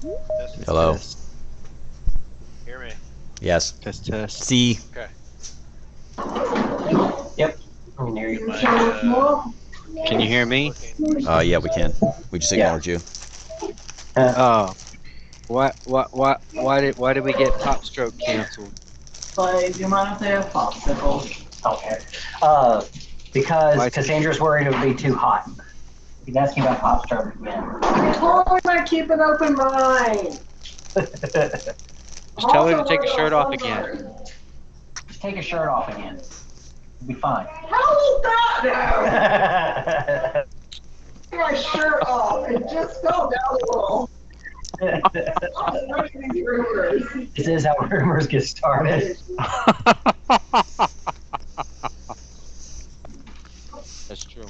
Test, Hello. test. Hear me? Yes. Test, test. C. Okay. Yep. I can hear you. Can you hear me? Yeah, we can. We just ignored you. Oh. Why did we get Pop Stroke canceled? Like, do you mind if they have popsicles? Okay. Because Cassandra's worried it would be too hot. He's asking about pop stroke again. I told him I keep an open mind. Just tell her to take his shirt off again. Just take his shirt off again. It'll be fine. How is that now? My shirt off. It just fell down a little. This is how rumors get started. That's true.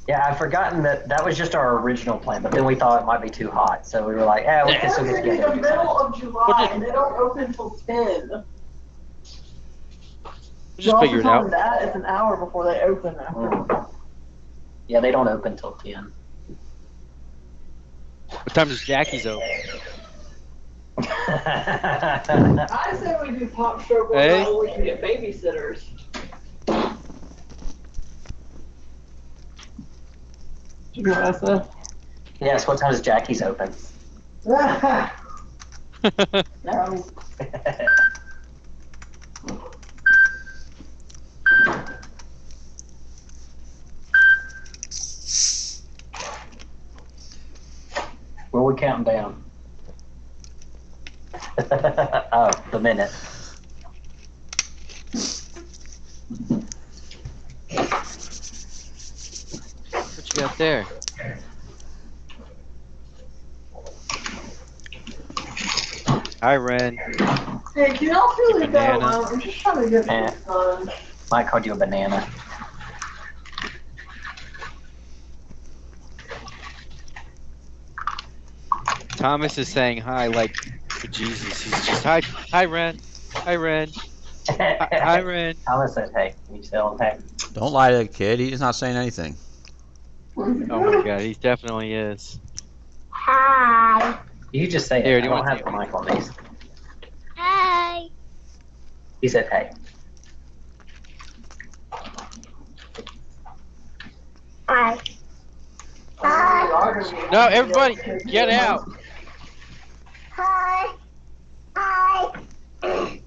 Yeah, I've forgotten that was just our original plan, but then we thought it might be too hot, so we were like, we can still get It's together. the middle of July, and they don't open until 10. Just figure it out. That it's an hour before they open. Yeah, they don't open till 10. What time does Jackie's open? I say we do pop stroke Hey? so we can get babysitters. You know what I said? Yes, what time does Jackie's open? No. Where we counting down? Oh, the minute. What you got there? Hi, Ren. Hey, can y'all feel leave that Banana. alone? I'm just trying to get Eh. this done. Mike called you a banana. Thomas is saying hi like for Jesus. He's just hi Ren. Hi Ren. Hi Ren. Thomas said, hey, can you tell him, hey? Don't lie to the kid. He's not saying anything. Oh my God, he definitely is. Hi. You just say it. Here, I do you don't want have to- the mic on these. Hi. He said, hey. Hi. Hi. No, everybody, get out. Hi. Hi.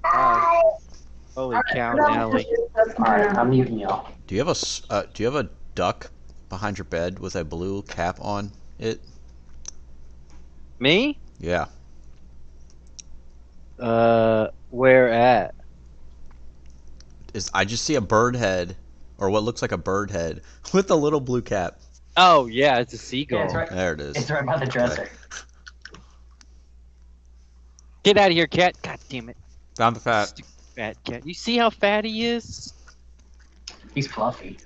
Hi. Holy cow, Nelly. Alright, I'm muting y'all. Do you have a duck behind your bed with a blue cap on it? Me? Yeah. Where at? I just see a bird head, or what looks like a bird head, with a little blue cap. Oh yeah, it's a Yeah, seagull. it's right. There it is. It's right by the dresser. Get out of here, cat. God damn it. Found the fat. Stupid fat cat. You see how fat he is? He's fluffy.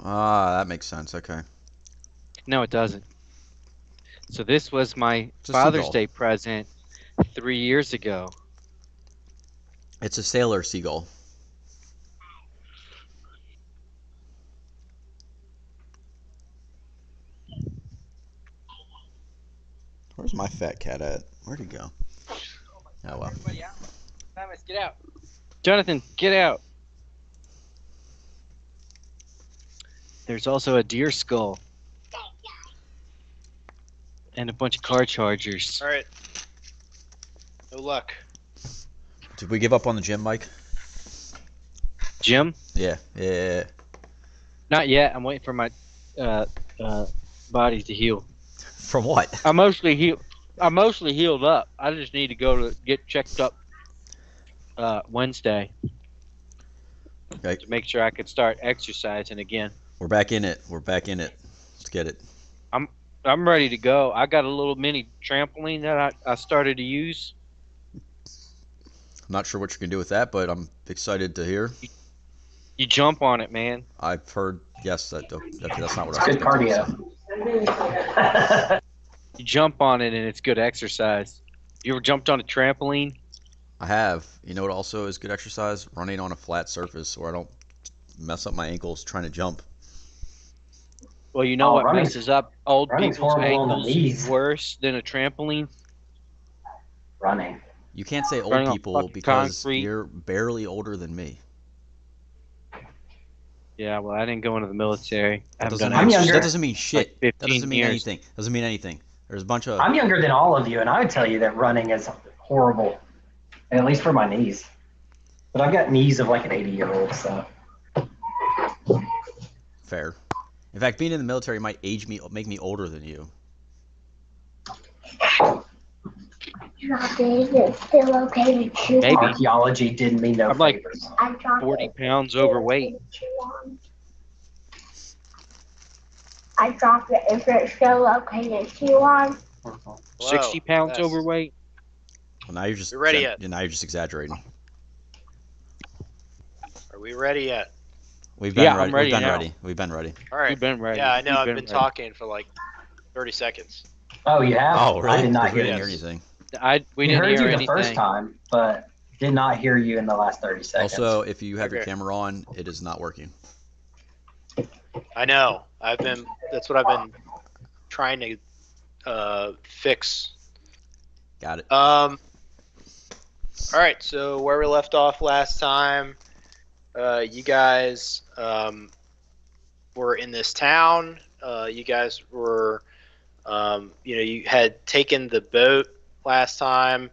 Ah, that makes sense. Okay. No, it doesn't. So this was my It's a Father's seagull. Day present 3 years ago. It's a sailor seagull. Where's my fat cat at? Where'd he go? Oh well. Everybody out. Thomas, get out. Jonathan, get out. There's also a deer skull. And a bunch of car chargers. Alright. No luck. Did we give up on the gym, Mike? Jim? Yeah. Yeah. Not yet. I'm waiting for my body to heal. From what? I'm mostly healed up. I just need to go to get checked up Wednesday Okay. to make sure I can start exercising again. We're back in it. We're back in it. Let's get it. I'm ready to go. I got a little mini trampoline that I started to use. I'm not sure what you can do with that, but I'm excited to hear. You jump on it, man. I've heard. Yes. Okay, that's not what It's I was good expecting. cardio. You jump on it and it's good exercise. You ever jumped on a trampoline? I have. You know what also is good exercise? Running on a flat surface where I don't mess up my ankles trying to jump. Well, you know Oh, what running- messes up old running's people's horrible on the ankles knees. worse than a trampoline? Running. You can't say old Running on people fucking because concrete. you're barely older than me. Yeah, well, I didn't go into the military. I That haven't doesn't, done I'm mean, younger. that doesn't mean shit. Like That doesn't 15 mean years. anything. Doesn't mean anything. There's a bunch of. I'm younger than all of you, and I would tell you that running is horrible, at least for my knees. But I've got knees of like an 80-year-old, so. Fair. In fact, being in the military might make me older than you. Is it still okay to chew Maybe. on? Archaeology didn't mean no I'm like- favors. I dropped 40 it. pounds Is it still overweight. okay to chew on? I dropped it. Is it still okay to chew on? Whoa, 60 pounds that's- overweight. Well, now you're just. You ready yet? Now you're just exaggerating. Are we ready yet? We've been Yeah, I'm ready. ready We've been now. ready. We've been ready. All right. We've been ready. Yeah, I know. We've I've been ready. talking for like 30 seconds. Oh, you have? Oh, really? I did not 'Cause we hear didn't you. hear anything. We We didn't heard hear you the anything. first time, but did not hear you in the last 30 seconds. Also, if you have your Okay. camera on, it is not working. I know. That's what I've been trying to fix. Got it. All right. So where we left off last time, you guys were in this town. You guys were, you had taken the boat last time,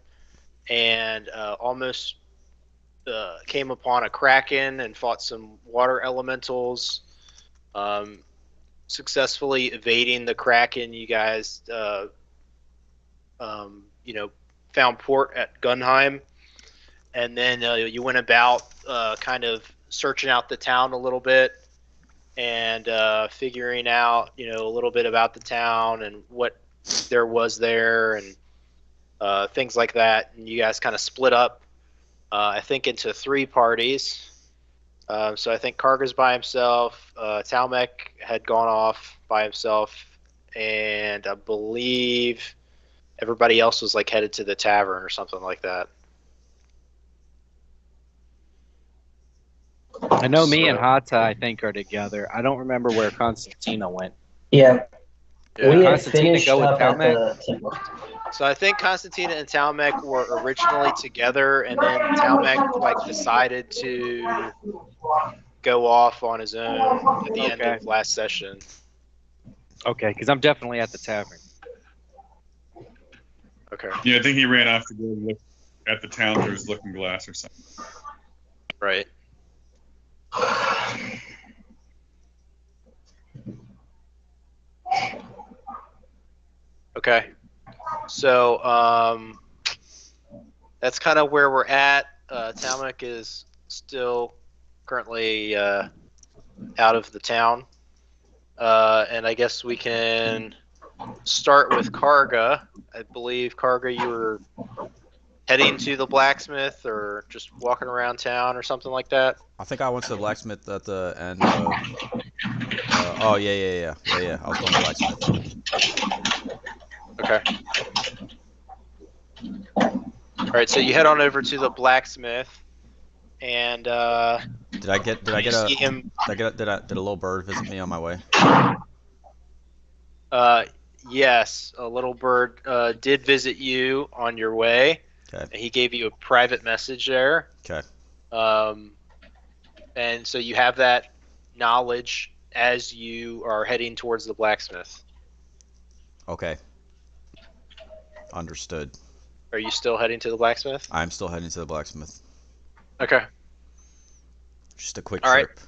and almost came upon a kraken and fought some water elementals. Successfully evading the kraken, you guys, found port at Gunheim, and then you went about kind of searching out the town a little bit and figuring out, a little bit about the town and what there was there and things like that. And you guys kind of split up, I think, into 3 parties. So I think Karga's by himself, Talmek had gone off by himself, and I believe everybody else was like headed to the tavern or something like that. I know me and Hata, I think, are together. I don't remember where Constantina went. yeah, Yeah. we had Constantina finished go with up at Talmek? the temple. So I think Constantina and Talmek were originally together, and then Talmek decided to go off on his own at the end Okay. of last session. Okay, because I'm definitely at the tavern. Okay. Yeah, I think he ran off to go look at the town through his looking glass or something. Right. Okay. So that's kind of where we're at. Talmek is still currently out of the town. And I guess we can start with Karga. I believe, Karga, you were heading to the blacksmith or just walking around town or something like that. I think I went to the blacksmith at the end of. Oh yeah. I was going to the blacksmith. Okay. All right, so you head on over to the blacksmith, and Did I get you a see him. did a little bird visit me on my way? Yes, a little bird did visit you on your way. Okay. And he gave you a private message there. Okay. And so you have that knowledge as you are heading towards the blacksmith. Okay. Understood. Are you still heading to the blacksmith? I'm still heading to the blacksmith. Okay. Just a quick All right. trip.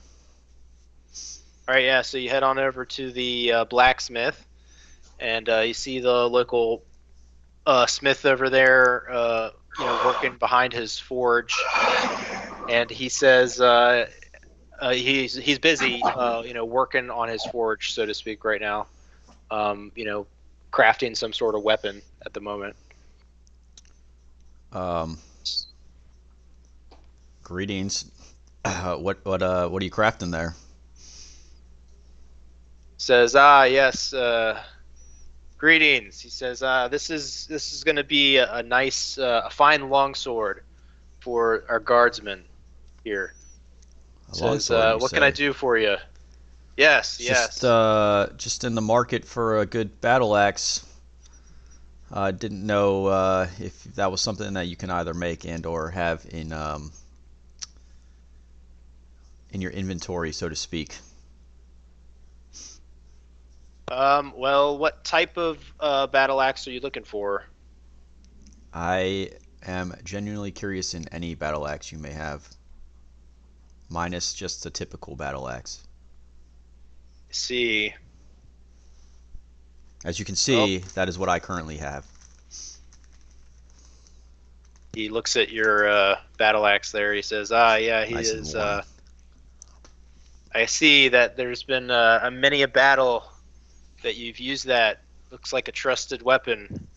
All right, yeah. So you head on over to the blacksmith, and you see the local smith over there, working behind his forge. And he says he's busy, working on his forge, so to speak, right now. Crafting some sort of weapon at the moment. Greetings. What are you crafting there? Says, yes, greetings. He says, this is going to be a nice, a fine longsword. for our guardsman here. A Says, longsword, you what can I say? do for you? Yes, yes. Just in the market for a good battle axe. I didn't know if that was something that you can either make and or have in your inventory, so to speak. Well, what type of battle axe are you looking for? I am genuinely curious in any battle axe you may have, minus just the typical battle axe. See. As you can Well, see, that is what I currently have. he looks at your battle axe there. He says, yeah, he Nice and is. worn. I see that there's been many a battle that you've used that. Looks like a trusted weapon.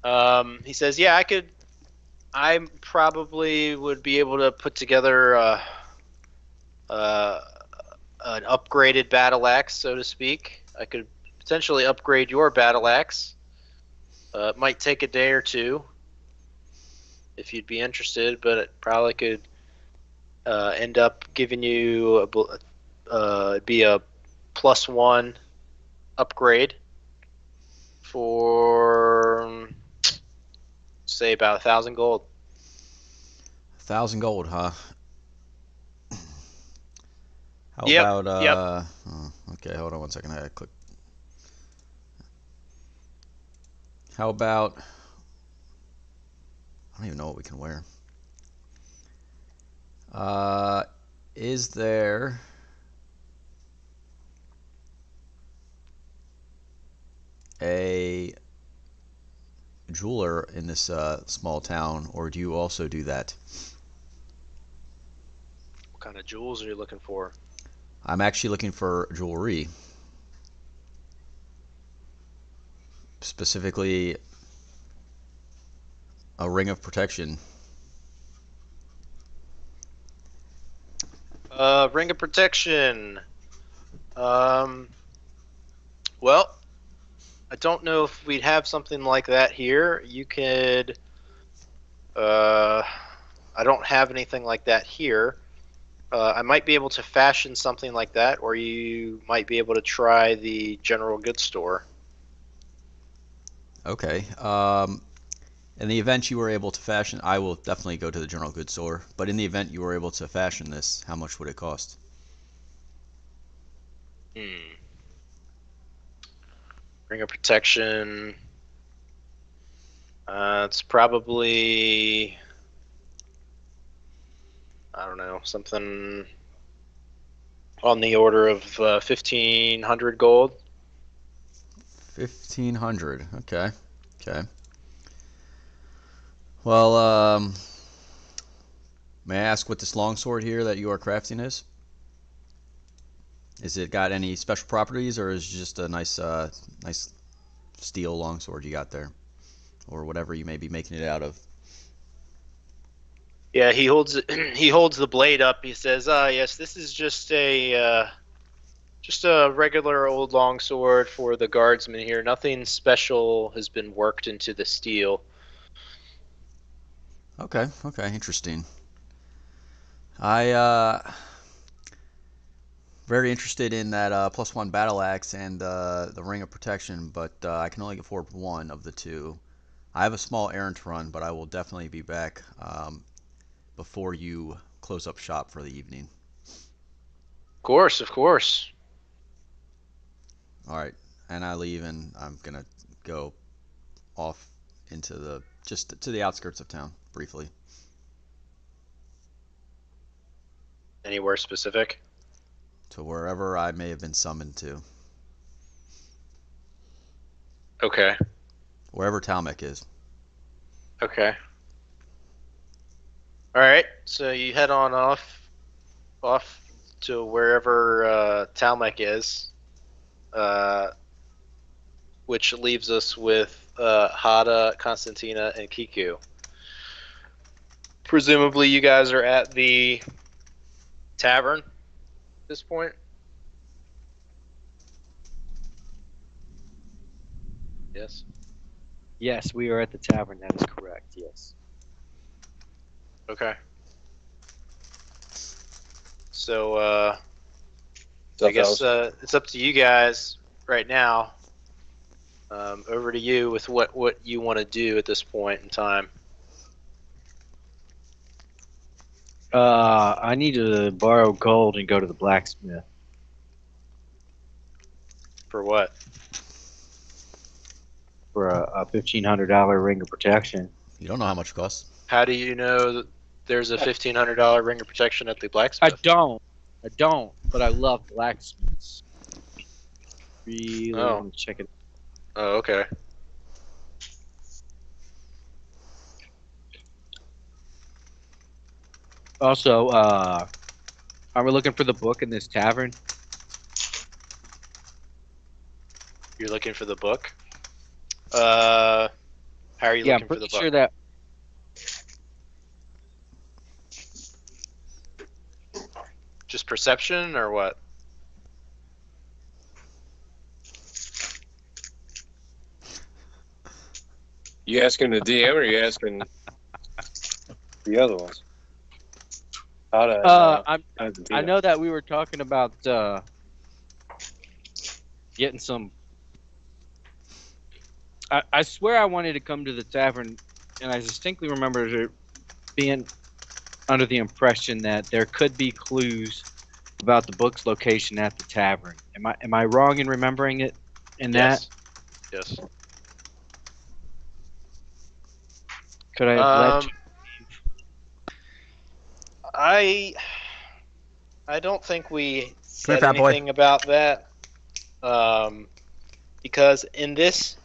He says, yeah, I probably would be able to put together an upgraded battle axe, so to speak. I could potentially upgrade your battle axe. It might take a day or two if you'd be interested, but it probably could end up giving you be a +1 upgrade for say about 1,000 gold. 1,000 gold, huh? How Yep, about yep. okay, hold on one second. I gotta click. How about I don't even know what we can wear. Is there a jeweler in this small town, or do you also do that? What kind of jewels are you looking for? I'm actually looking for jewelry. Specifically, a ring of protection. Ring of protection. Um, well, I don't know if we'd have something like that here. You could. I don't have anything like that here. I might be able to fashion something like that, or you might be able to try the general goods store. Okay. In the event you were able to fashion, I will definitely go to the general goods store. But in the event you were able to fashion this, how much would it cost? Ring of protection. It's probably, I don't know, something on the order of 1,500 gold. 1,500. Okay. Okay. Well, may I ask what this longsword here that you are crafting is? Is it got any special properties, or is it just a nice steel longsword you got there, or whatever you may be making it out of? Yeah, he holds it, he holds the blade up. He says, yes, this is just a regular old longsword for the guardsmen here. Nothing special has been worked into the steel." Okay. Okay. Interesting. I very interested in that +1 battle axe and the ring of protection, but I can only afford one of the two. I have a small errand to run, but I will definitely be back before you close up shop for the evening. Of course, of course. All right, and I leave, and I'm gonna go off into just to the outskirts of town briefly. Anywhere specific? To wherever I may have been summoned to. Okay. Wherever Talmec is. Okay. All right. So you head on off to wherever Talmec is, which leaves us with Hada, Constantina, and Kiku. Presumably, you guys are at the tavern at this point. Yes. Yes, we are at the tavern. That is correct. Yes. Okay. So, I guess it's up to you guys right now. Over to you with what you want to do at this point in time. I need to borrow gold and go to the blacksmith. For what? For a $1,500 ring of protection. You don't know how much it costs. How do you know that there's a $1,500 ring of protection at the blacksmith? I don't, but I love blacksmiths. Really want to check it. Oh, okay. Also, are we looking for the book in this tavern? You're looking for the book? How are you looking for the book? I'm pretty sure that. Just perception or what? You asking the DM or you asking the other ones? I know that we were talking about getting some. I swear I wanted to come to the tavern, and I distinctly remember being under the impression that there could be clues about the book's location at the tavern. Am I wrong in remembering it? Yes. Yes. Could I have led you? I don't think we said fat boy. anything about that. Because in this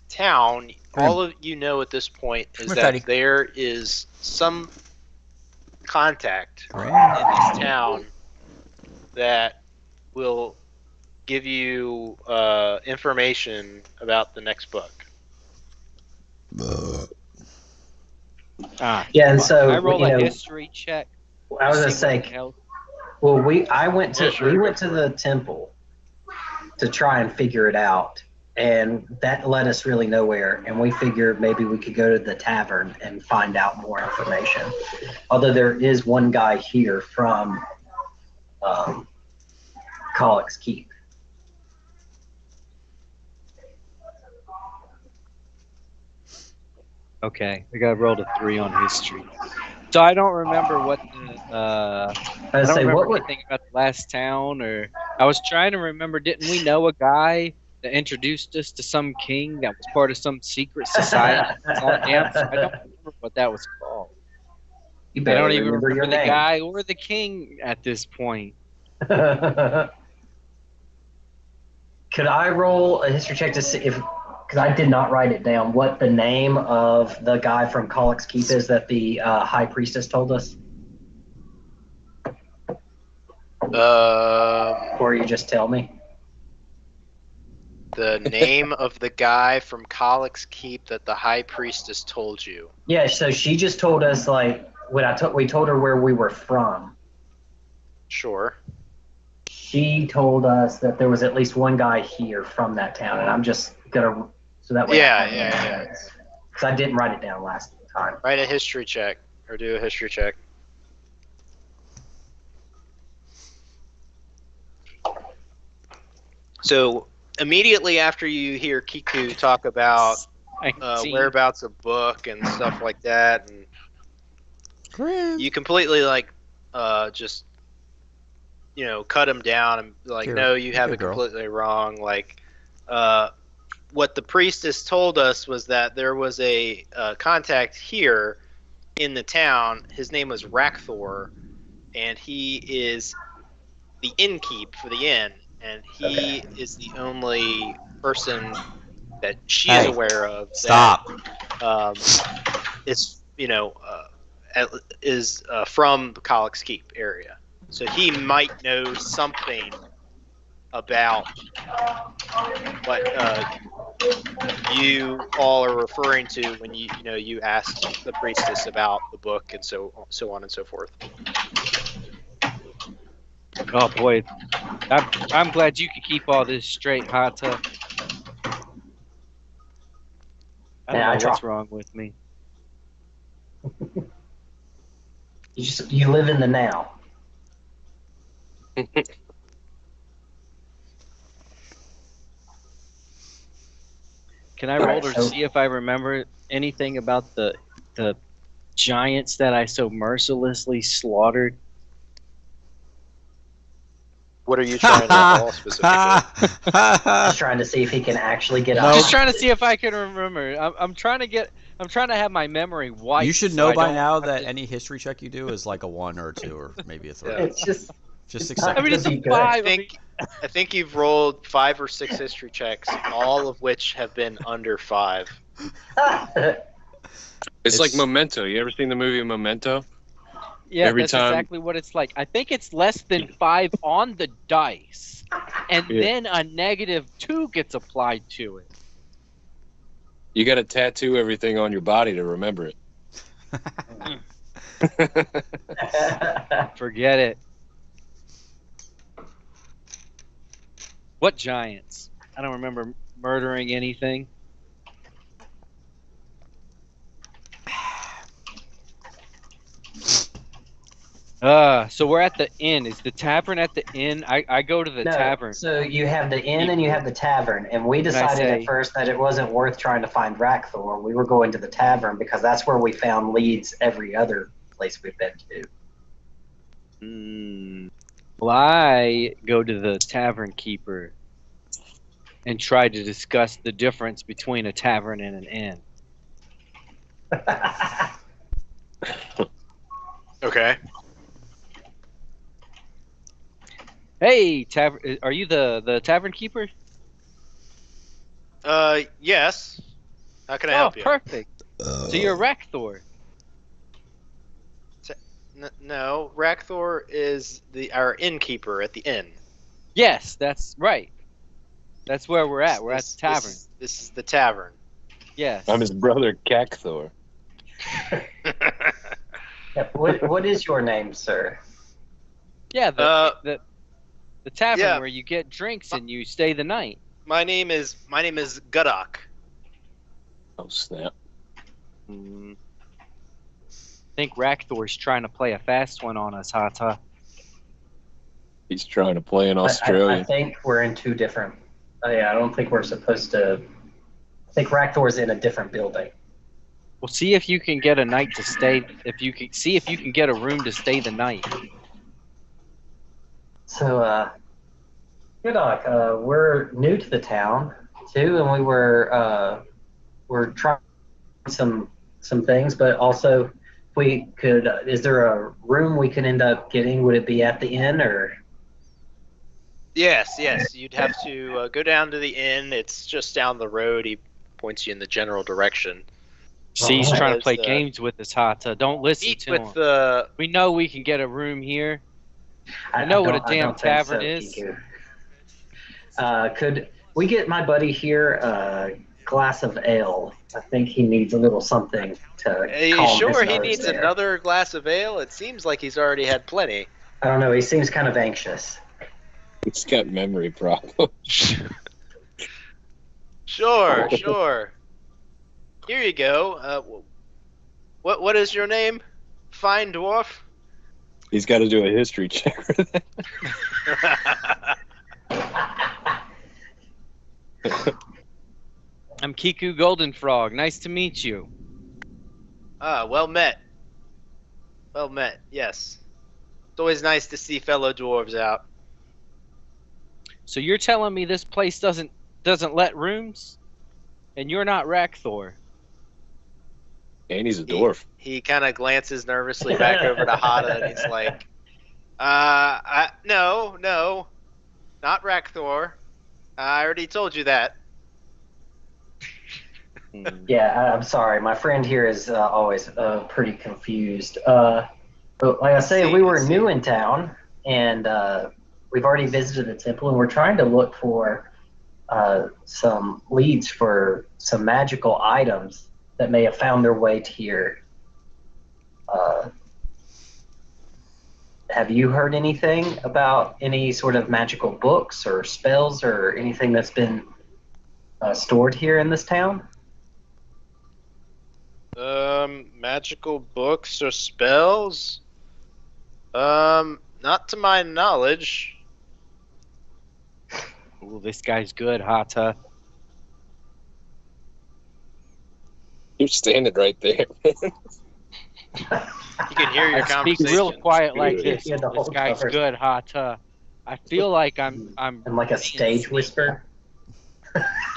town, all of you know at this point is Come here, that fatty. there is some contact in this town that will give you information about the next book. Yeah, and so I roll you know, a history check. I was gonna See what the say, hell- well, we went to Sure. the temple to try and figure it out, and that led us really nowhere. And we figured maybe we could go to the tavern and find out more information. Although there is one guy here from Collick's Keep. Okay, I got rolled a 3 on history. So I don't remember what the I I was don't say, remember what would anything about the last town, or I was trying to remember. Didn't we know a guy that introduced us to some king that was part of some secret society? I don't remember what that was called. you I better don't even remember remember your the name. guy or the king at this point. Could I roll a history check to see if, because I did not write it down, what the name of the guy from Collick's Keep is that the high priestess told us? Or you just tell me? The name of the guy from Collick's Keep that the high priestess told you. Yeah, so she just told us, like, when we told her where we were from. Sure. She told us that there was at least one guy here from that town, and I'm just gonna, so that way. Yeah. Because I didn't write it down last time. Write a history check or do a history check. So immediately after you hear Kiku talk about whereabouts of book and stuff like that, and you completely just cut him down and like, Here, no, you have here, it girl. completely wrong. Like, what the priestess told us was that there was a contact here in the town. His name was Rakthor, and he is the innkeep for the inn, and he is the only person that she is aware of Stop. that is from the Collick's Keep area. So he might know something about what you all are referring to when you asked the priestess about the book and so on and so forth. Oh boy, I'm glad you could keep all this straight, Hata. I don't know what's wrong with me. You live in the now. Can I roll Right, to so- see if I remember anything about the giants that I so mercilessly slaughtered? What are you trying to haul specifically? Just trying to see if he can actually get Nope. up. Just trying to see if I can remember. I'm trying to have my memory white. You should so know I by don't now have that to- any history check you do is like a 1 or a 2 or maybe a 3. Yeah. It's just Just it's not accept I mean, it. it's a Be good. 5. I think you've rolled 5 or 6 history checks, all of which have been under 5. It's like It's- Memento. You ever seen the movie Memento? Yeah, Every that's time- exactly what it's like. I think it's less than 5 on the dice, and Yeah. then a -2 gets applied to it. You got to tattoo everything on your body to remember it. Forget it. What giants? I don't remember murdering anything. So we're at the inn. Is the tavern at the inn? I go to the No, tavern. so you have the inn and you have the tavern, and we decided say- at first that it wasn't worth trying to find Rakthor. We were going to the tavern because that's where we found leads every other place we've been to. Well, I go to the tavern keeper and try to discuss the difference between a tavern and an inn. Okay. Hey, tavern, are you the tavern keeper? Yes. How can I Oh, help you? perfect. So you're Rakthor. No, Rakthor is our innkeeper at the inn. Yes, that's right. That's where we're at. We're at the tavern. This is the tavern. Yes. I'm his brother, Cacthor. Yep. What is your name, sir? Yeah, the tavern yeah. where you get drinks and you stay the night. My name is Gudok. Oh, snap. I think Rakthor's trying to play a fast one on us, Hata. He's trying to play in I Australia. think we're in two different. Yeah, I don't think we're supposed to. I think Rakthor's in a different building. Well, see if you can get a night to stay. If you can get a room to stay the night. So, Gudok, we're new to the town too, and we're trying some things, but also if we could. Is there a room we could end up getting? Would it be at the inn or? Yes. You'd have to go down to the inn. It's just down the road. He points you in the general direction. See, he's trying to play There's, games with us, Hata. Don't listen Meet to with him. the. We know we can get a room here. I know what a damn don't think tavern is. Kiku. Could we get my buddy here a glass of ale? I think he needs a little something to. Are you calm his sure he nerves needs there. another glass of ale? It seems like he's already had plenty. I don't know. He seems kind of anxious. He's got memory problems. Sure. Here you go. What is your name? Fine dwarf. He's got to do a history check for that. I'm Kiku Golden Frog. Nice to meet you. Well met. Well met. Yes. It's always nice to see fellow dwarves out. So you're telling me this place doesn't let rooms, and you're not Rakthor? And he's a dwarf. He kind of glances nervously back over to Hata, and he's like, no, not Rakthor. I already told you that. Yeah, I'm sorry. My friend here is always pretty confused. But like I say, we were new in town, and we've already visited the temple, and we're trying to look for some leads for some magical items that may have found their way to here. Have you heard anything about any sort of magical books or spells or anything that's been stored here in this town? Magical books or spells? Not to my knowledge. Ooh, this guy's good, Hata. You're standing right there. You can hear your I speak conversation. real quiet like this. Yeah, the This whole guy's cover. good, Hata. I feel like I'm And like a stage whisper.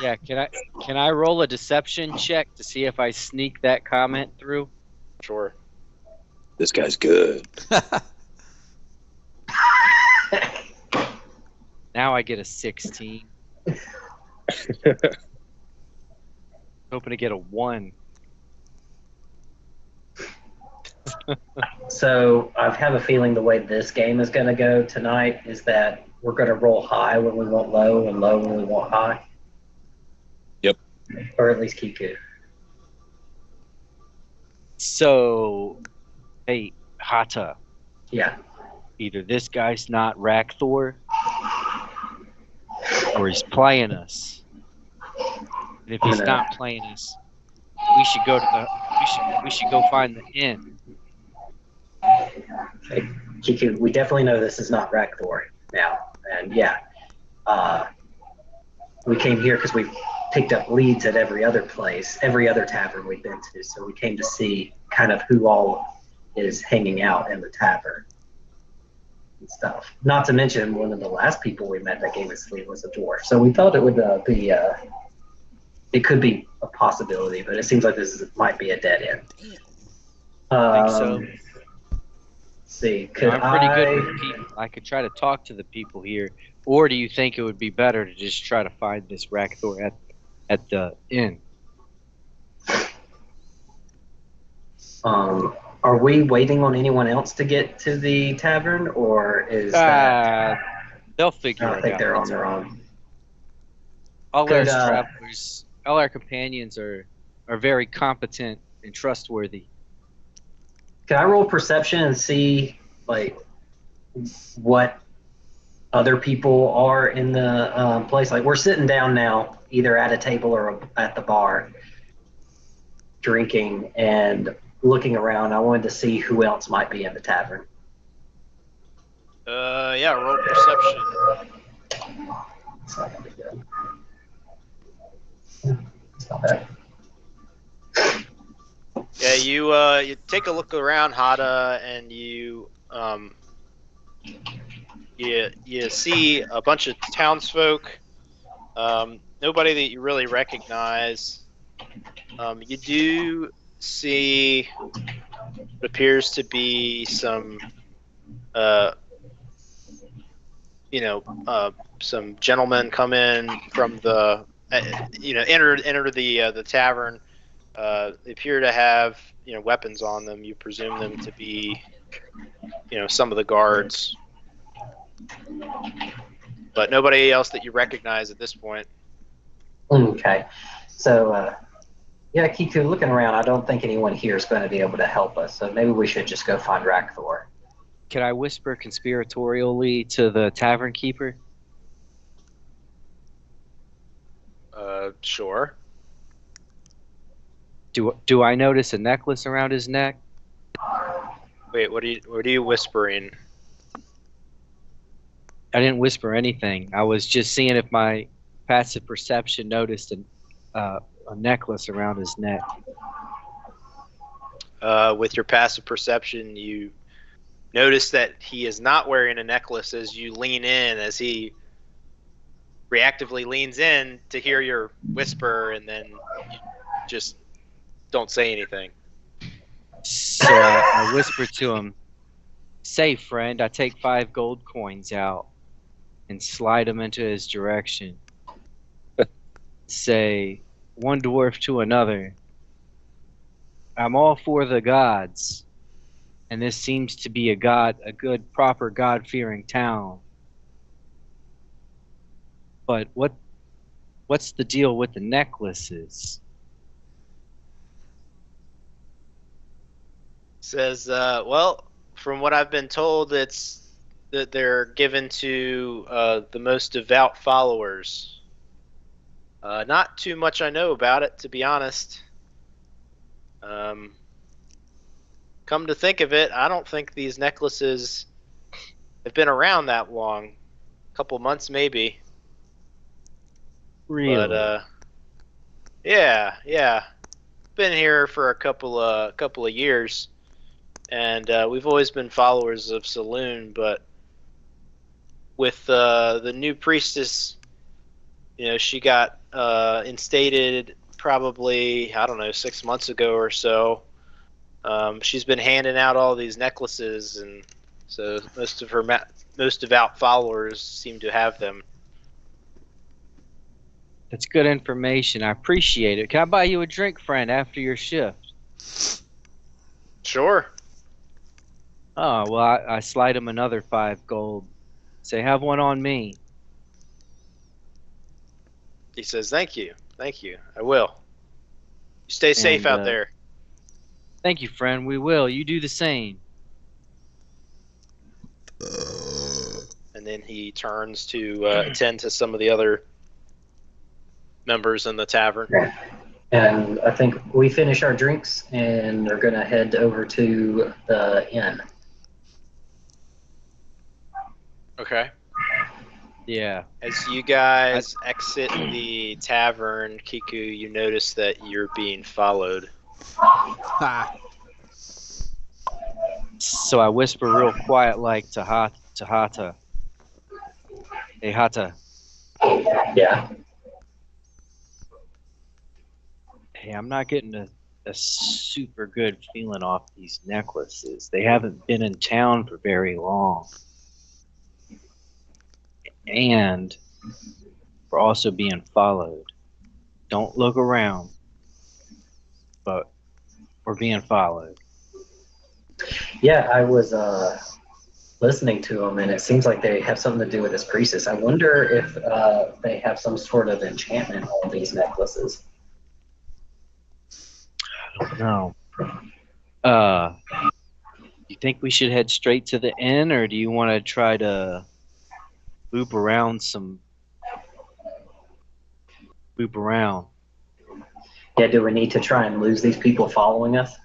Yeah, can I roll a deception check to see if I sneak that comment through? Sure. This guy's good. Now I get a 16. Hoping to get a 1. So I have a feeling the way this game is going to go tonight is that we're going to roll high when we want low and low when we want high. Yep. Or at least Kiku. So, hey, Hata, Yeah. either this guy's not Rakthor, or he's playing us. And if he's not playing us, we should go to we should go find the inn. Hey, Kiku, we definitely know this is not Rakthor now. And yeah, we came here because we picked up leads at every other place, every other tavern we've been to. So we came to see kind of who all is hanging out in the tavern and stuff. Not to mention, one of the last people we met that gave us lead was a dwarf. So we thought it would be, it could be a possibility, but it seems like might be a dead end. I think so. See, could I'm pretty good with people. I could try to talk to the people here, or do you think it would be better to just try to find this Rakthor at the inn? Are we waiting on anyone else to get to the tavern, or is that? They'll figure it out. I think they're on their own. All our travelers, all our companions are very competent and trustworthy. Can I roll perception and see like what other people are in the place? Like we're sitting down now, either at a table or at the bar, drinking and looking around. I wanted to see who else might be in the tavern. Yeah, roll perception. It's not gonna be good. It's not bad. Yeah, you take a look around, Hada, and you see a bunch of townsfolk. Nobody that you really recognize. You do see what appears to be some, some gentlemen come in from the, enter the tavern. They appear to have, weapons on them. You presume them to be, some of the guards. But nobody else that you recognize at this point. Okay. So, yeah, Kiku, looking around, I don't think anyone here is going to be able to help us. So maybe we should just go find Rakthor. Can I whisper conspiratorially to the tavern keeper? Sure. Do I notice a necklace around his neck? Wait, what are you whispering? I didn't whisper anything. I was just seeing if my passive perception noticed a necklace around his neck. With your passive perception, you notice that he is not wearing a necklace as you lean in, as he reactively leans in to hear your whisper, and then you just don't say anything. So I whisper to him, "Say, friend," I take 5 gold coins out and slide them into his direction. Say, one dwarf to another, "I'm all for the gods, and this seems to be a good, proper, God-fearing town. But what's the deal with the necklaces?" Says, well, from what I've been told, it's that they're given to the most devout followers. Not too much I know about it, to be honest. come to think of it, I don't think these necklaces have been around that long. A couple months maybe. Really? But yeah. Been here for a couple of years, and we've always been followers of Saloon. But with the new priestess, she got instated probably, I don't know, 6 months ago or so. She's been handing out all these necklaces, and so most of her most devout followers seem to have them. That's good information. I appreciate it. Can I buy you a drink, friend, after your shift? Sure. Oh, well, I slide him another 5 gold. Say, have one on me. He says, "Thank you, I will. You stay safe out there." Thank you, friend. We will. You do the same. And then he turns to attend to some of the other members in the tavern. And I think we finish our drinks and are going to head over to the inn. Okay. Yeah. As you guys exit the tavern, Kiku, you notice that you're being followed. So I whisper real quiet like to Hata. Hey, Hata. Yeah. Hey, I'm not getting a super good feeling off these necklaces. They haven't been in town for very long. And we're also being followed. Don't look around, but we're being followed. Yeah, I was listening to them, and it seems like they have something to do with this priestess. I wonder if they have some sort of enchantment on these necklaces. I don't know. You think we should head straight to the inn, or do you want to try to loop around? Yeah, do we need to try and lose these people following us?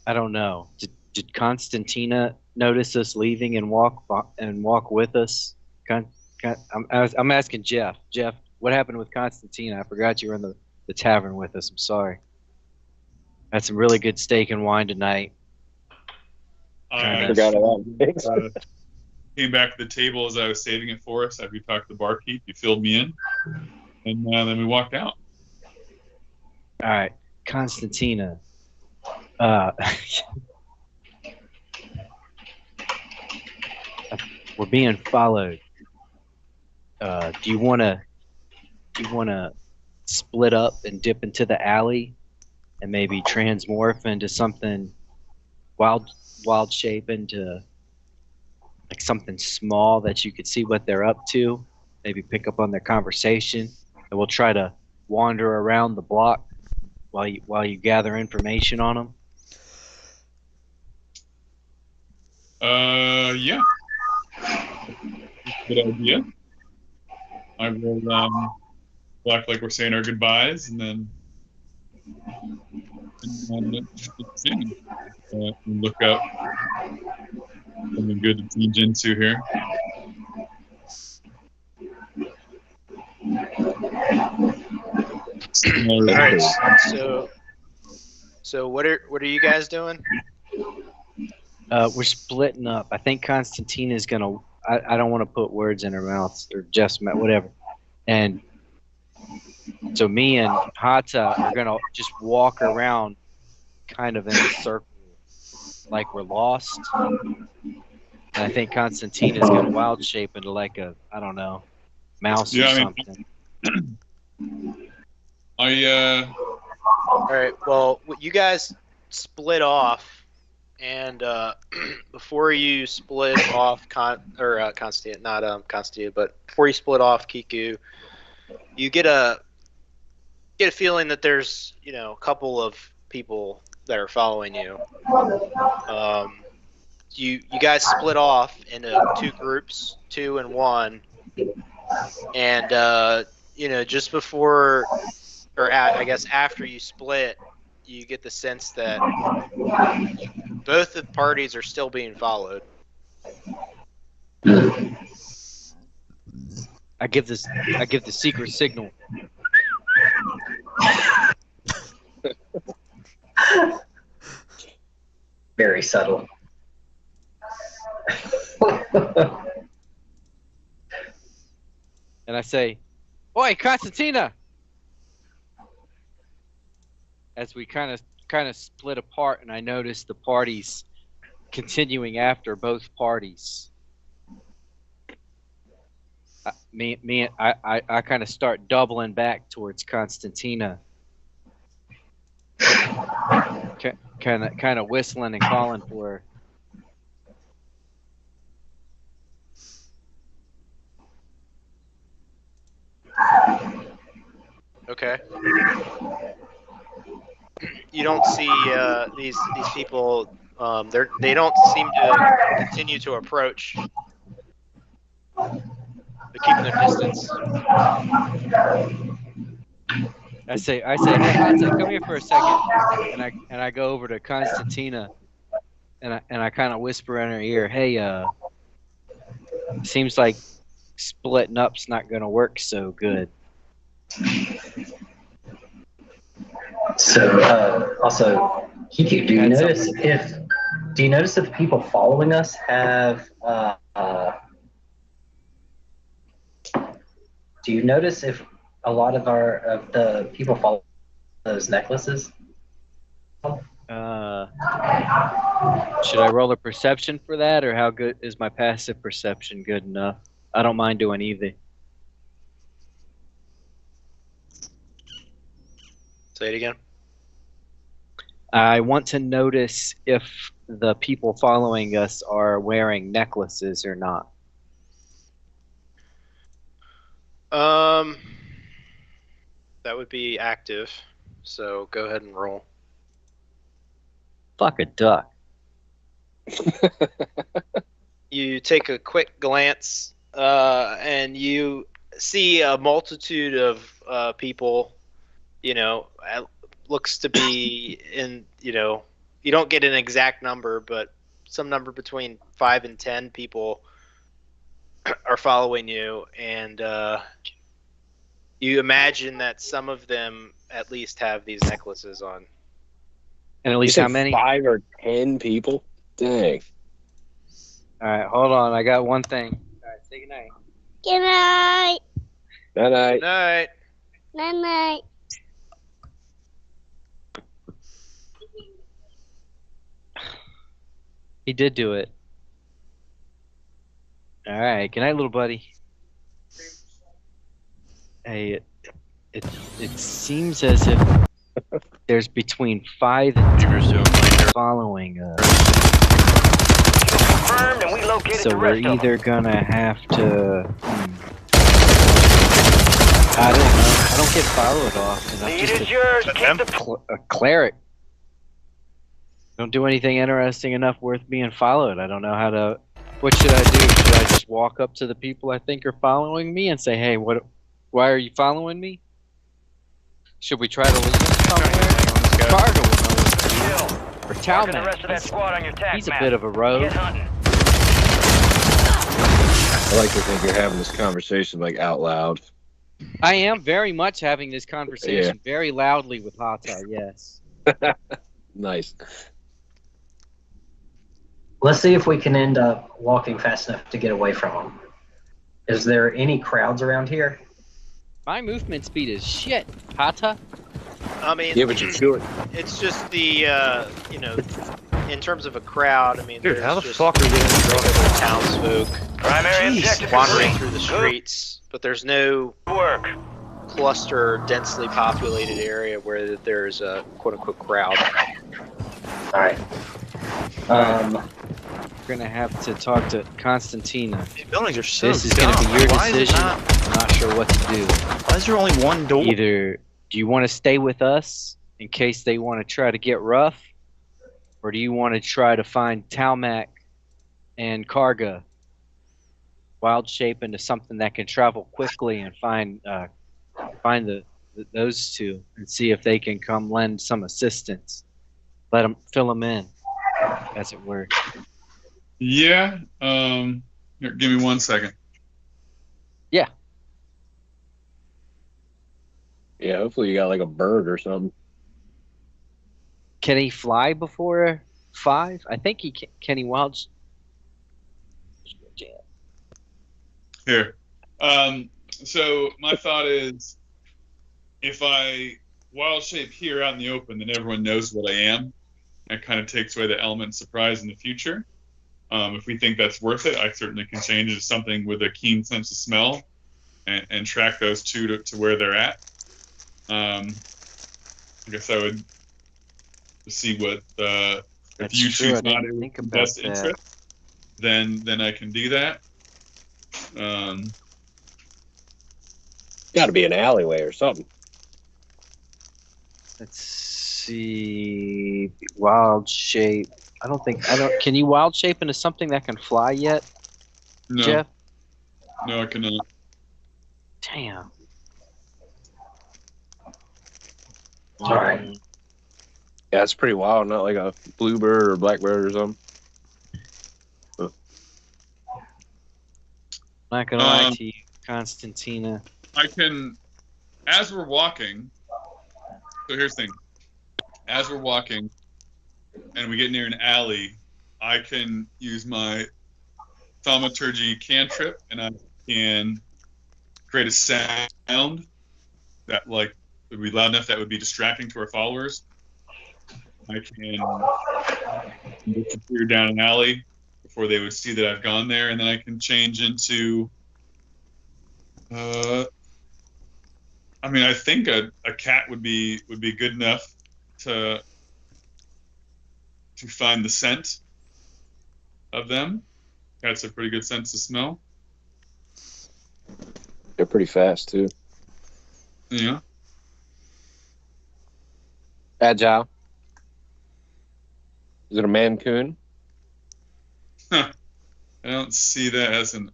I don't know. Did Constantina notice us leaving and walk with us? I'm asking Jeff. Jeff, what happened with Constantina? I forgot you were in the tavern with us. I'm sorry. Had some really good steak and wine tonight. I forgot about it. Came back to the table as I was saving it for us. After you talked to the barkeep, you filled me in, and then we walked out. All right, Constantina. We're being followed. Do you want to split up and dip into the alley and maybe transmorph into something wild shape, into like something small that you could see what they're up to, maybe pick up on their conversation, and we'll try to wander around the block while you gather information on them? Yeah. Good idea. I will act like we're saying our goodbyes, and then look up something good to teach into here. All right. So what are you guys doing? We're splitting up. I think Constantina's gonna. I don't want to put words in her mouth, or just whatever. And so me and Hata are gonna just walk around, kind of in a circle, like we're lost. And I think Constantina's gonna wild shape into like a, I don't know, mouse or something. All right. Well, you guys split off. And before you split off, Constantia, but before you split off Kiku, you get a feeling that there's a couple of people that are following you. You guys split off into 2 groups, 2 and 1, and just before, or I guess after you split, you get the sense that both the parties are still being followed. I give the secret signal. Very subtle. And I say, "Oi, Constantina!" As we kind of split apart, and I notice the parties continuing after both parties. I kind of start doubling back towards Constantina, kind of whistling and calling for her. Okay. You don't see these people. They don't seem to continue to approach. They're keeping their distance. I say, "Hey, Hansa, come here for a second." And I go over to Constantina, and I kind of whisper in her ear, "Hey, seems like splitting up's not gonna work so good." So, also, Hiku, do you notice if the people following us have do you notice if a lot of the people follow those necklaces? Should I roll a perception for that, or how good is my passive perception good enough? I don't mind doing either. Say it again. I want to notice if the people following us are wearing necklaces or not. That would be active. So go ahead and roll. Fuck a duck. You take a quick glance, and you see a multitude of people. Looks to be in. You don't get an exact number, but some number between 5 and 10 people are following you, and you imagine that some of them at least have these necklaces on. And at least how many? 5 or 10 people? Dang. All right, hold on. I got one thing. All right, say goodnight. Good night. Night-night. Night. Night night. He did do it. All right, good night, little buddy. Hey, it seems as if there's between 5 and 10 following us. Confirmed, and we located So the we're rest of either gonna have to. I don't know. I don't get followed often. them. I'm Lead just is yours. Keep the a cleric. Don't do anything interesting enough worth being followed. I don't know how to. What should I do? Should I just walk up to the people I think are following me and say, "Hey, why are you following me?" Should we try to lead them somewhere? Carter will know what to do. Or Marking the rest of that Talman. squad on your tac He's a map. bit of a rogue. Get hunting. I like to think you're having this conversation like out loud. I am very much having this conversation very loudly with Hata, yes. Nice. Let's see if we can end up walking fast enough to get away from them. Is there any crowds around here? My movement speed is shit, Hata. I mean, Yeah, but you're sure. it's just the in terms of a crowd. I mean, Dude, there's how the just fuck are you getting regular townsfolk Primary objective wandering complete. through the Good streets, but there's no work. cluster, densely populated area where there's a quote-unquote crowd. All right. We're gonna have to talk to Constantina. These buildings are so This is gonna be your Why is it decision. not- I'm not sure what to do. Why is there only one door? Either do you want to stay with us in case they want to try to get rough, or do you want to try to find Talmac and Karga wild shape into something that can travel quickly and find the those two and see if they can come lend some assistance. Let them fill them in, as it were. Yeah. Here, give me 1 second. Yeah. Yeah, hopefully you got like a bird or something. Can he fly before 5? I think he can. Can he wild? Here. So my thought is, if I wild shape here out in the open, then everyone knows what I am. It kind of takes away the element of surprise in the future. If we think that's worth it, I certainly can change it to something with a keen sense of smell and track those two to where they're at. I guess I would see what if you choose not in the best interest, then I can do that. Got to be an alleyway or something. Let's see. Wild shape. I don't. Can you wild shape into something that can fly yet, No. Jeff? No, I cannot. Damn. All right. Yeah, it's pretty wild. Not like a bluebird or blackbird or something. Not gonna lie to you, Constantina. I can, as we're walking. So here's the thing: as we're walking, and we get near an alley, I can use my thaumaturgy cantrip, and I can create a sound that would be loud enough that would be distracting to our followers. I can disappear down an alley before they would see that I've gone there, and then I can change into. I think a cat would be good enough to find the scent of them. Cats have pretty good sense of smell. They're pretty fast too. Yeah. Agile. Is it a mancoon? I don't see that as an.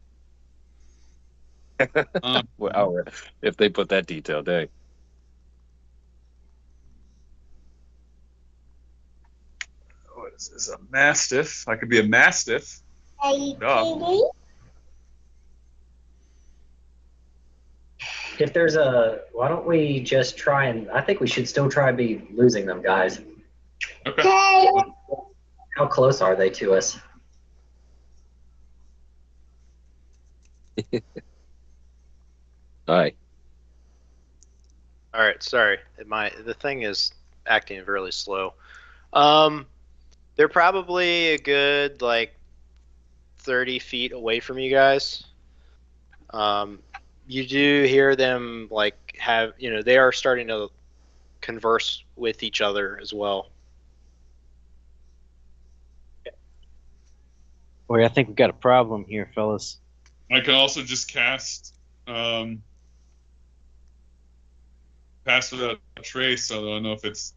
Well, if they put that detail, dang. What is this? A mastiff? I could be a mastiff. Dog. If there's why don't we just try and, I think we should still try be losing them, guys. Okay. How close are they to us? Hi. All right, sorry. The thing is acting really slow. They're probably a good 30 feet away from you guys. You do hear them they are starting to converse with each other as well. Boy, I think we've got a problem here, fellas. I can also just cast pass without a trace, so I don't know if it's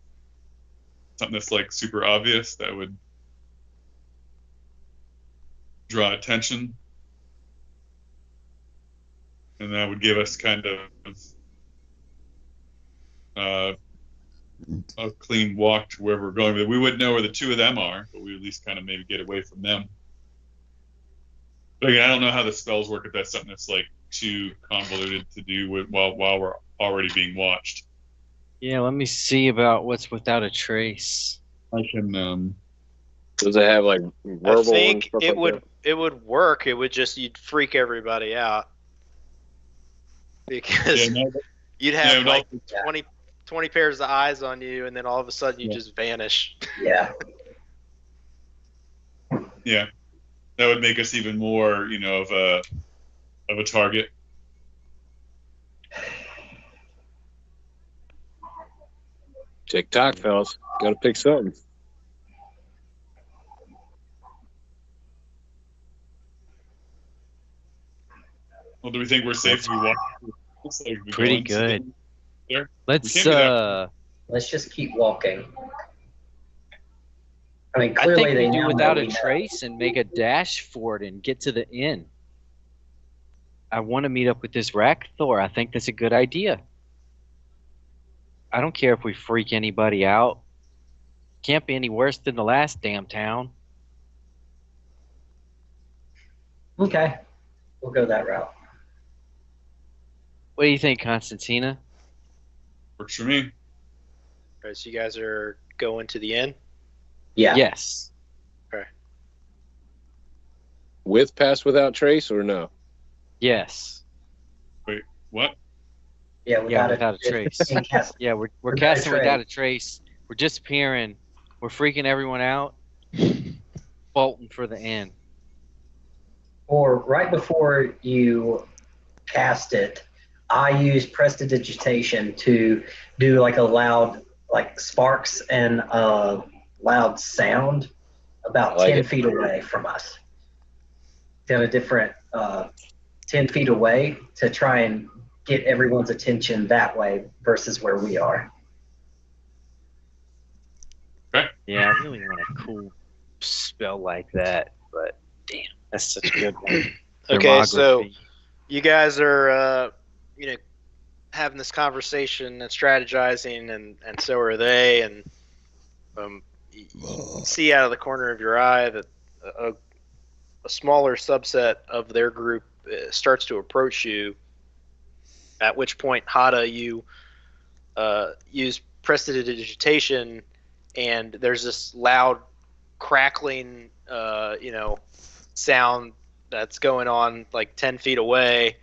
something that's super obvious that would draw attention, and that would give us kind of a clean walk to where we're going. We wouldn't know where the two of them are, but we would at least kind of maybe get away from them. But again, I don't know how the spells work if that's something that's too convoluted to do while we're already being watched. Yeah, let me see about what's without a trace. I can. Does it have verbal? I think and stuff it would that? it would work. It would you'd freak everybody out because you'd have 20 pairs of eyes on you, and then all of a sudden you just vanish. Yeah. Yeah. That would make us even more, of a target. TikTok, fellas. Got to pick something. Well, do we think we're safe to be walking? Pretty good. There? Let's just keep walking. I mean, I clearly think they we do know without that a we know. trace and make a dash for it and get to the inn. I want to meet up with this Rakthor. I think that's a good idea. I don't care if we freak anybody out. Can't be any worse than the last damn town. Okay, we'll go that route. What do you think, Constantina? Works for me. All right, so you guys are going to the inn? Yeah. Yes. Okay. With pass without trace or no? Yes. Wait, what? Yeah, without a trace. Yeah, we're Without a casting trace. without a trace. We're disappearing. We're freaking everyone out. Bolting for the inn. Or right before you cast it, I use prestidigitation to do like a loud, like sparks and a loud sound about 10 feet away from us. Down a different 10 feet away to try and get everyone's attention that way versus where we are. Yeah, I really want a cool spell like that, but damn, that's such a good one. Okay, so Thermography. you guys are, having this conversation and strategizing, and so are they. And you see out of the corner of your eye that a smaller subset of their group starts to approach you. At which point, Hada, you use prestidigitation, and there's this loud crackling, sound that's going on like 10 feet away,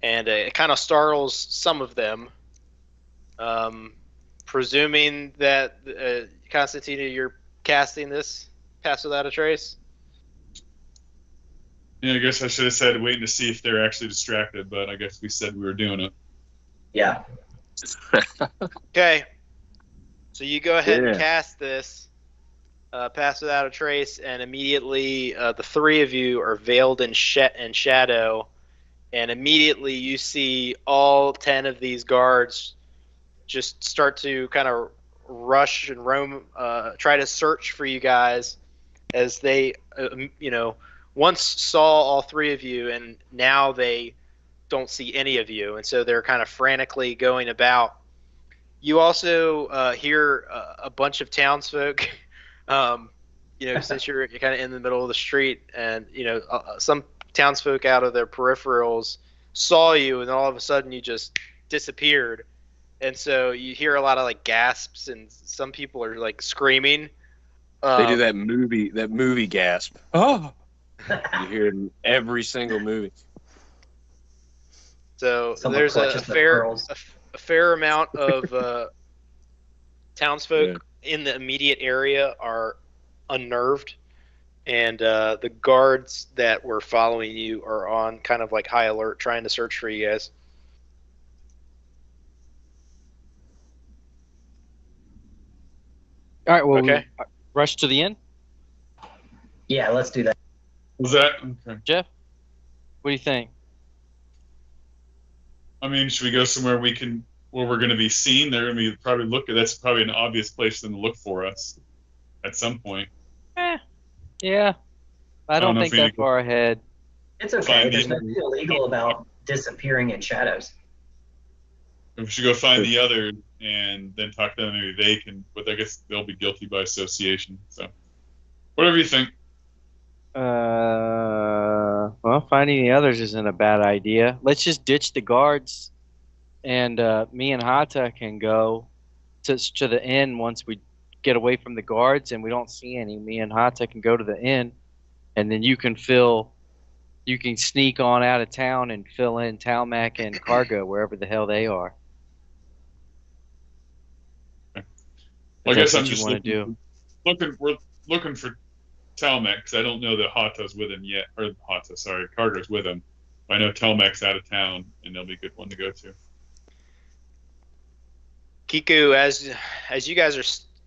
and it kind of startles some of them. Presuming that, Constantina, you're casting this Pass Without a Trace? Yeah, I guess I should have said waiting to see if they're actually distracted, but I guess we said we were doing it. Yeah. Okay. So you go ahead and Yeah. cast this Pass Without a Trace, and immediately the three of you are veiled in shadow, and immediately you see all 10 of these guards just start to kind of rush and roam, try to search for you guys, as they, once saw all three of you, and now they don't see any of you, and so they're kind of frantically going about. You also hear a bunch of townsfolk, since you're kind of in the middle of the street, and some townsfolk out of their peripherals saw you, and all of a sudden you just disappeared, and so you hear a lot of like gasps, and some people are like screaming. They do that movie gasp. Oh, you hear it in every single movie. So Someone there's a clutches their pearls. fair amount of townsfolk in the immediate area are unnerved, and the guards that were following you are on kind of like high alert, trying to search for you guys. All right, well, Okay. rush to the inn. Yeah, let's do that. Was that okay? Jeff, what do you think? I mean, should we go somewhere where we're going to be seen? They're going to be probably that's probably an obvious place for them to look for us at some point. Yeah, I don't know think if we that need to- far ahead. It's okay. Fine. There's nothing illegal about disappearing in shadows. We should go find the other and then talk to them. Maybe they can, but I guess they'll be guilty by association. So, whatever you think. Well, finding the others isn't a bad idea. Let's just ditch the guards, and me and Hata can go to the inn once we get away from the guards and we don't see any. Me and Hata can go to the inn, and then you can sneak on out of town and fill in Talmac and Cargo wherever the hell they are. Well, I If that's guess I'm what you just want to do. We're looking for Talmac because I don't know that Hata's with him yet, or Carter's with him. I know Talmac's out of town, and they'll be a good one to go to. Kiku, as you guys are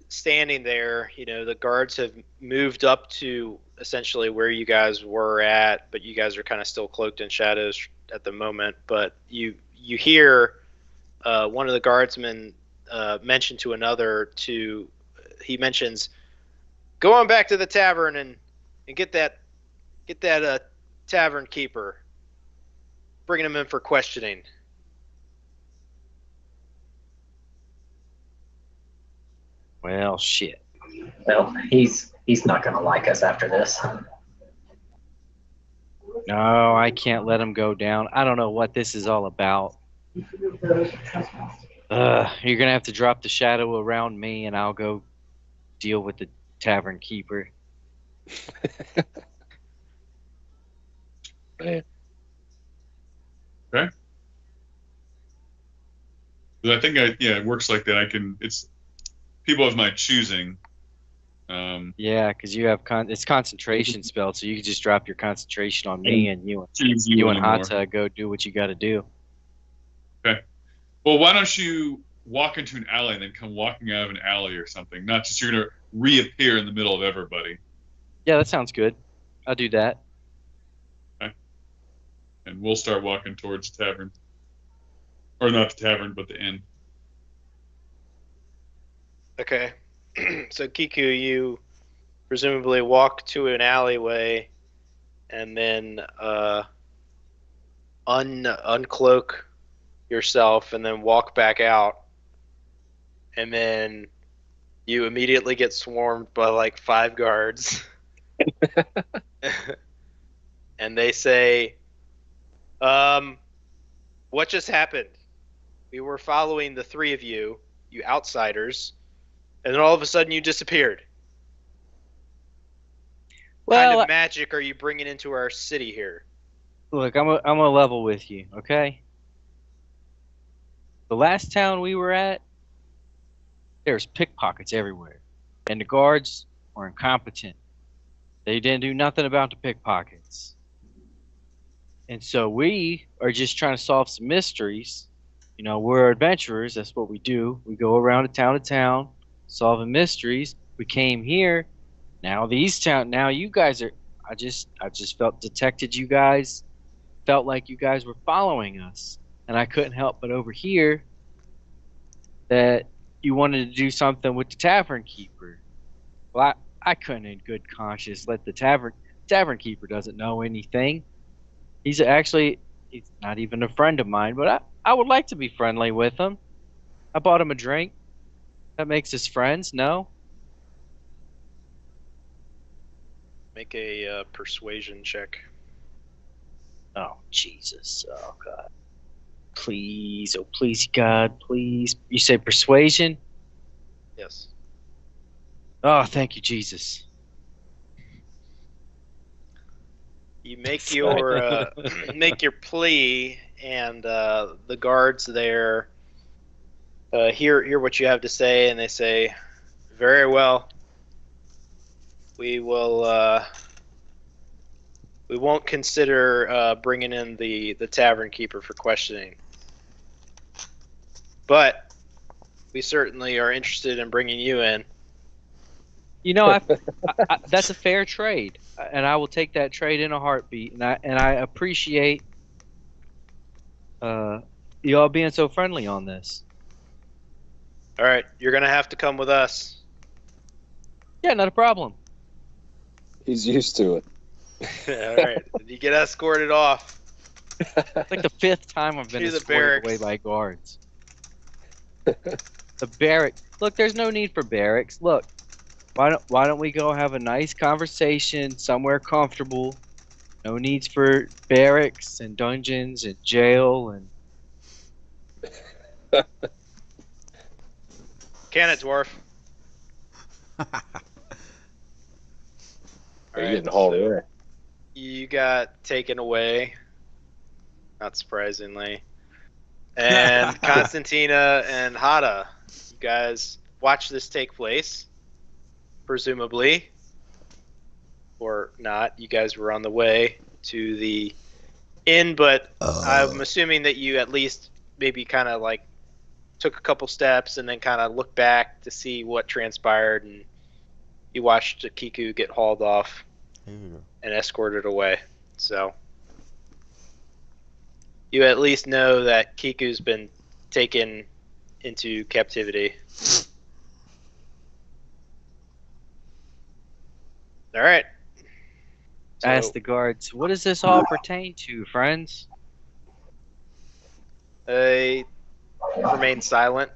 standing there, the guards have moved up to essentially where you guys were at, but you guys are kind of still cloaked in shadows at the moment. But you hear one of the guardsmen mention to another he mentions, go on back to the tavern and get that tavern keeper, bringing him in for questioning. Well, shit. Well, he's not going to like us after this. No, I can't let him go down. I don't know what this is all about. You're gonna have to drop the shadow around me, and I'll go deal with the tavern keeper. Man. Okay. But I think it works like that. It's people of my choosing. Yeah, because you have it's concentration spell, so you can just drop your concentration on me, and you choose and anymore. Hata go do what you got to do. Okay. Well, why don't you walk into an alley and then come walking out of an alley or something? Not just you're gonna reappear in the middle of everybody. Yeah, that sounds good. I'll do that. Okay. And we'll start walking towards the tavern, or not the tavern, but the inn. Okay. So Kiku, you presumably walk to an alleyway and then uncloak yourself and then walk back out. And then you immediately get swarmed by like 5 guards. And they say, what just happened? We were following the 3 of you, you outsiders, and then all of a sudden you disappeared. What kind of magic are you bringing into our city here? Look, I'm a level with you, okay? The last town we were at, there's pickpockets everywhere, and the guards were incompetent. They didn't do nothing about the pickpockets. And so we are just trying to solve some mysteries. You know, we're adventurers. That's what we do. We go around to town, solving mysteries. We came here. Now you guys are. I just felt detected. You guys felt like you guys were following us, and I couldn't help but overhear that you wanted to do something with the tavern keeper. Well, I couldn't in good conscience let the tavern keeper doesn't know anything. He's not even a friend of mine, but I would like to be friendly with him. I bought him a drink. That makes us friends, no? Make a persuasion check. Oh, Jesus. Oh, God. Please. Oh, please, God, please. You say persuasion? Yes. Oh, thank you, Jesus. You make your make your plea, and the guards there hear what you have to say, and they say, "Very well. We will. We won't consider bringing in the tavern keeper for questioning, but we certainly are interested in bringing you in." You know, that's a fair trade, and I will take that trade in a heartbeat. And I appreciate you all being so friendly on this. All right, you're gonna have to come with us. Yeah, not a problem. He's used to it. All right, you get escorted off. It's like the 5th time I've been To the escorted barracks. away by guards. The barracks. Look, there's no need for barracks. Look, why don't we go have a nice conversation somewhere comfortable? No needs for barracks and dungeons and jail and. Can it, dwarf? Are you getting hauled away? You got taken away, not surprisingly. And Constantina and Hada, you guys watch this take place, presumably. Or not. You guys were on the way to the inn, but I'm assuming that you at least maybe kind of like took a couple steps and then kind of looked back to see what transpired, and you watched Kiku get hauled off and escorted away. So you at least know that Kiku's been taken into captivity. All right. So, Ask the guards, what does this all pertain to, friends? they remain silent.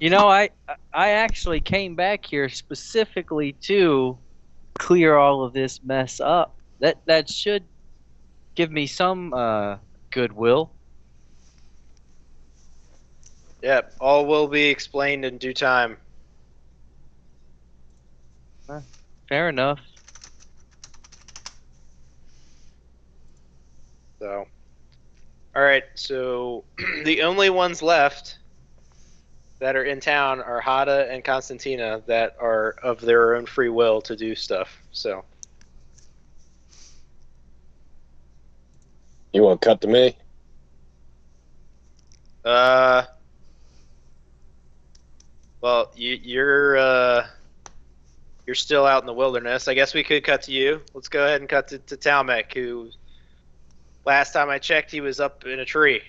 You know, I actually came back here specifically to clear all of this mess up. That should give me some goodwill. Yep, all will be explained in due time. Fair enough. So, all right. So the only ones left that are in town are Hada and Constantina that are of their own free will to do stuff. So, You want to cut to me? well, you're still out in the wilderness. I guess we could cut to you. Let's go ahead and cut to Talmek, who last time I checked, he was up in a tree.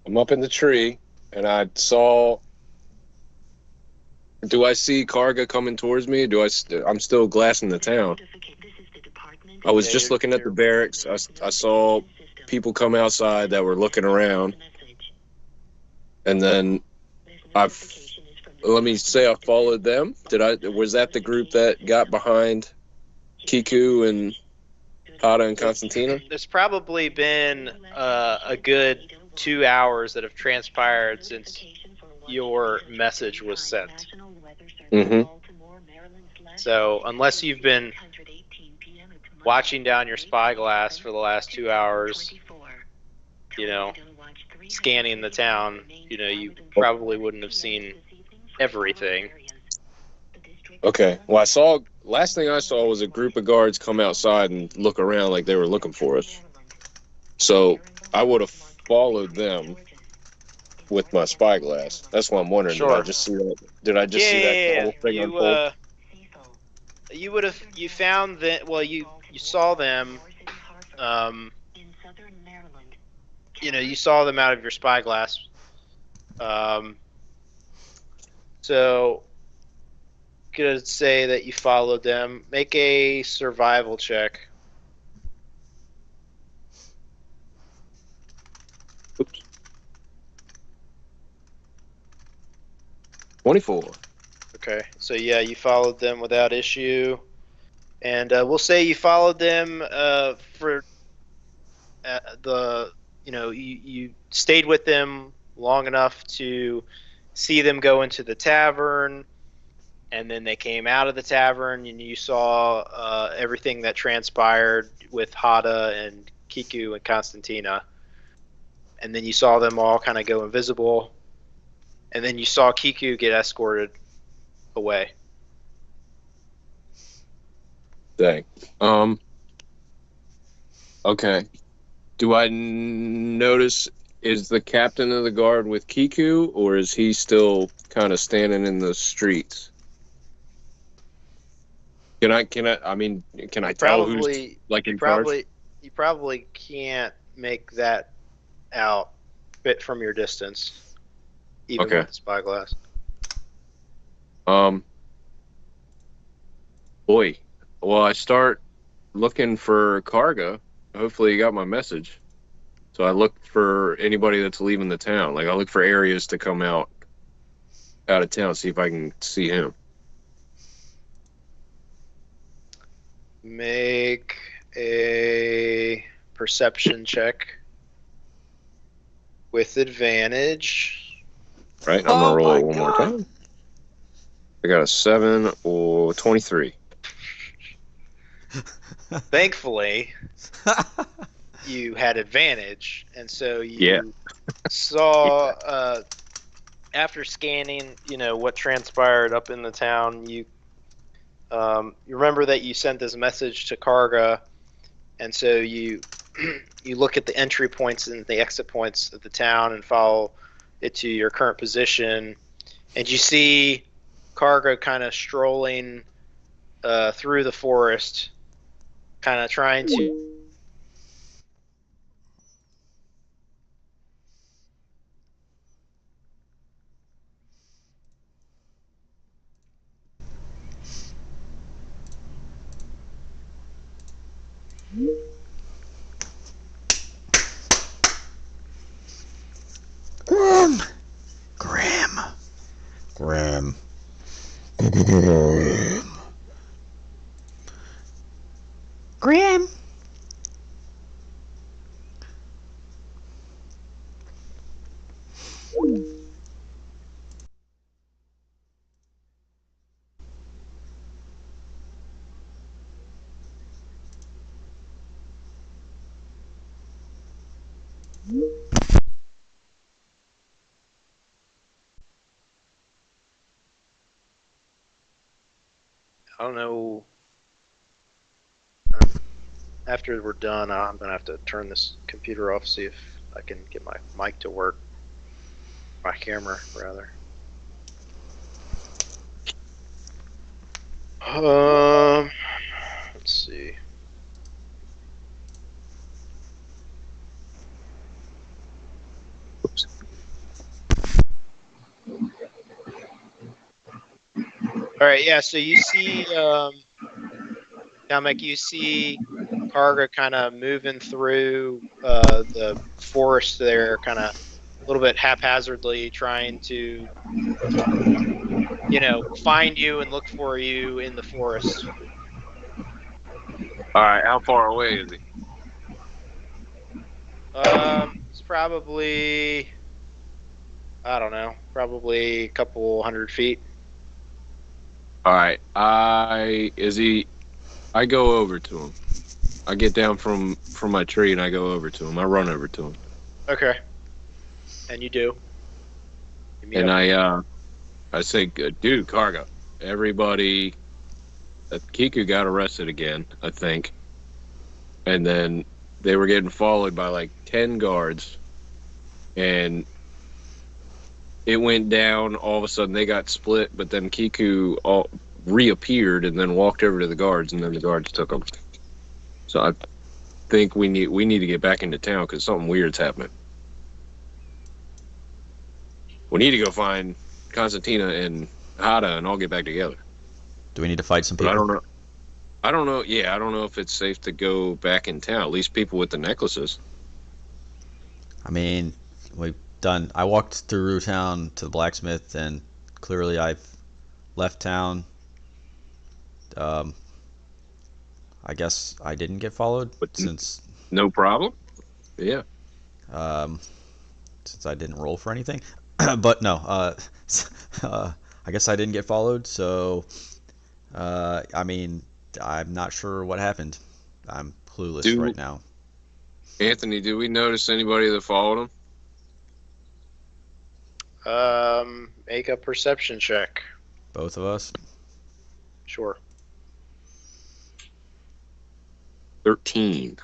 I'm up in the tree, and I saw. Do I see Karga coming towards me? I'm still glassing the town. I was just looking at the barracks. I saw people come outside that were looking around, and then let me say I followed them. Was that the group that got behind Kiku and Hada and Constantina? There's probably been a good 2 hours that have transpired since your message was sent. Mm-hmm. So unless you've been watching down your spyglass for the last 2 hours, scanning the town, you probably wouldn't have seen everything. Okay. Well, last thing I saw was a group of guards come outside and look around like they were looking for us. So I would have followed them with my spyglass. That's what I'm wondering. Sure. Did I just see that? Did I just see that whole thing unfold? You found that. Well, you saw them. You saw them out of your spyglass. So could say that you followed them. Make a survival check. Oops. 24. Okay, so yeah, you followed them without issue, and we'll say you followed them for you stayed with them long enough to see them go into the tavern, and then they came out of the tavern, and you saw everything that transpired with Hada and Kiku and Constantina, and then you saw them all kind of go invisible, and then you saw Kiku get escorted away. Dang. Okay. Do I notice, is the captain of the guard with Kiku, or is he still kind of standing in the streets? Can I tell who's like in charge? You probably can't make that out bit from your distance, even with the spyglass. Boy. Well, I start looking for Karga. Hopefully you got my message. So I look for anybody that's leaving the town. Like I look for areas to come out of town, see if I can see him. Make a perception check with advantage. Right, I'm gonna roll it one more time. I got a 7 or 23. Thankfully, you had advantage, and so you saw after scanning, what transpired up in the town. You remember that you sent this message to Karga, and so you look at the entry points and the exit points of the town and follow it to your current position, and you see Karga kind of strolling through the forest, kind of trying to Grim. Graham. I don't know. After we're done, I'm gonna have to turn this computer off, see if I can get my mic to work. My camera, rather. Let's see. Oops. All right, yeah. So you see, Namek, you see Karga kind of moving through the forest there, kind of a little bit haphazardly, trying to, find you and look for you in the forest. All right, how far away is he? It's probably, I don't know, probably a couple 100 feet. All right, I go over to him. I get down from my tree and I go over to him. I run over to him. Okay. And you do. You meet And up. I say, dude, Karga, everybody, Kiku got arrested again, I think. And then they were getting followed by like 10 guards. And it went down. All of a sudden they got split, but then Kiku reappeared and then walked over to the guards, and then the guards took him. So I think we need to get back into town because something weird's happening. We need to go find Constantina and Hada and all get back together. Do we need to fight some people? But I don't know. Yeah, I don't know if it's safe to go back in town. At least people with the necklaces. I mean, I walked through town to the blacksmith, and clearly I've left town. I guess I didn't get followed since. No problem. Yeah. Since I didn't roll for anything, but no. I guess I didn't get followed. So, I mean, I'm not sure what happened. I'm clueless right now. Anthony, did we notice anybody that followed him? Make a perception check. Both of us? Sure. 13.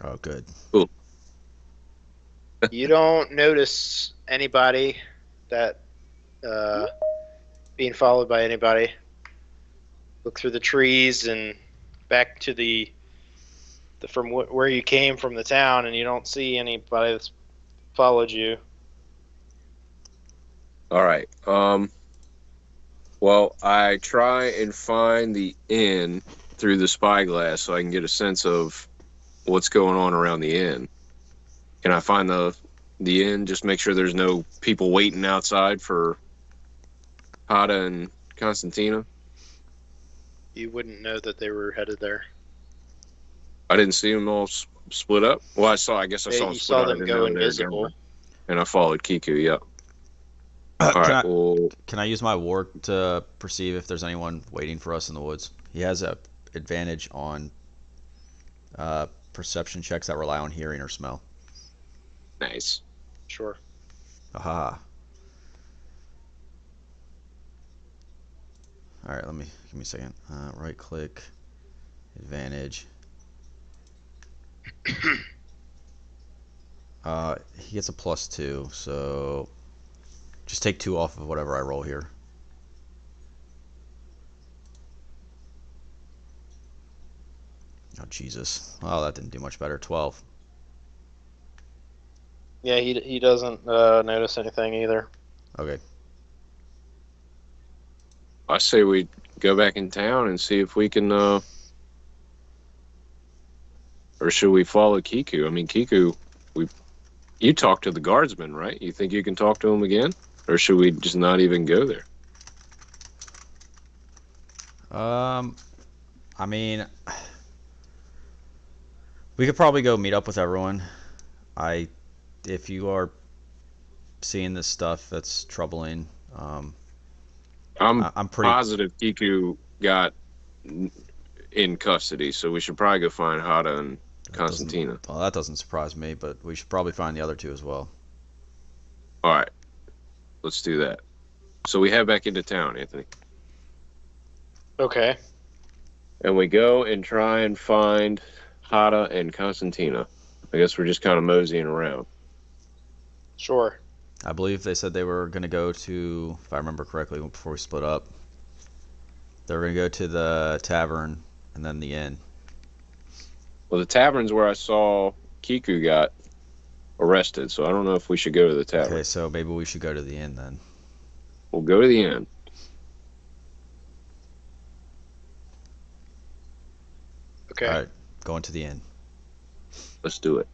Oh, good. Cool. You don't notice anybody that being followed by anybody. Look through the trees and back to the from where you came from the town, and you don't see anybody that's followed you. All right. Well, I try and find the inn through the spyglass so I can get a sense of what's going on around the inn. Can I find the inn? Just make sure there's no people waiting outside for Hada and Constantina. You wouldn't know that they were headed there. I didn't see them all split up. Well, I guess I saw them You split saw up. them go invisible. And I followed Kiku. Yep. All right. Can I use my ward to perceive if there's anyone waiting for us in the woods? He has a advantage on perception checks that rely on hearing or smell. Nice. Sure. Aha. All right, give me a second. Right click, advantage. He gets a +2, so just take 2 off of whatever I roll here. Oh Jesus! Oh, that didn't do much better. 12. Yeah, he doesn't notice anything either. Okay. I say we go back in town and see if we can, or should we follow Kiku? I mean, Kiku, You talked to the guardsman, right? You think you can talk to him again? Or should we just not even go there? I mean, we could probably go meet up with everyone. If you are seeing this stuff that's troubling, I'm I'm pretty positive Kiku got in custody, so we should probably go find Hada and Constantina. Well, that doesn't surprise me, but we should probably find the other two as well. All right, let's do that. So we head back into town, Anthony. Okay. And we go and try and find Hada and Constantina. I guess we're just kind of moseying around. Sure. I believe they said they were going to go to, if I remember correctly, before we split up, they were going to go to the tavern and then the inn. Well, the tavern's where I saw Kiku got arrested, so I don't know if we should go to the tavern. Okay, so maybe we should go to the inn then. We'll go to the inn. Okay. All right, going to the inn. Let's do it.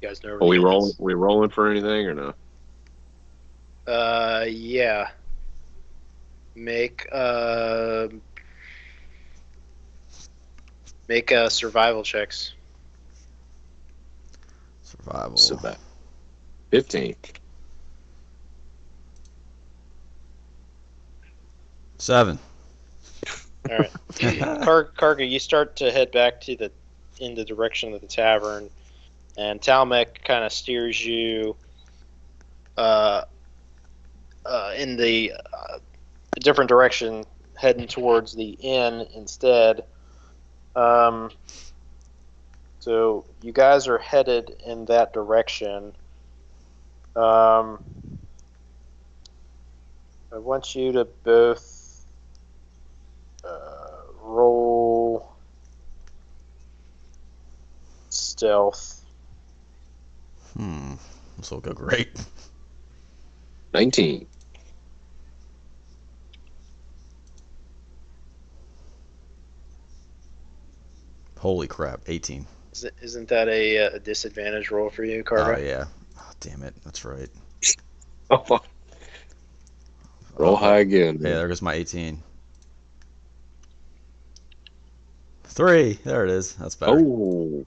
You guys know where Are we the inn rolling? is? We rolling for anything or no? Yeah. Make survival checks. Survival. So that 15. 7. All right. Karga, you start to head back in the direction of the tavern, and Talmec kind of steers you in the different direction, heading towards the inn instead. So you guys are headed in that direction. I want you to both roll stealth. This will go great. 19. Holy crap, 18. Isn't that a disadvantage roll for you, Carter? Oh, yeah. Oh, damn it, that's right. Roll high again. Yeah, there goes my 18. 3, there it is. That's better. Oh.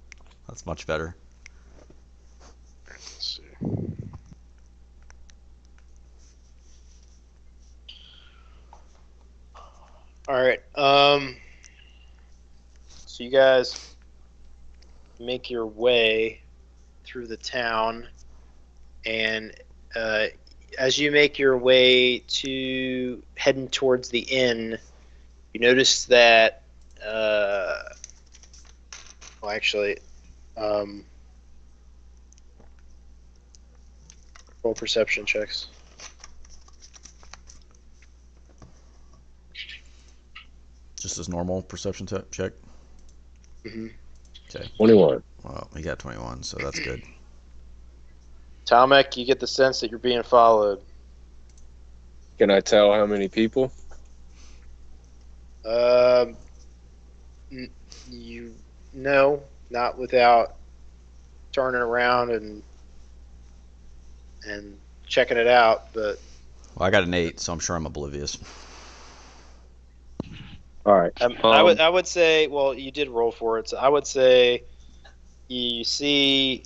That's much better. Let's see. All right. So you guys make your way through the town, and as you make your way to heading towards the inn, you notice that. Well, actually, roll perception checks. Just as normal perception check? Mm-hmm. Okay. 21. Well, we got 21, so that's good. Talmec, you get the sense that you're being followed. Can I tell how many people? You know, not without turning around and checking it out, but Well, I got an 8, so I'm sure I'm oblivious. All right. I would say, well, you did roll for it, so I would say you see,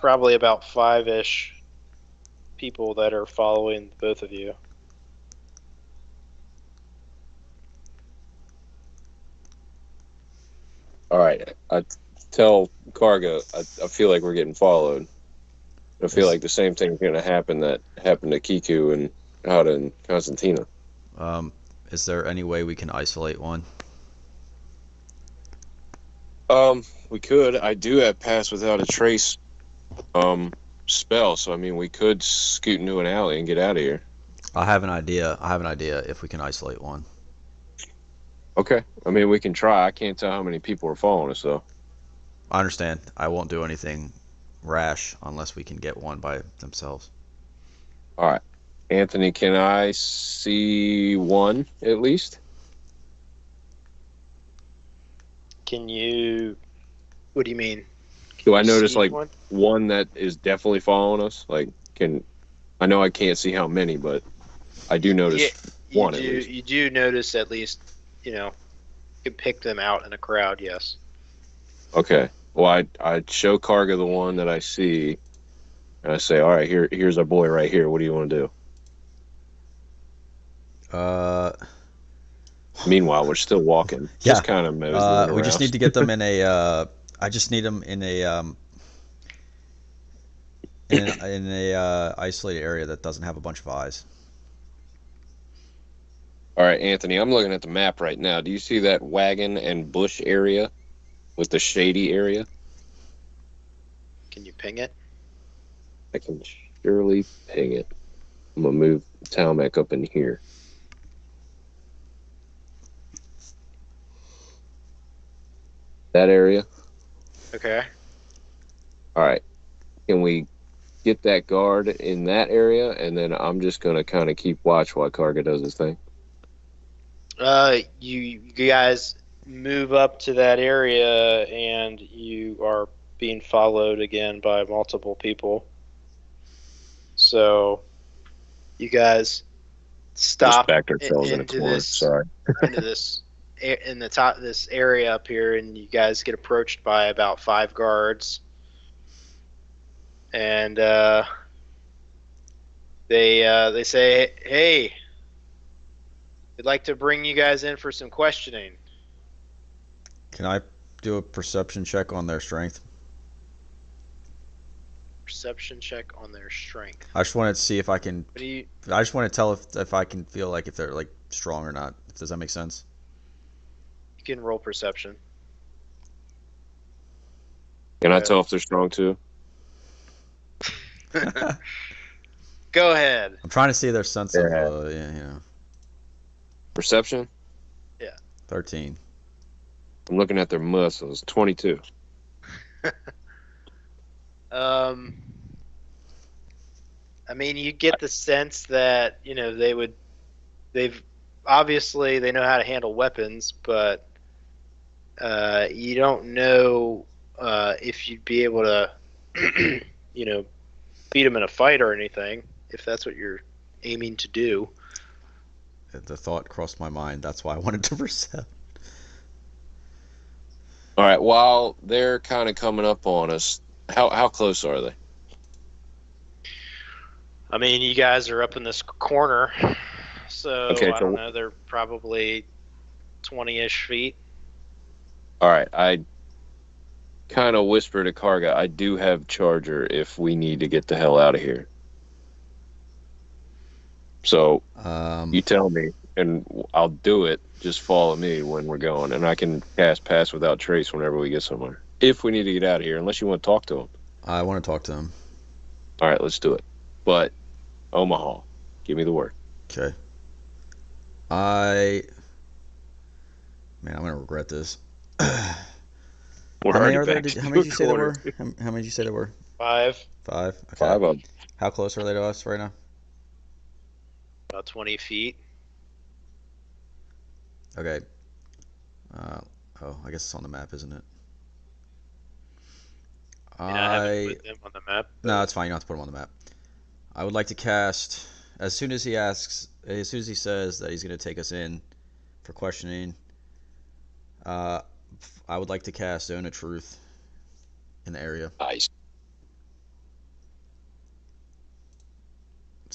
probably about 5-ish people that are following both of you. All right. I tell Cargo, I feel like we're getting followed. I feel like the same thing's going to happen that happened to Kiku and Hada and Constantina. Is there any way we can isolate one? We could. I do have pass without a trace spell, so I mean we could scoot into an alley and get out of here. I have an idea if we can isolate one. Okay. I mean we can try. I can't tell how many people are following us though. I understand. I won't do anything rash unless we can get one by themselves. All right. Anthony, can I see one at least? Can you? What do you mean? Do I You notice see like one? one that is definitely following us? Like, I know I can't see how many, but I do notice Yeah, you one do. at least. You do notice at least, you know, you can pick them out in a crowd. Yes. Okay. Well, I show Karga the one that I see, and I say, "All right, here's our boy right here. What do you want to do?" Meanwhile, we're still walking, Yeah. just kind of moseying around. We just need to get them in a. I just need them in a isolated area that doesn't have a bunch of eyes. All right, Anthony, I'm looking at the map right now. Do you see that wagon and bush area with the shady area? Can you ping it? I can surely ping it. I'm gonna move Talmac up in here. That area. Okay. All right. Can we get that guard in that area, and then I'm just gonna kind of keep watch while Karga does his thing. You guys move up to that area, and you are being followed again by multiple people. So, you guys stop Just backed ourselves in a into corner. this Sorry. into this in the top this area up here, and you guys get approached by about 5 guards, and they say, "Hey, we'd like to bring you guys in for some questioning." Can I do a perception check on their strength? Perception check on their strength. I just wanted to see if I can. What do you? I just want to tell if I can feel like if they're like strong or not. Does that make sense? You can roll perception. Can I tell if they're strong too? Go ahead. I'm trying to see their sense of, Perception? Yeah. 13. I'm looking at their muscles. 22. I mean, you get the sense that, they've obviously they know how to handle weapons, but you don't know if you'd be able to, beat them in a fight or anything, if that's what you're aiming to do. The thought crossed my mind. That's why I wanted to percept. All right. While they're kind of coming up on us, how close are they? I mean, you guys are up in this corner, so Okay, I don't know. They're probably 20-ish feet. All right. I kind of whisper to Karga, I do have Charger if we need to get the hell out of here. So you tell me, and I'll do it. Just follow me when we're going, and I can cast Pass Without Trace whenever we get somewhere. If we need to get out of here, unless you want to talk to them. I want to talk to them. All right, let's do it. But Omaha, give me the word. Okay. Man, I'm gonna regret this. How many are there? How many did you say there were? How many did you say there were? 5. 5. Okay. 5 of them. How close are they to us right now? About 20 feet. Okay. I guess it's on the map, isn't it? I haven't put them on the map. No, it's fine. You don't have to put them on the map. I would like to cast as soon as he says that he's going to take us in for questioning. I would like to cast Zone of Truth in the area. Nice.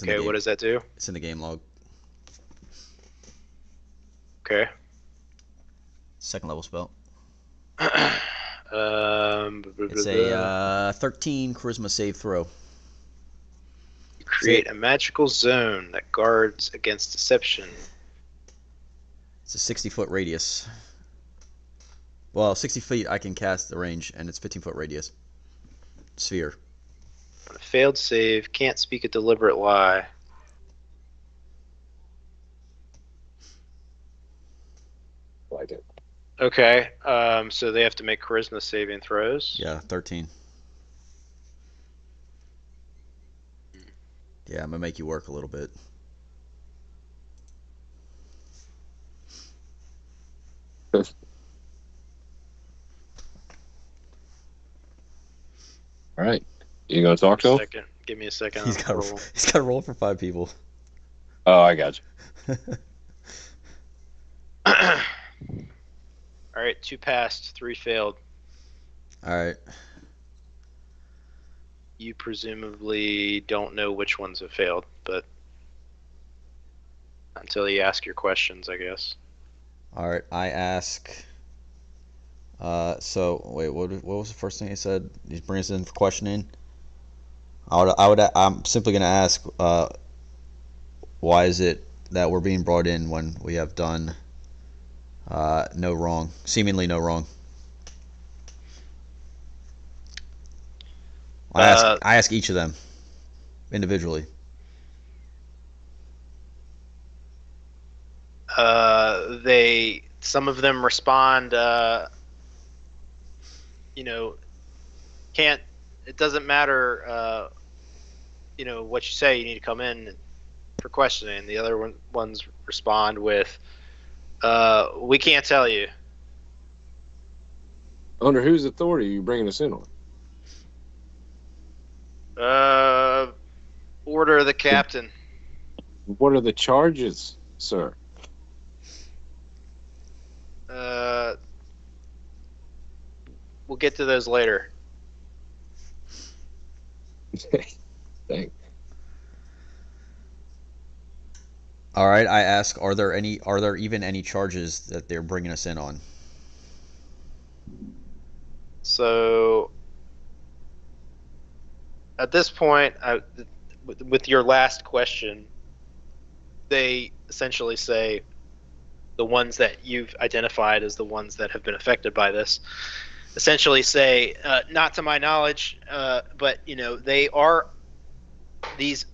Okay, what does that do? It's in the game log. Okay. Second level spell. It's a 13 charisma save throw. You create a magical zone that guards against deception. It's a 60-foot radius. Well, 60 feet I can cast the range, and it's 15-foot radius. Sphere. On a failed save, can't speak a deliberate lie. Like it. Okay, so they have to make charisma saving throws. Yeah, 13. Yeah, I'm gonna make you work a little bit. All right. You gonna talk to him? Second. Give me a second. He's I'll got roll. to roll for 5 people. Oh, I got you. All right, 2 passed, 3 failed. All right. You presumably don't know which ones have failed, but until you ask your questions, I guess. All right. I ask. So wait, what was the first thing he said? He brings us in for questioning. I'm simply gonna ask, why is it that we're being brought in when we have done no wrong, seemingly no wrong? I ask each of them individually. Some of them respond, can't, it doesn't matter, what you say, you need to come in for questioning. The other ones respond with, we can't tell you. Under whose authority are you bringing us in on? Order of the captain. What are the charges, sir? We'll get to those later. Thanks. All right. I ask, are there even any charges that they're bringing us in on? So at this point, with your last question, they essentially say the ones that you've identified as the ones that have been affected by this essentially say, not to my knowledge, but these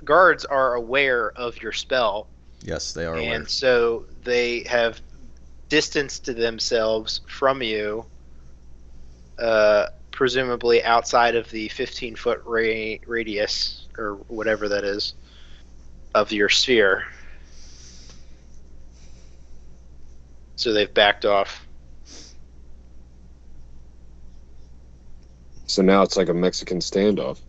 guards are aware of your spell. Yes, they are aware. And so they have distanced themselves from you, presumably outside of the 15-foot radius, or whatever that is, of your sphere. So they've backed off. So now it's like a Mexican standoff.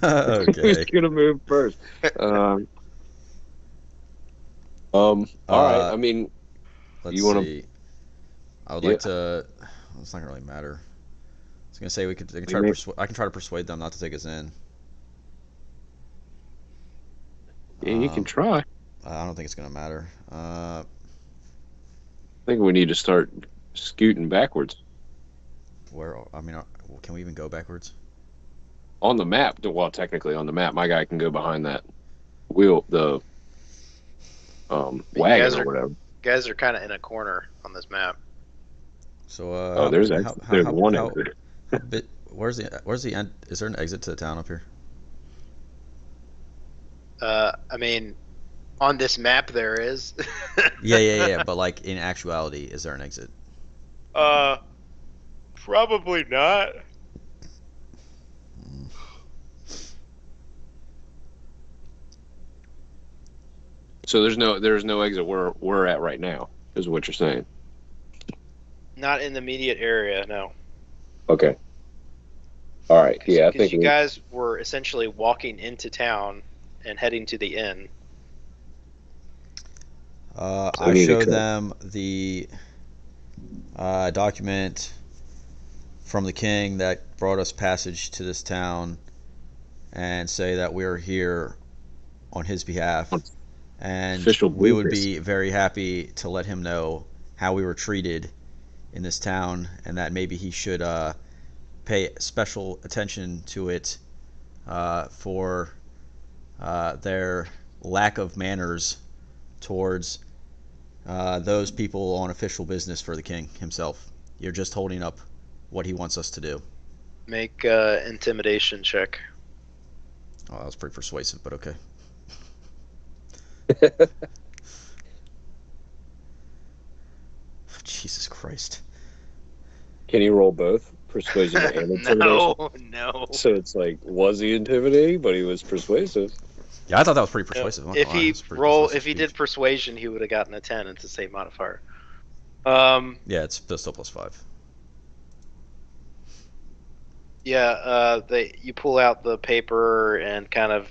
Okay. Who's gonna move first? All right. I mean, let's you wanna... see. I would like to. It's not gonna really matter. I was gonna say I can try to persuade them not to take us in. Yeah, you can try. I don't think it's gonna matter. I think we need to start scooting backwards. Can we even go backwards? On the map, well, technically on the map, my guy can go behind that wheel, the wagon or whatever. You guys are kind of in a corner on this map. So there's one exit. Where's the end? Is there an exit to the town up here? On this map there is. Yeah. But like in actuality, is there an exit? Probably not. So there's no exit where we're at right now, is what you're saying. Not in the immediate area, no. Okay. All right. Yeah, I think you guys were essentially walking into town and heading to the inn. I show them the document from the king that brought us passage to this town, and say that we're here on his behalf, and we would be very happy to let him know how we were treated in this town, and that maybe he should pay special attention to it for their lack of manners towards those people on official business for the king himself. You're just holding up what he wants us to do. Make intimidation check. Oh, that was pretty persuasive, but okay. Jesus Christ. Can he roll both? Persuasion and intimidation? No. So it's like, was he intimidating, but he was persuasive? Yeah, I thought that was pretty persuasive. If he did persuasion, he would have gotten a 10. It's the same modifier. Yeah, it's still +5. Yeah, you pull out the paper and kind of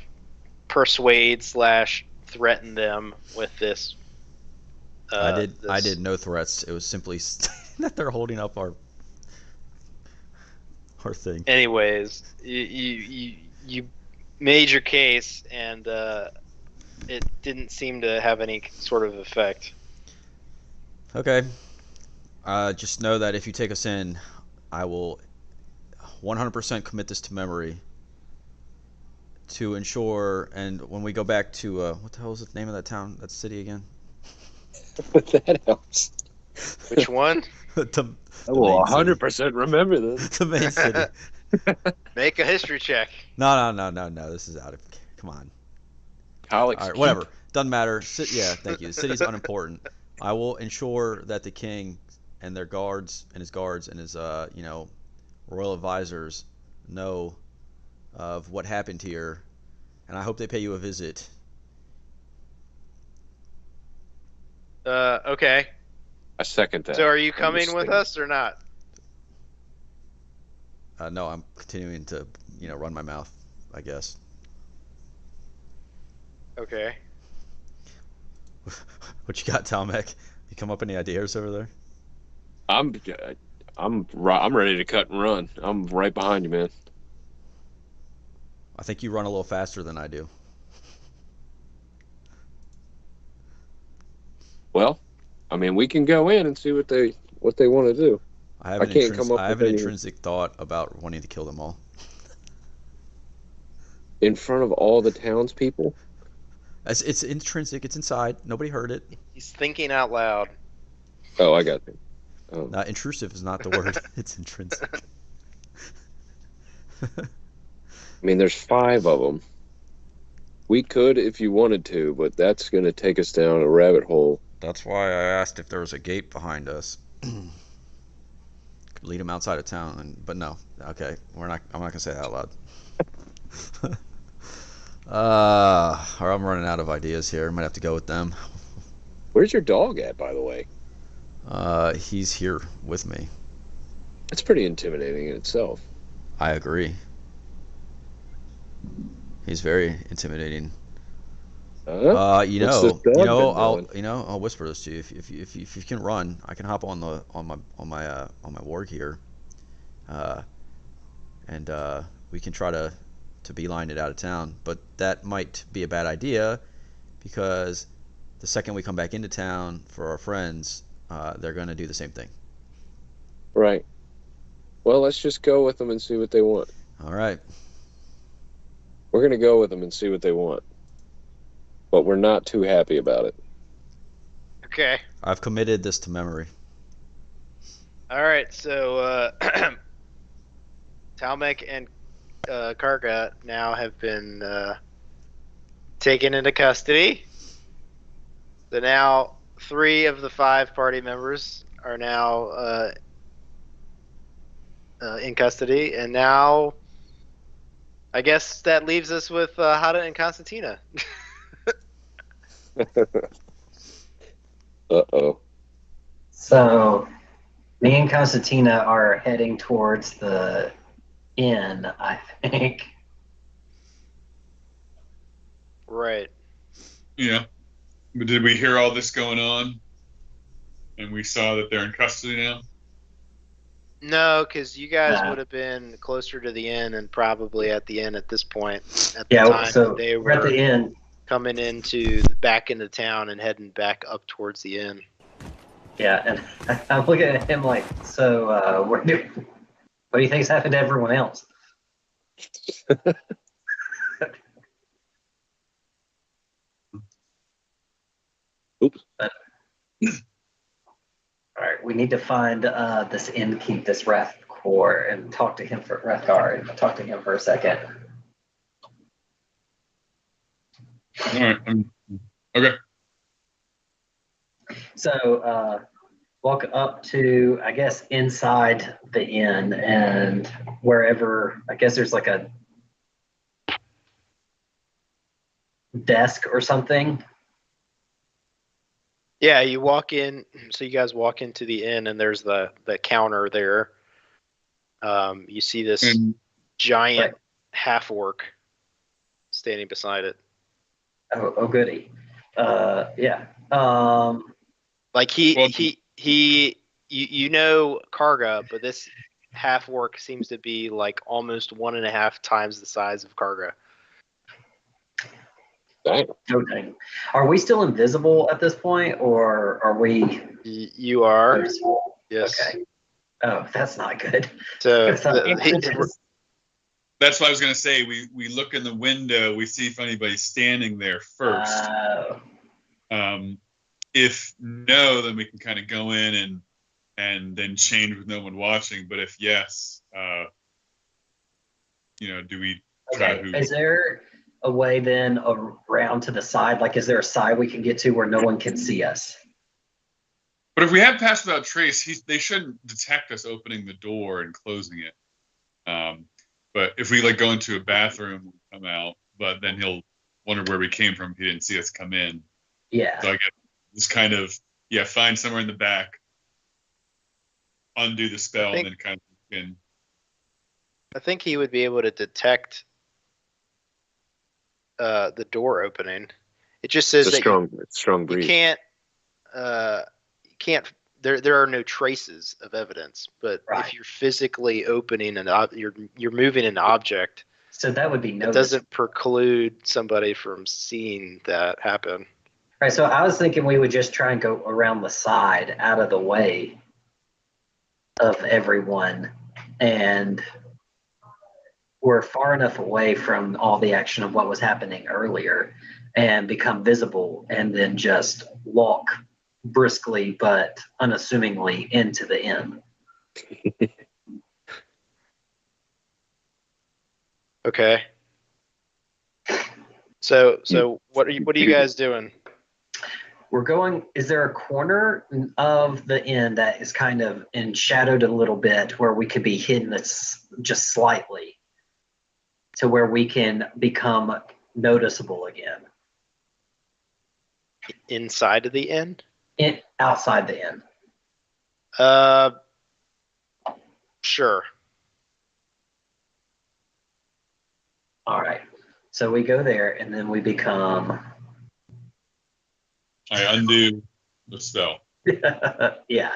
persuade / threaten them with this. I did no threats. It was simply that they're holding up our thing. Anyways, you made your case, and it didn't seem to have any sort of effect. Okay. Just know that if you take us in, I will 100% commit this to memory to ensure, and when we go back to, what the hell is the name of that town, that city again? That helps. Which one? I will 100% remember this. The main city. Make a history check. No. This is out of. Come on. Alex. All right, whatever. Doesn't matter. Yeah, thank you. The city's unimportant. I will ensure that the king and their guards and his royal advisors know of what happened here, and I hope they pay you a visit. Okay. I second that. So are you coming with us or not? No, I'm continuing to, run my mouth, I guess. Okay. What you got, Tomek? You come up any ideas over there? I'm ready to cut and run. I'm right behind you, man. I think you run a little faster than I do. Well, I mean, we can go in and see what they want to do. I have an intrinsic thought about wanting to kill them all. In front of all the townspeople? It's intrinsic. It's inside. Nobody heard it. He's thinking out loud. Oh, I got it. Intrusive is not the word. It's intrinsic. I mean, there's 5 of them. We could if you wanted to, but that's going to take us down a rabbit hole. That's why I asked if there was a gate behind us. Could lead them outside of town, but no. Okay, I'm not gonna say that out loud. I'm running out of ideas here. I might have to go with them. Where's your dog at, by the way? He's here with me. That's pretty intimidating in itself. I agree. He's very intimidating. I'll whisper this to you. If you can run, I can hop on my warg here, and we can try to beeline it out of town. But that might be a bad idea because the second we come back into town for our friends, they're going to do the same thing. Right. Well, let's just go with them and see what they want. All right. We're going to go with them and see what they want. But we're not too happy about it. Okay. I've committed this to memory. All right, so Talmek and Karga now have been taken into custody. So now 3 of the 5 party members are now in custody, and now I guess that leaves us with Hada and Constantina. Uh-oh. So, me and Constantina are heading towards the inn, I think. Right. Yeah. But did we hear all this going on? And we saw that they're in custody now? No, because you guys would have been closer to the inn and probably at the inn at this point. At the time so they we're at the inn. Coming back into town and heading back up towards the inn. Yeah, and I'm looking at him like, so what do you think's happened to everyone else? Oops. All right, we need to find this innkeep, this Rathkor, and talk to him for a second. All right. Okay. So walk up to, I guess, inside the inn, and wherever, I guess there's like a desk or something. Yeah, you walk in. So you guys walk into the inn, and there's the counter there. You see this giant Right. half orc standing beside it. Oh, goody. Yeah. Like Well- you know Karga, but this half orc seems to be like almost 1.5 times the size of Karga. Dang. Okay. Are we still invisible at this point, or are we You are. noticeable? Yes. Okay. Oh, that's not good. So That's what I was going to say. We look in the window, we see if anybody's standing there first. If no, then we can kind of go in and then change with no one watching. But if yes, do we try okay. Is there a way then around to the side? Like, is there a side we can get to where no one can see us? But if we have passed without trace, they shouldn't detect us opening the door and closing it. But if we go into a bathroom and come out, but then he'll wonder where we came from if he didn't see us come in. Yeah. So I guess just kind of find somewhere in the back, undo the spell, and then kind of in. I think he would be able to detect the door opening. It just says It's that strong you breeze. can't. There are no traces of evidence, but if you're physically opening you're moving an object, so that would be it doesn't preclude somebody from seeing that happen. Right. So I was thinking we would just try and go around the side, out of the way of everyone, and we're far enough away from all the action of what was happening earlier, and become visible, and then just walk briskly but unassumingly into the inn. Okay. So what are you guys doing? We're going. Is there a corner of the inn that is kind of enshadowed a little bit where we could be hidden just slightly, to where we can become noticeable again? Inside of the inn? Outside the inn. Sure. All right. So we go there, and then we become. I undo the spell. Yeah.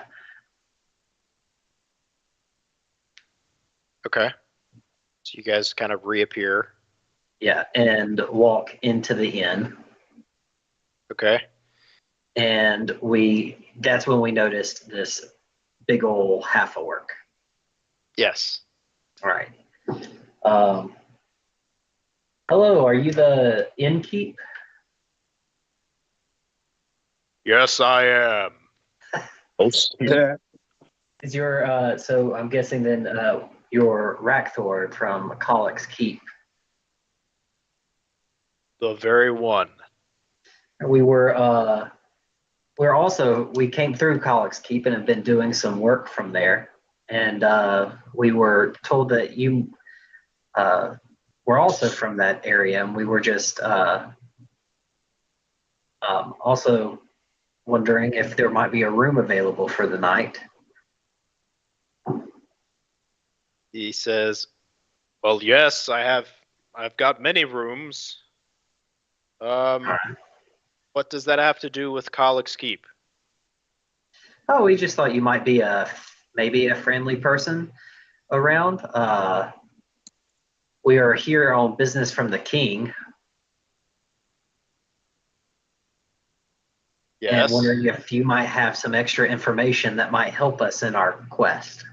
Okay. So you guys kind of reappear. Yeah, and walk into the inn. Okay. And that's when we noticed this big old half a work. Yes. All right. Hello, are you the innkeep? Yes, I am. Is your so I'm guessing then you're Rackthor from Collick's Keep. The very one. We came through Collick's Keep and have been doing some work from there, and we were told that you were also from that area, and we were just also wondering if there might be a room available for the night. He says, "Well, yes, I've got many rooms. What does that have to do with Collick's Keep?" Oh, we just thought you might be maybe a friendly person around. We are here on business from the king. Yes. And wondering if you might have some extra information that might help us in our quest.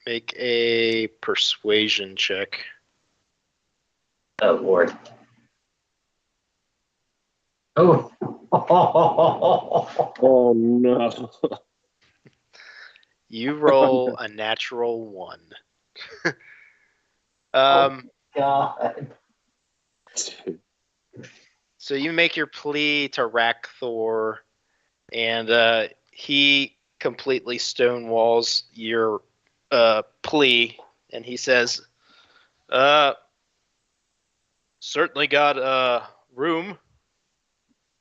Make a persuasion check. Oh, Lord. Oh. Oh, no. You roll a natural 1. God. So you make your plea to Rackthor, and he completely stonewalls your plea, and he says, "Certainly got a room,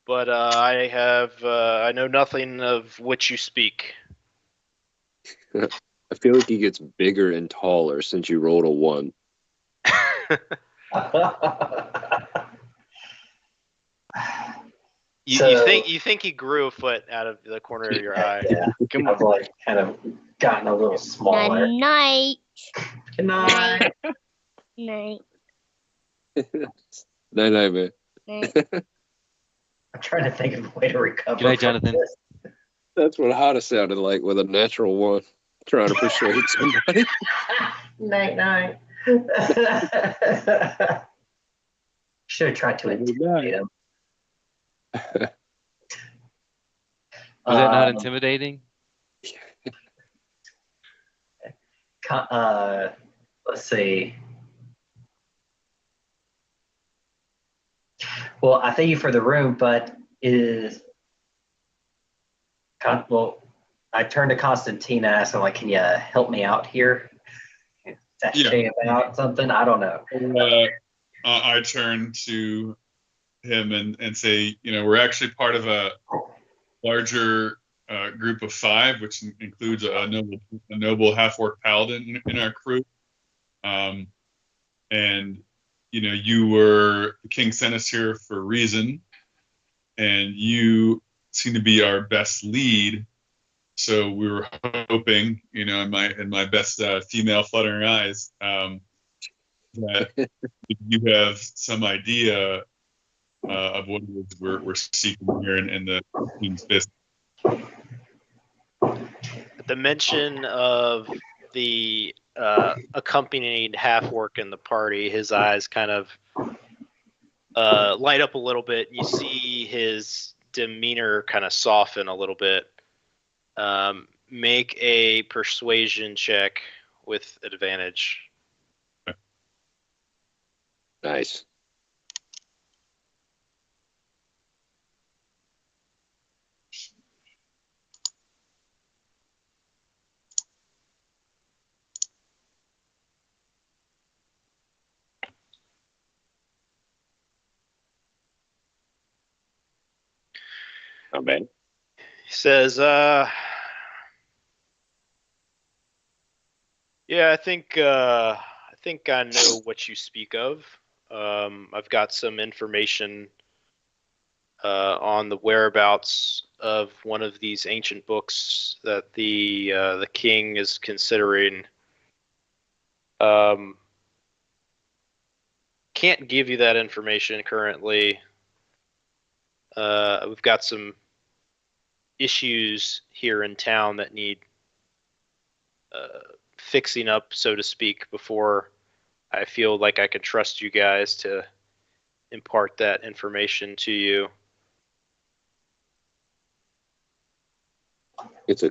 but I know nothing of which you speak." I feel like he gets bigger and taller since you rolled a 1. You think he grew a foot out of the corner of your eye? Yeah, I've like kind of gotten a little smaller. Night. Good night. Night. Night, man. Night. I'm trying to think of a way to recover. Good night, from Jonathan. this. That's what Hotta sounded like with a natural 1. Trying to persuade somebody. Night. Should have tried to intimidate him. Was that not intimidating? Let's see. Well, I thank you for the room, but well, I turned to Constantine and asked him, like, can you help me out here? Sashay about something? I don't know. I turn to him and say, we're actually part of a larger group of 5, which includes a noble half-orc paladin in our crew. And you were the king sent us here for a reason, and you seem to be our best lead. So we were hoping, in my best female fluttering eyes, that you have some idea of what it is we're seeking here in the team's business. The mention of the accompanied half-orc in the party, his eyes kind of light up a little bit. You see his demeanor kind of soften a little bit. Make a persuasion check with advantage. Nice. Not bad. He says, yeah, I think I know what you speak of. I've got some information on the whereabouts of one of these ancient books that the king is considering. Can't give you that information currently. We've got some issues here in town that need fixing up, so to speak, before I feel like I can trust you guys to impart that information to you. It's a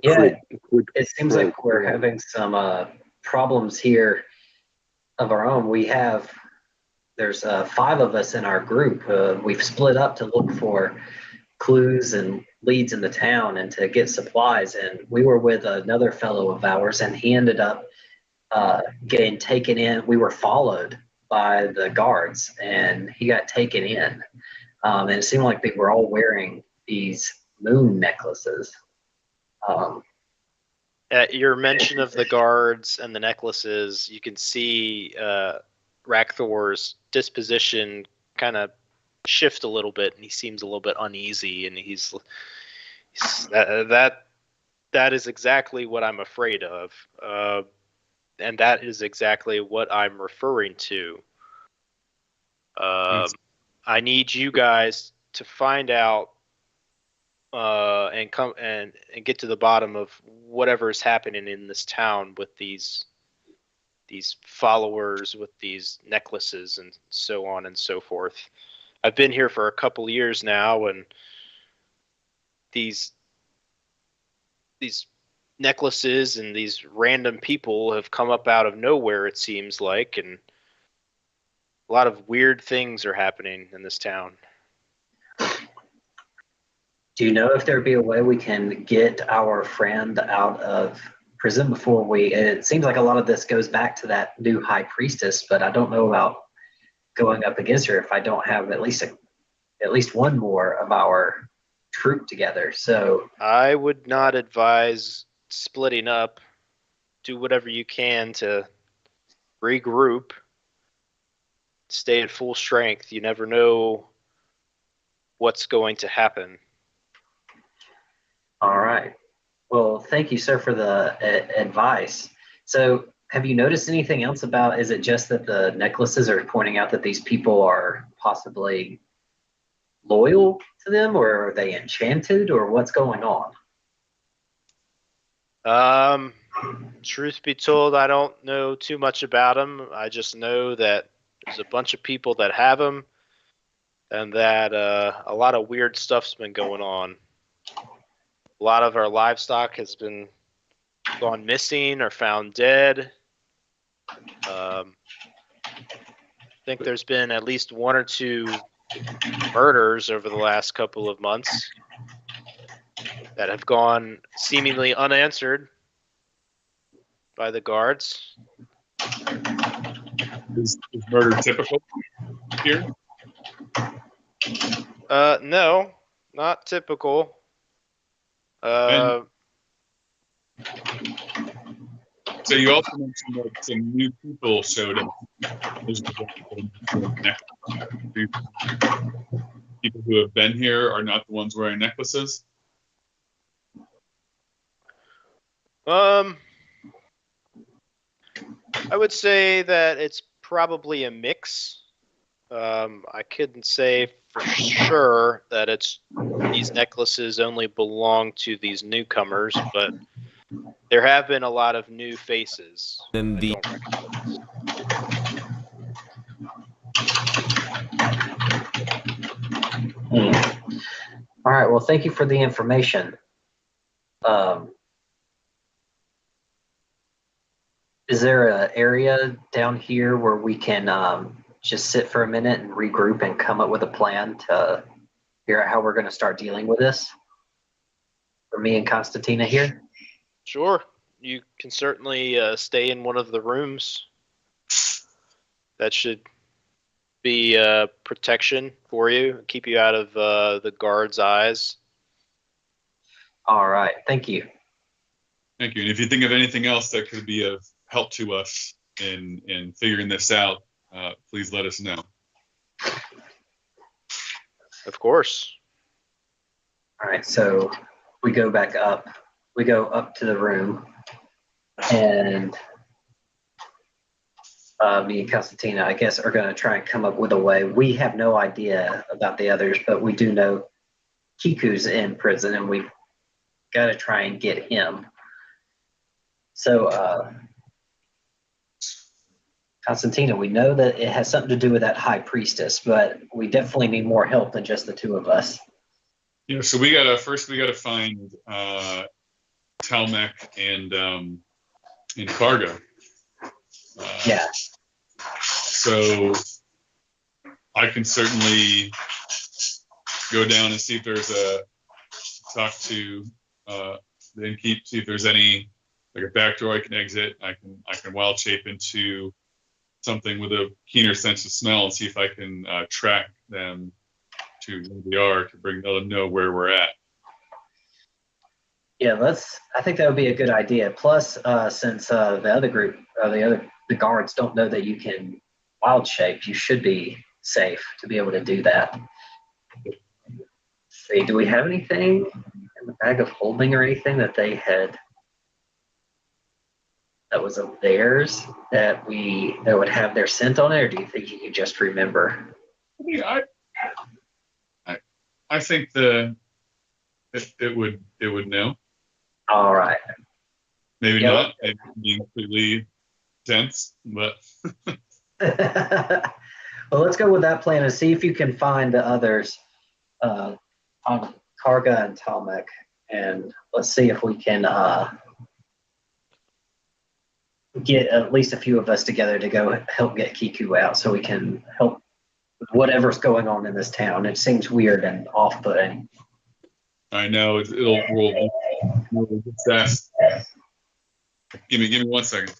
it seems like we're having some problems here of our own. There's 5 of us in our group. We've split up to look for clues and leads in the town and to get supplies. And we were with another fellow of ours, and he ended up getting taken in. We were followed by the guards, and he got taken in. And it seemed like they were all wearing these moon necklaces. At your mention of the guards and the necklaces, you can see Rakthor's disposition kind of shift a little bit, and he seems a little bit uneasy, and he's that is exactly what I'm afraid of, and that is exactly what I'm referring to. I need you guys to find out and come and get to the bottom of whatever is happening in this town with these followers with these necklaces and so on and so forth. I've been here for a couple years now, and these necklaces and these random people have come up out of nowhere, it seems like, and a lot of weird things are happening in this town. Do you know if there'd be a way we can get our friend out of prison before it seems like a lot of this goes back to that new high priestess, but I don't know about going up against her if I don't have at least one more of our troop together. So I would not advise splitting up do whatever you can to regroup, stay at full strength. You never know what's going to happen. All right. Well, thank you, sir, for the advice. So, have you noticed anything else about? Is it just that the necklaces are pointing out that these people are possibly loyal to them, or are they enchanted, or what's going on? Truth be told, I don't know too much about them. I just know that there's a bunch of people that have them, and that a lot of weird stuff's been going on. A lot of our livestock has been gone missing or found dead. I think there's been at least 1 or 2 murders over the last couple of months that have gone seemingly unanswered by the guards. Is murder typical here? No, not typical. So you also mentioned that some new people showed up. People who have been here are not the ones wearing necklaces? I would say that it's probably a mix. I couldn't say for sure that these necklaces only belong to these newcomers, but there have been a lot of new faces. Then the All right. Well, thank you for the information. Is there an area down here where we can just sit for a minute and regroup and come up with a plan to figure out how we're going to start dealing with this? For me and Constantina here? Sure. You can certainly stay in one of the rooms. That should be protection for you, keep you out of the guards' eyes. All right. Thank you. Thank you. And if you think of anything else that could be of help to us in figuring this out, please let us know. Of course. All right. So we go back up. We go up to the room, and me and Constantina, I guess, are going to try and come up with a way. We have no idea about the others, but we do know Kiku's in prison, and we've got to try and get him. So, Constantina, we know that it has something to do with that high priestess, but we definitely need more help than just the 2 of us. Yeah, so we gotta find Talmec and Fargo. Yeah. So I can certainly go down and see if there's talk to the innkeep, see if there's any like a back door I can exit. I can wild shape into something with a keener sense of smell and see if I can track them to where they are to let them know where we're at. Yeah, I think that would be a good idea. Plus, since the other group, the guards don't know that you can wild shape, you should be safe to be able to do that. Let's see, do we have anything in the bag of holding or anything that they had that was of theirs that would have their scent on it, or do you think you could just remember? Yeah, I think it would know. All right. Maybe not. Maybe being completely dense, but. Well, let's go with that plan and see if you can find the others, on Karga and Talmec, and let's see if we can get at least a few of us together to go help get Kiku out, so we can help with whatever's going on in this town. It seems weird and off-putting. I know it'll roll fast. Give me 1 second.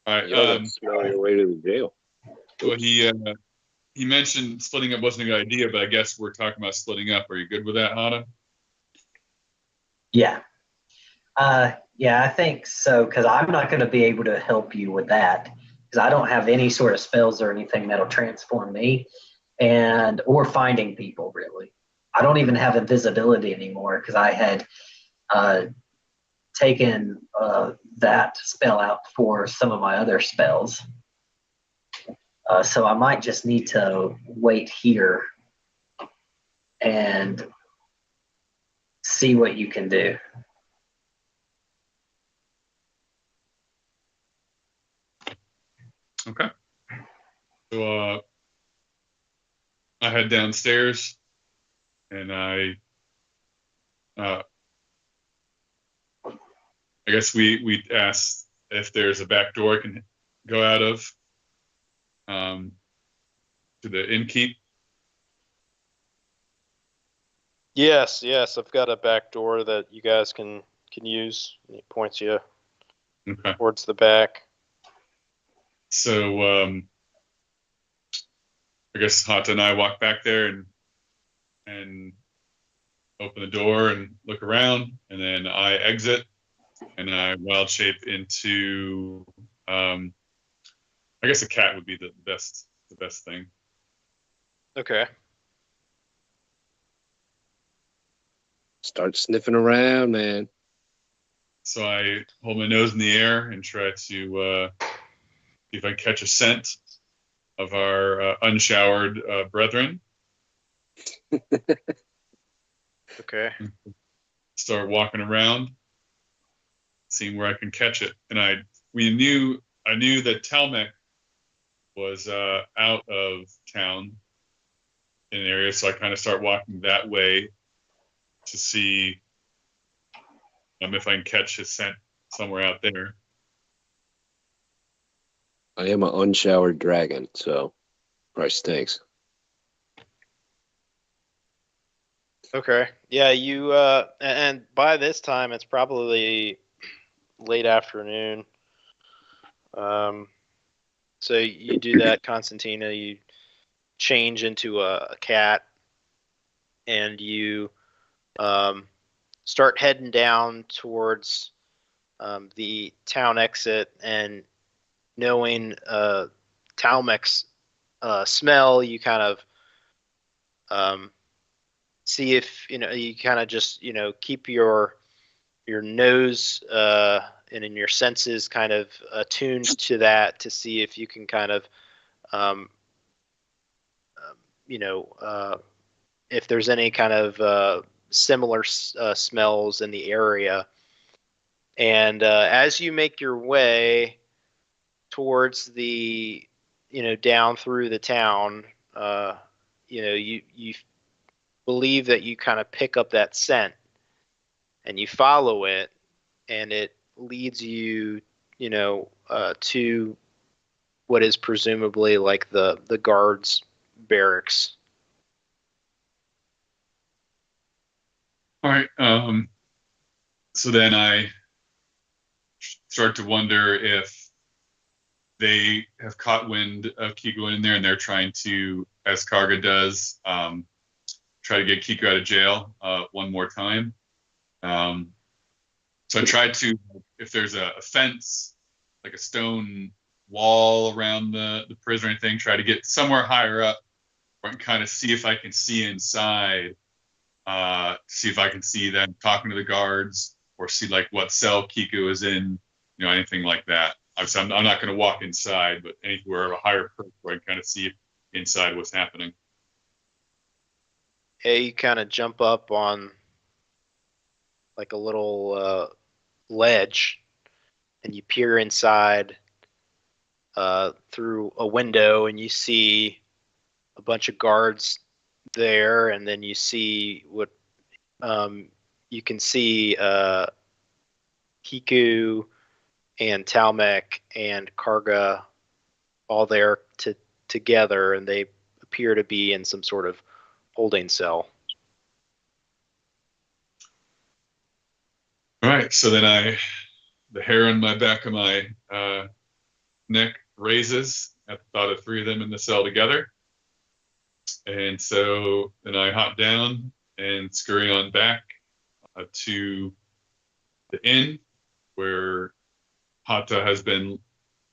All right. You don't smell your way to the jail. Well, he mentioned splitting up wasn't a good idea, but I guess we're talking about splitting up. Are you good with that, Hana? Yeah. Yeah, I think so, because I'm not going to be able to help you with that, because I don't have any sort of spells or anything that'll transform me, or finding people, really. I don't even have invisibility anymore, because I had taken that spell out for some of my other spells. So I might just need to wait here and see what you can do. Okay. So I head downstairs, and I guess we asked if there's a back door I can go out of to the innkeep. Yes, I've got a back door that you guys can use. It points you towards the back. So I guess Hata and I walk back there and open the door and look around, and then I exit and I wild shape into I guess a cat would be the best thing. Okay. Start sniffing around, man. So I hold my nose in the air and try to see if I catch a scent of our unshowered brethren. Okay. Start walking around, seeing where I can catch it. And I knew that Talmec was out of town in an area, so I kind of start walking that way to see if I can catch his scent somewhere out there. I am an unshowered dragon, so probably stinks. Okay. Yeah, you and by this time it's probably late afternoon. So you do that, Constantina. You change into a cat, and you start heading down towards the town exit, and knowing Talmec's smell, you kind of see if you kind of just keep your nose and in your senses kind of attuned to that, to see if you can kind of if there's any kind of similar smells in the area. And as you make your way towards the down through the town, you believe that you kind of pick up that scent, and you follow it, and it leads you to what is presumably like the guards barracks. All right. So then I start to wonder if they have caught wind of Kiko in there, and they're trying to, as Karga does, try to get Kiko out of jail one more time. So I tried to, if there's a fence, like a stone wall around the prison or anything, try to get somewhere higher up, or kind of see if I can see inside, see if I can see them talking to the guards, or see like what cell Kiko is in, anything like that. Obviously, I'm not going to walk inside, but anywhere of a higher perch where I can kind of see inside what's happening. Hey, you kind of jump up on like a little ledge, and you peer inside through a window, and you see a bunch of guards there, and then you see what you can see Kiku and Talmec and Karga all there together, and they appear to be in some sort of holding cell. All right, so then the hair on my back of my neck raises at the thought of 3 of them in the cell together. And so then I hop down and scurry on back to the inn where Hata has been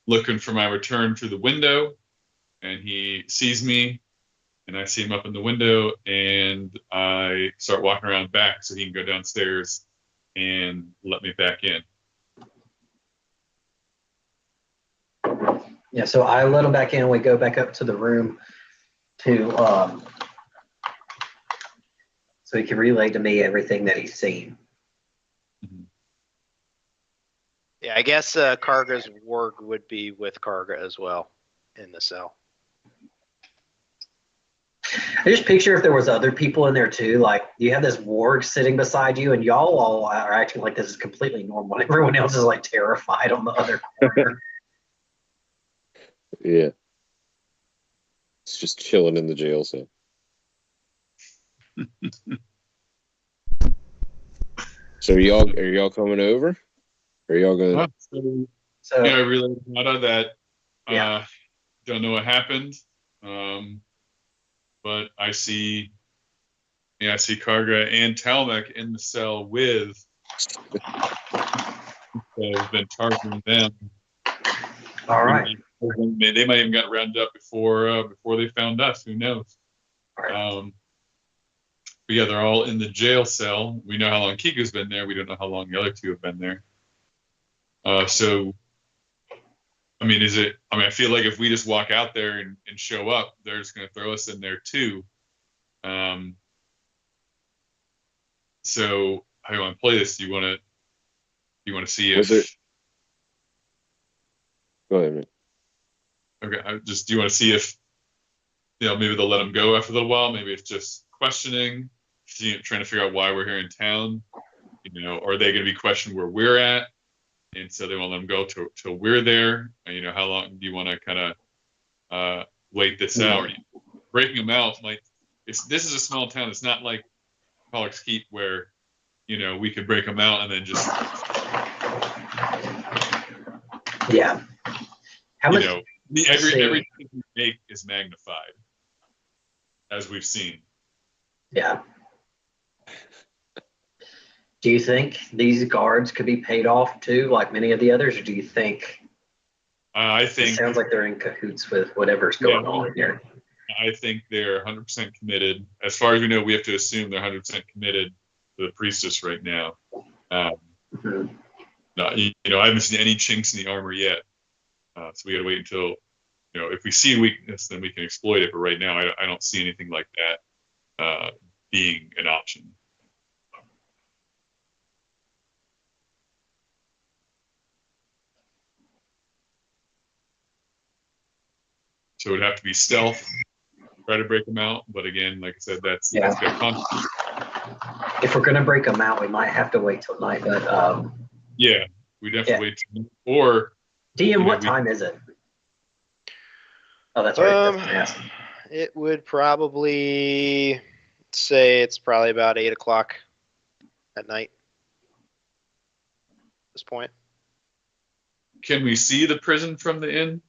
looking for my return through the window, and he sees me, and I see him up in the window, and I start walking around back so he can go downstairs and let me back in. Yeah, so I let him back in. We go back up to the room to so he can relay to me everything that he's seen. Yeah, I guess Karga's warg would be with Karga as well in the cell. I just picture if there was other people in there too, like you have this warg sitting beside you and y'all all are acting like this is completely normal. Everyone else is like terrified on the other corner. Yeah. It's just chilling in the jail cell. So are y'all coming over? Are y'all going? So yeah, I realized that don't know what happened, but I see Karga and Talmec in the cell with. I've been targeting them. All right. They might even got rounded up before they found us. Who knows? Right. But yeah, they're all in the jail cell. We know how long Kiku's been there. We don't know how long the other 2 have been there. So, I mean, I feel like if we just walk out there and show up, they're just going to throw us in there too. So how do you want to play this? Do you want to see if? Go ahead, man. Okay, do you want to see if, maybe they'll let them go after a little while? Maybe it's just questioning, trying to figure out why we're here in town. Or are they going to be questioned where we're at? And so they won't let them go till we're there. How long do you want to kind of wait this out? Breaking them out, this is a small town. It's not like Pollock's Keep where, we could break them out and then just. Yeah. How much? Everything we make is magnified, as we've seen. Yeah. Do you think these guards could be paid off too, like many of the others, or do you think? I think it sounds like they're in cahoots with whatever's going on here. I think they're 100% committed. As far as we know, we have to assume they're 100% committed to the priestess right now. No, I haven't seen any chinks in the armor yet, so we got to wait until, if we see weakness, then we can exploit it. But right now, I don't see anything like that being an option. So it would have to be stealth, try to break them out. But again, like I said, that's good content. If we're gonna break them out, we might have to wait till night. But yeah, we'd have to wait till, or DM, what time is it? Oh, that's right. It would probably say it's probably about 8 o'clock at night at this point. Can we see the prison from the inn?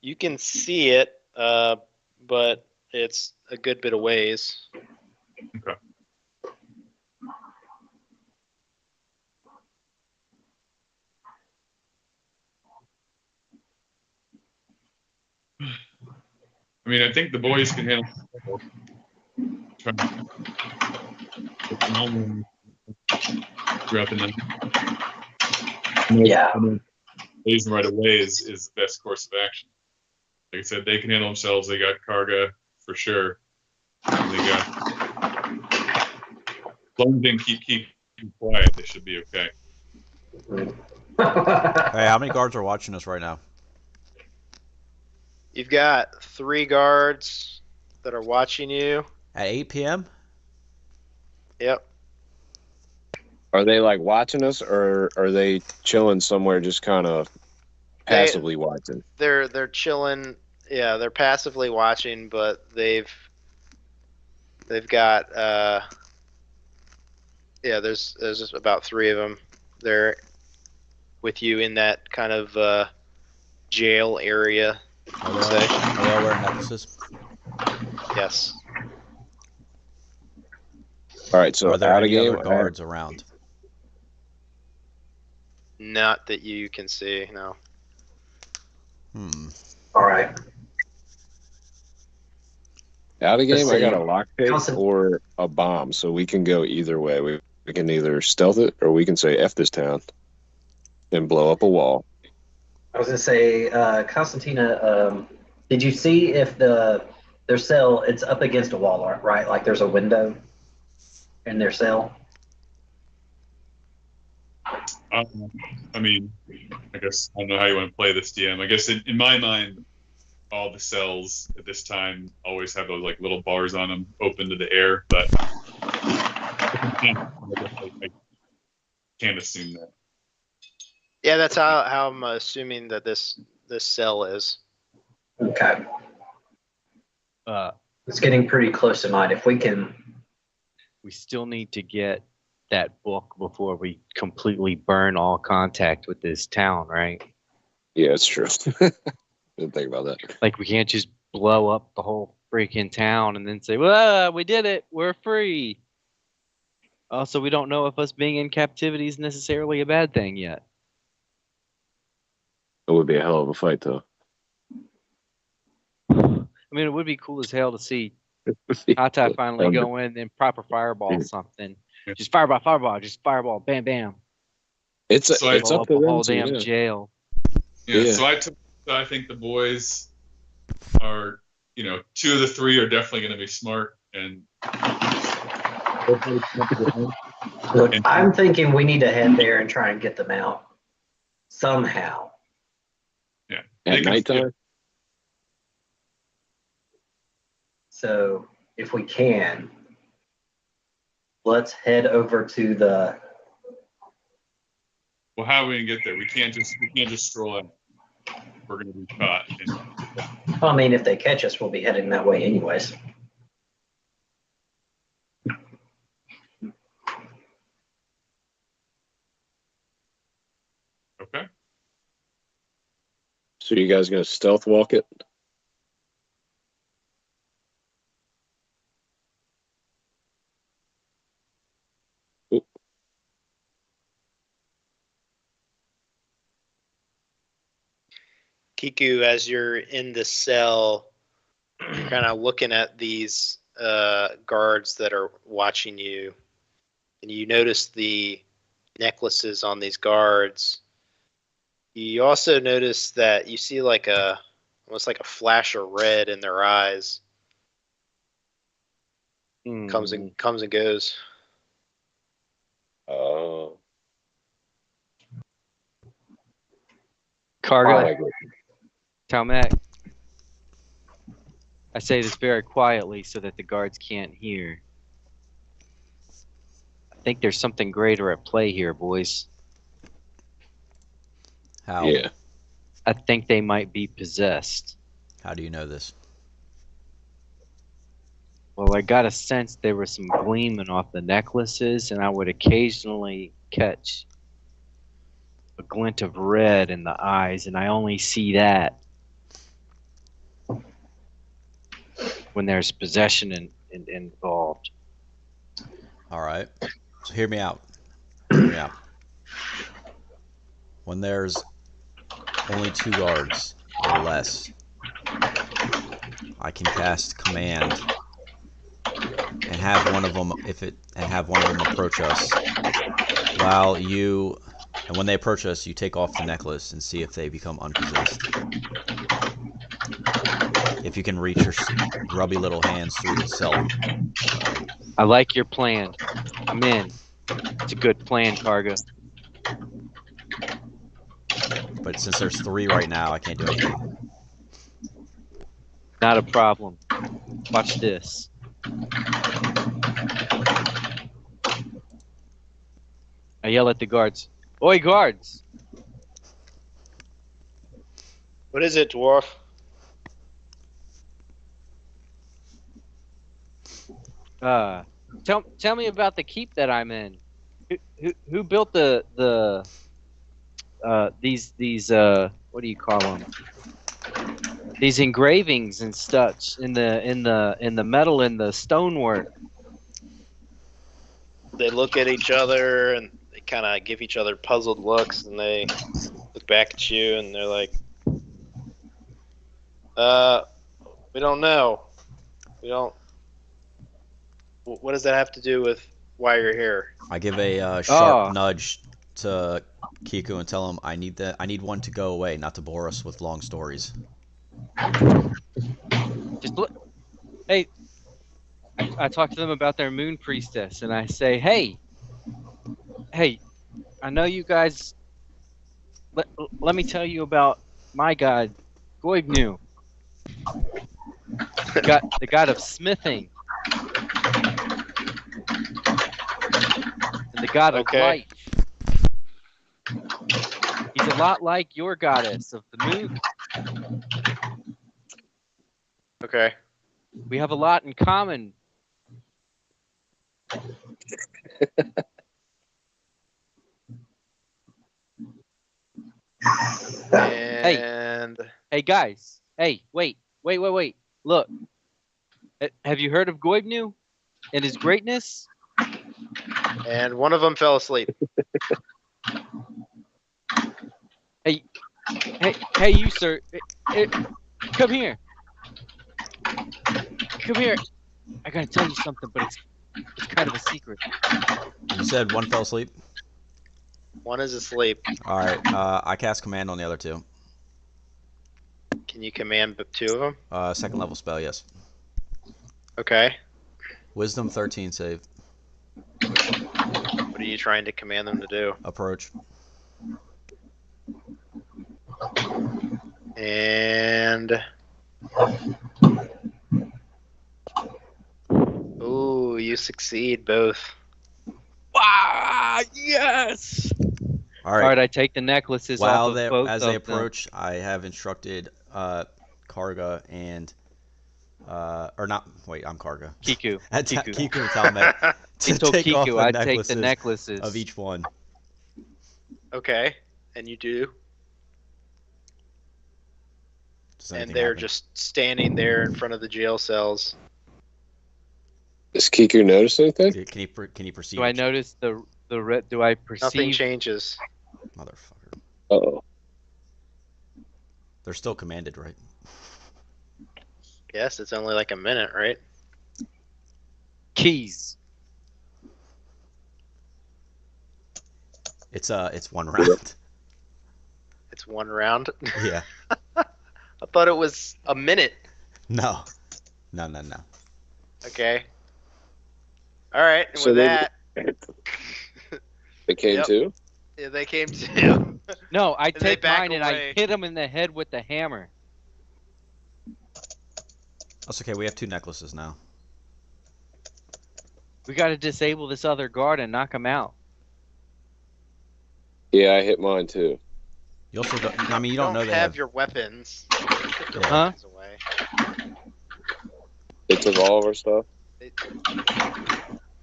You can see it, but it's a good bit of ways. Okay. I mean, I think the boys can handle throughout the night. Yeah. Leaving right away is the best course of action. Like I said, they can handle themselves. They got Karga for sure. And they got. As long as they can keep quiet, they should be okay. Hey, how many guards are watching us right now? You've got 3 guards that are watching you. At 8 p.m.? Yep. Are they like watching us, or are they chilling somewhere, just kind of passively watching? They're chilling. Yeah, they're passively watching, but they've got Yeah, there's just about 3 of them. They're with you in that kind of jail area. Are they all wearing necklaces? Yes. All right, so Are there out of any game. other guards around? Not that you can see. No. All right. Out of game, Let's I got a see. lockpick Constant- or a bomb, so we can go either way. We can either stealth it or we can say F this town and blow up a wall. I was gonna say, Constantina. Did you see if their cell? It's up against a wall, right? Like there's a window in their cell. I mean, I guess I don't know how you want to play this, DM. I guess in my mind, all the cells at this time always have those like little bars on them, open to the air. But I can't assume that. Yeah, that's how I'm assuming that this cell is. Okay. It's getting pretty close to mine. If we can. We still need to get that book before we completely burn all contact with this town, right? Yeah, it's true. Didn't think about that. Like, we can't just blow up the whole freaking town and then say, well, we did it. We're free. Also, we don't know if us being in captivity is necessarily a bad thing yet. It would be a hell of a fight, though. I mean, it would be cool as hell to see Hata finally go in and proper fireball something. Just fireball, just fireball, bam, bam. It's Blow up up to the them whole to, damn yeah. jail. Yeah. So I think the boys are, 2 of the 3 are definitely going to be smart and. Look, I'm thinking we need to head there and try and get them out somehow. Yeah. At nighttime? So if we can, let's head over to the. Well, how are we gonna get there? We can't just stroll in. We're gonna be caught. I mean, if they catch us, we'll be heading that way anyways. Okay. So you guys gonna stealth walk it? Kiku, as you're in the cell, kind of looking at these guards that are watching you, and you notice the necklaces on these guards. You also notice that you see almost like a flash of red in their eyes. Comes and goes. Oh. Cargo. Talmac. I say this very quietly so that the guards can't hear. I think there's something greater at play here, boys. How? Yeah. I think they might be possessed. How do you know this? Well, I got a sense there was some gleaming off the necklaces, and I would occasionally catch a glint of red in the eyes, and I only see that when there's possession involved. All right. So hear me out. Hear me out. When there's only 2 guards or less, I can cast command and have one of them approach us. And when they approach us, you take off the necklace and see if they become unpossessed. If you can reach your grubby little hands through the cell. I like your plan. I'm in. It's a good plan, Cargo. But since there's 3 right now, I can't do anything. Not a problem. Watch this. I yell at the guards. Oi, guards! What is it, dwarf? Tell me about the keep that I'm in. Who built these what do you call them? These engravings and such in the metal and the stonework. They look at each other and they kind of give each other puzzled looks, and they look back at you and they're like, we don't know. We don't. What does that have to do with why you're here? I give a sharp nudge to Kiku and tell him I need one to go away, not to bore us with long stories. Just look. Hey, I talk to them about their moon priestess, and I say, hey, I know you guys. Let me tell you about my god, Goibnu, the god of smithing, and the god of life. He's a lot like your goddess of the moon. Okay. We have a lot in common. And hey guys, hey, wait. Look, have you heard of Goibnu and his greatness? And one of them fell asleep. Hey, you sir, come here. Come here. I gotta tell you something, but it's kind of a secret. You said one fell asleep? One is asleep. Alright, I cast command on the other two. Can you command two of them? Second level spell, yes. Okay. Wisdom 13 save. What are you trying to command them to do? Approach. And ooh, you succeed both. Ah, yes. All right. All right, I take the necklaces off of both as of they them. approach, I have instructed Karga and or not. Wait, I'm Karga. Kiku. Kiku and Talmet to take Kiku, off the I'd necklaces take the necklaces of each one. Okay, and you do. And they're just standing there in front of the jail cells. Does Kiku notice anything? Can he perceive? Do I notice the red? Do I perceive? Nothing changes. Motherfucker. Uh-oh. They're still commanded, right? Yes, it's only like a minute, right? Keys. It's one round. It's one round? Yeah. I thought it was a minute. No. Okay. All right, and So with that... They came too? Yeah, they came too. No, I And they take back mine and away. I hit him in the head with the hammer. That's okay, we have two necklaces now. We got to disable this other guard and knock him out. Yeah, I hit mine too. You also don't, I mean, you don't know they have your weapons. Put your Huh? weapons away. They took all of our stuff? They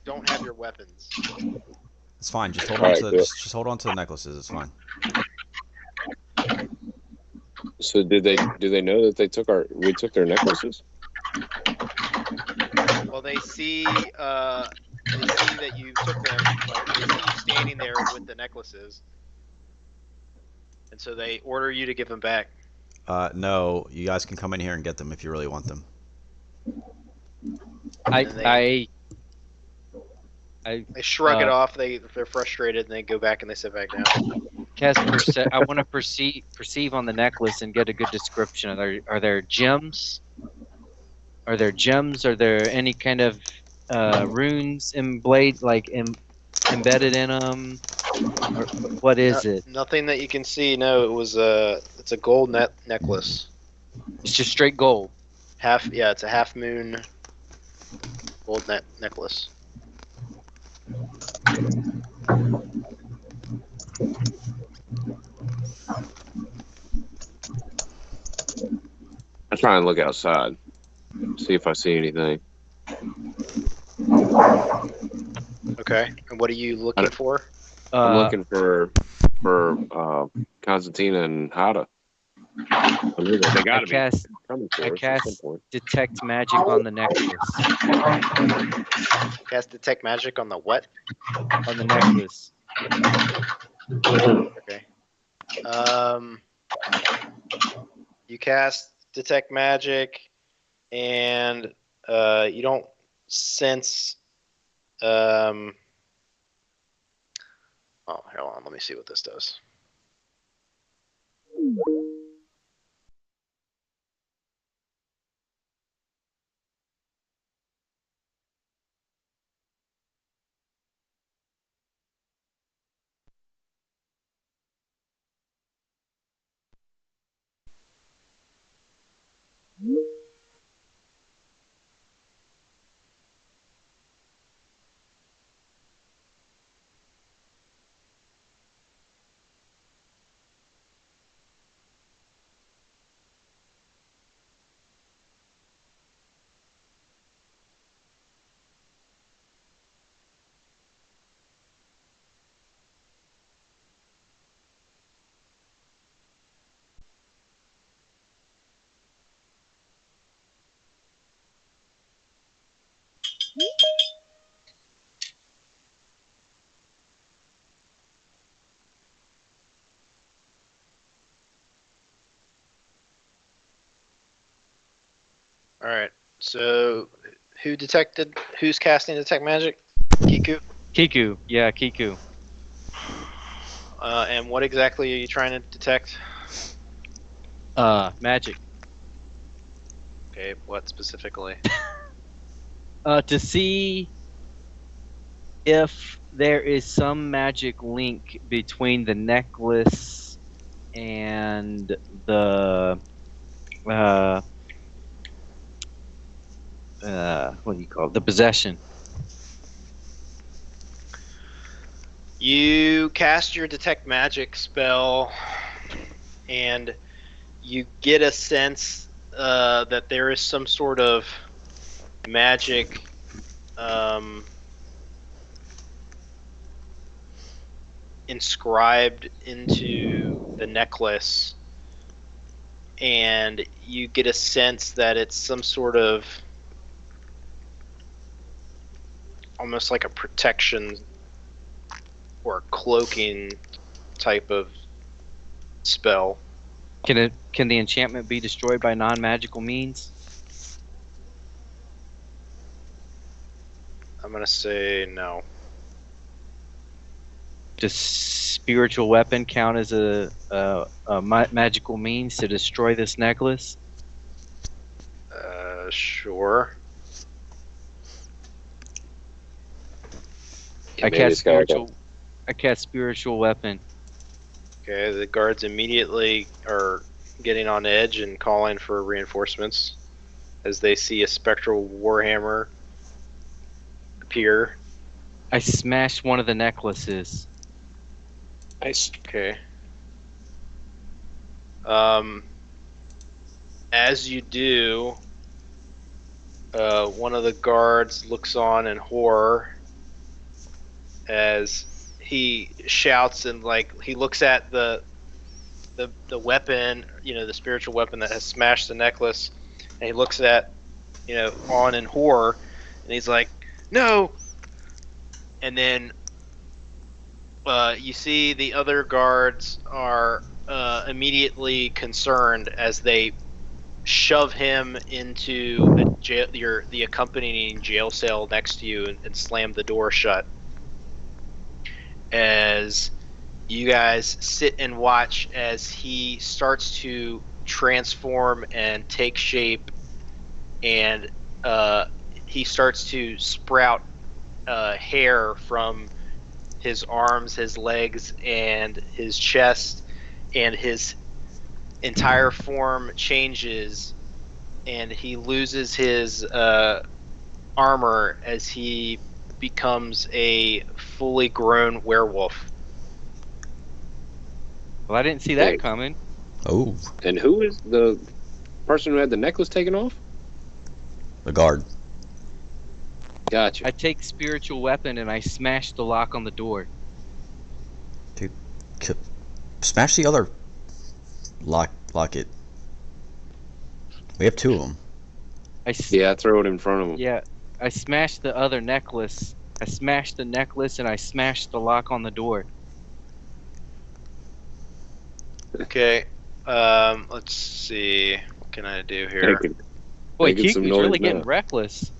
don't have your weapons. It's fine. Just hold All on right, to good. just hold on to the necklaces. It's fine. So do they know that we took their necklaces? Well, they see that you took them. Like, they see you standing there with the necklaces, and so they order you to give them back. No, you guys can come in here and get them if you really want them. They shrug it off. They're frustrated and they go back and they sit back down. I want to perceive on the necklace and get a good description. Are there gems? Are there gems? Are there any kind of runes embedded in them? Or what is it? Nothing that you can see. No, it's a gold necklace. It's just straight gold. It's a half moon gold necklace. I try and look outside, see if I see anything. Okay. And what are you looking for? I'm looking for Constantina and Hada. They gotta be coming for us at some point. Detect magic on the necklace. Cast detect magic on the what? On the necklace. Okay. You cast detect magic, and you don't sense. Oh, hold on. Let me see what this does. All right. So, who's casting detect magic? Kiku. Kiku. Yeah, Kiku. And what exactly are you trying to detect? Magic. Okay. What specifically? To see if there is some magic link between the necklace and the what do you call it? The possession. You cast your detect magic spell, and you get a sense that there is some sort of magic inscribed into the necklace, and you get a sense that it's some sort of almost like a protection or cloaking type of spell. Can the enchantment be destroyed by non-magical means? I'm gonna say no. Does spiritual weapon count as a magical means to destroy this necklace? Sure. I cast spiritual weapon. Okay, the guards immediately are getting on edge and calling for reinforcements as they see a spectral warhammer appear. I smashed one of the necklaces. Nice. Okay. As you do, one of the guards looks on in horror as he shouts, and like he looks at the weapon, the spiritual weapon that has smashed the necklace, and he looks at, on in horror, and he's like, "No!" And then you see the other guards are immediately concerned as they shove him into the accompanying jail cell next to you, and slam the door shut. As you guys sit and watch as he starts to transform and take shape, and he starts to sprout hair from his arms, his legs, and his chest, and his entire form changes, and he loses his armor as he becomes a fully grown werewolf. Well, I didn't see that coming. Oh. And who is the person who had the necklace taken off? The guard. Gotcha. I take spiritual weapon and I smash the lock on the door. Smash the other lock it. We have two of them. Yeah, I throw it in front of him. Yeah, I smash the other necklace. I smash the necklace and I smash the lock on the door. Okay. Let's see. What can I do here? Boy, Making some Kiku's noise really now. getting reckless.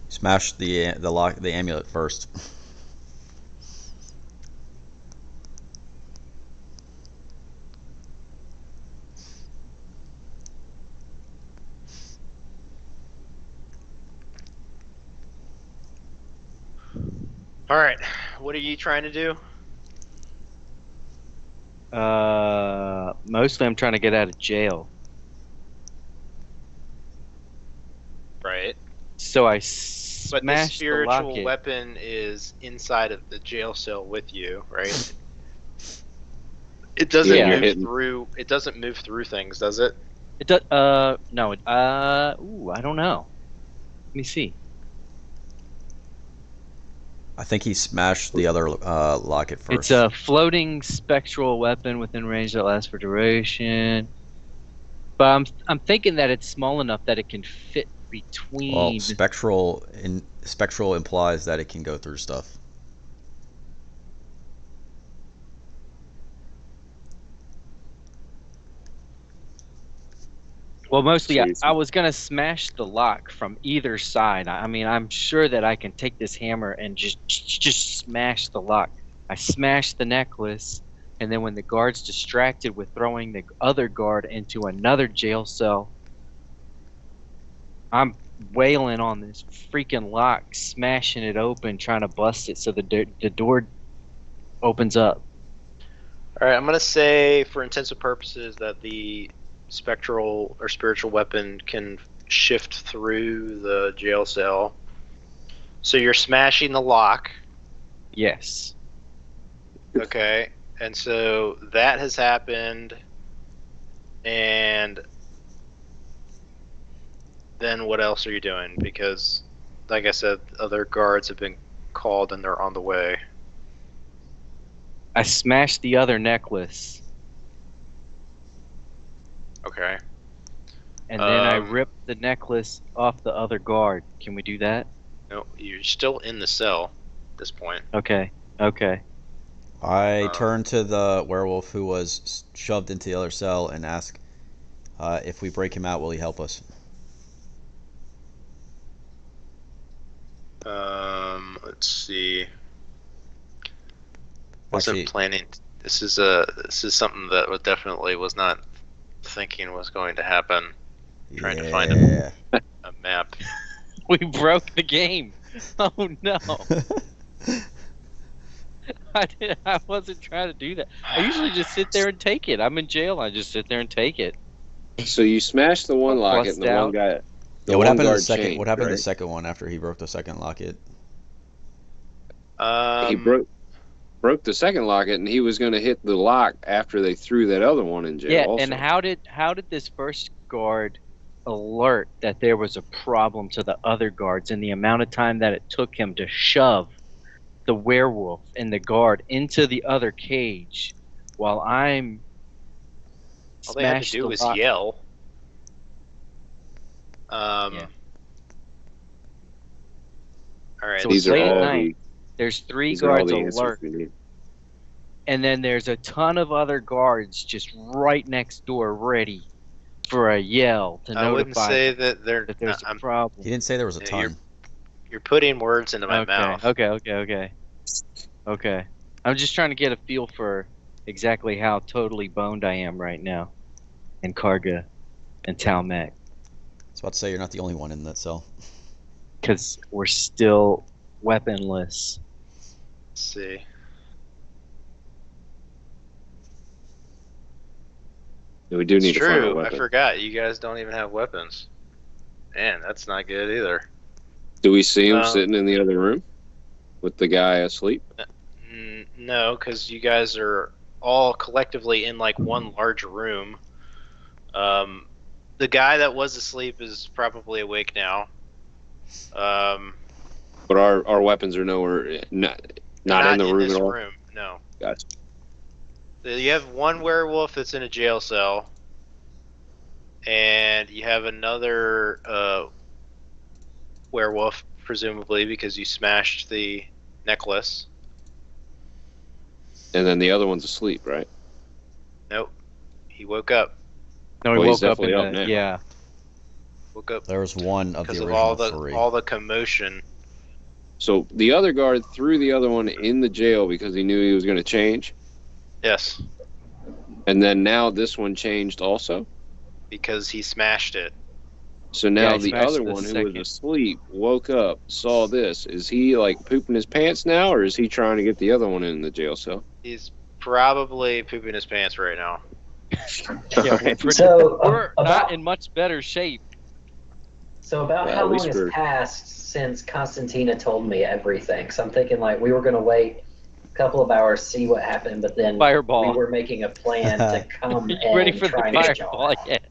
Smash the lock, the amulet first. All right. What are you trying to do? Mostly I'm trying to get out of jail. Right. So I But the smash the spiritual locket. weapon is inside of the jail cell with you, right? It doesn't Yeah. move through. It doesn't move through things, does it? It does. No. Ooh, I don't know. Let me see. I think he smashed the other locket first. It's a floating spectral weapon within range that lasts for duration. But I'm thinking that it's small enough that it can fit between. Well, spectral implies that it can go through stuff. Well, mostly Jeez. I was gonna smash the lock from either side. I mean, I'm sure that I can take this hammer and just smash the lock. I smash the necklace, and then when the guard's distracted with throwing the other guard into another jail cell, I'm wailing on this freaking lock, smashing it open, trying to bust it so the door opens up. All right. I'm gonna say, for intensive purposes, that the spectral or spiritual weapon can shift through the jail cell. So you're smashing the lock. Yes. Okay. And so that has happened. And then what else are you doing? Because, like I said, other guards have been called and they're on the way. I smashed the other necklace, Okay. and then I ripped the necklace off the other guard. Can we do that? No, you're still in the cell at this point. Okay. Okay. I turn to the werewolf who was shoved into the other cell and ask if we break him out, will he help us? Let's see. Actually, Wasn't planning. This is something that was not thinking was going to happen. Trying to find a map. We broke the game. Oh no. I wasn't trying to do that. I usually just sit there and take it. I'm in jail. I just sit there and take it. So you smashed the one locket, and the one guy. Yeah, what happened to the second? Changed, What happened to right? the second one after he broke the second locket? He broke the second locket, and he was going to hit the lock after they threw that other one in jail. Yeah, also. and how did this first guard alert that there was a problem to the other guards in the amount of time that it took him to shove the werewolf and the guard into the other cage while I'm All they had to do the was lock. yell. Yeah. All right. So These it's are late at all night. There's three these are all guards the answers alert, we need. and then there's a ton of other guards just right next door ready for a yell to I wouldn't notify say them that they're. that there's a He problem. didn't say there was a Yeah, ton. You're putting words into my mouth. Okay. I'm just trying to get a feel for exactly how totally boned I am right now in Karga and Talmec, I was about to say you're not the only one in that cell. because we're still weaponless. Let's see. We do need It's to find a true. I weapon. forgot. You guys don't even have weapons. Man, that's not good either. Do we see him Um, sitting in the other room with the guy asleep? No, because you guys are all collectively in like one large room. The guy that was asleep is probably awake now. But our weapons are nowhere, not in the room this at all. room. No. Gotcha. You have one werewolf that's in a jail cell, and you have another werewolf, presumably because you smashed the necklace. And then the other one's asleep, right? Nope. He woke up. No, he Well, he's woke up in definitely up the now. yeah. Woke up There was one of because the of original three. all the commotion. So the other guard threw the other one in the jail because he knew he was going to change. Yes, And then now this one changed also. because he smashed it. So now he the smashed other the one who second. was asleep woke up, saw this. Is he like pooping his pants now, or is he trying to get the other one in the jail cell? He's probably pooping his pants right now. Yeah, So we're about not in much better shape. so about Well, how at long least has we're- passed since Constantina told me everything? So I'm thinking like we were gonna wait a couple of hours, see what happened, but then Fireball. we were making a plan to come You and ready for try the and get y'all fireball out. yet?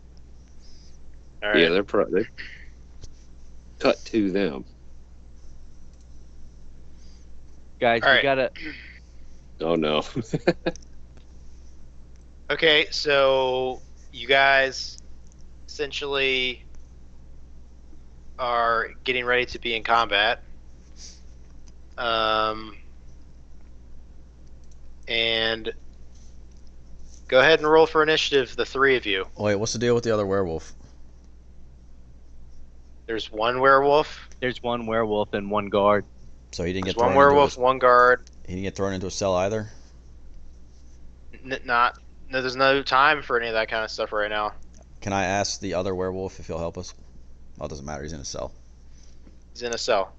All right. Yeah, they cut to them. Guys, All we right. gotta. Oh no. Okay, so you guys essentially are getting ready to be in combat. And go ahead and roll for initiative, the three of you. Wait, what's the deal with the other werewolf? There's one werewolf. There's one werewolf and one guard. So he didn't There's get thrown one werewolf, into one guard. he didn't get thrown into a cell either. No, there's no time for any of that kind of stuff right now. Can I ask the other werewolf if he'll help us? Well, it doesn't matter. He's in a cell. He's in a cell.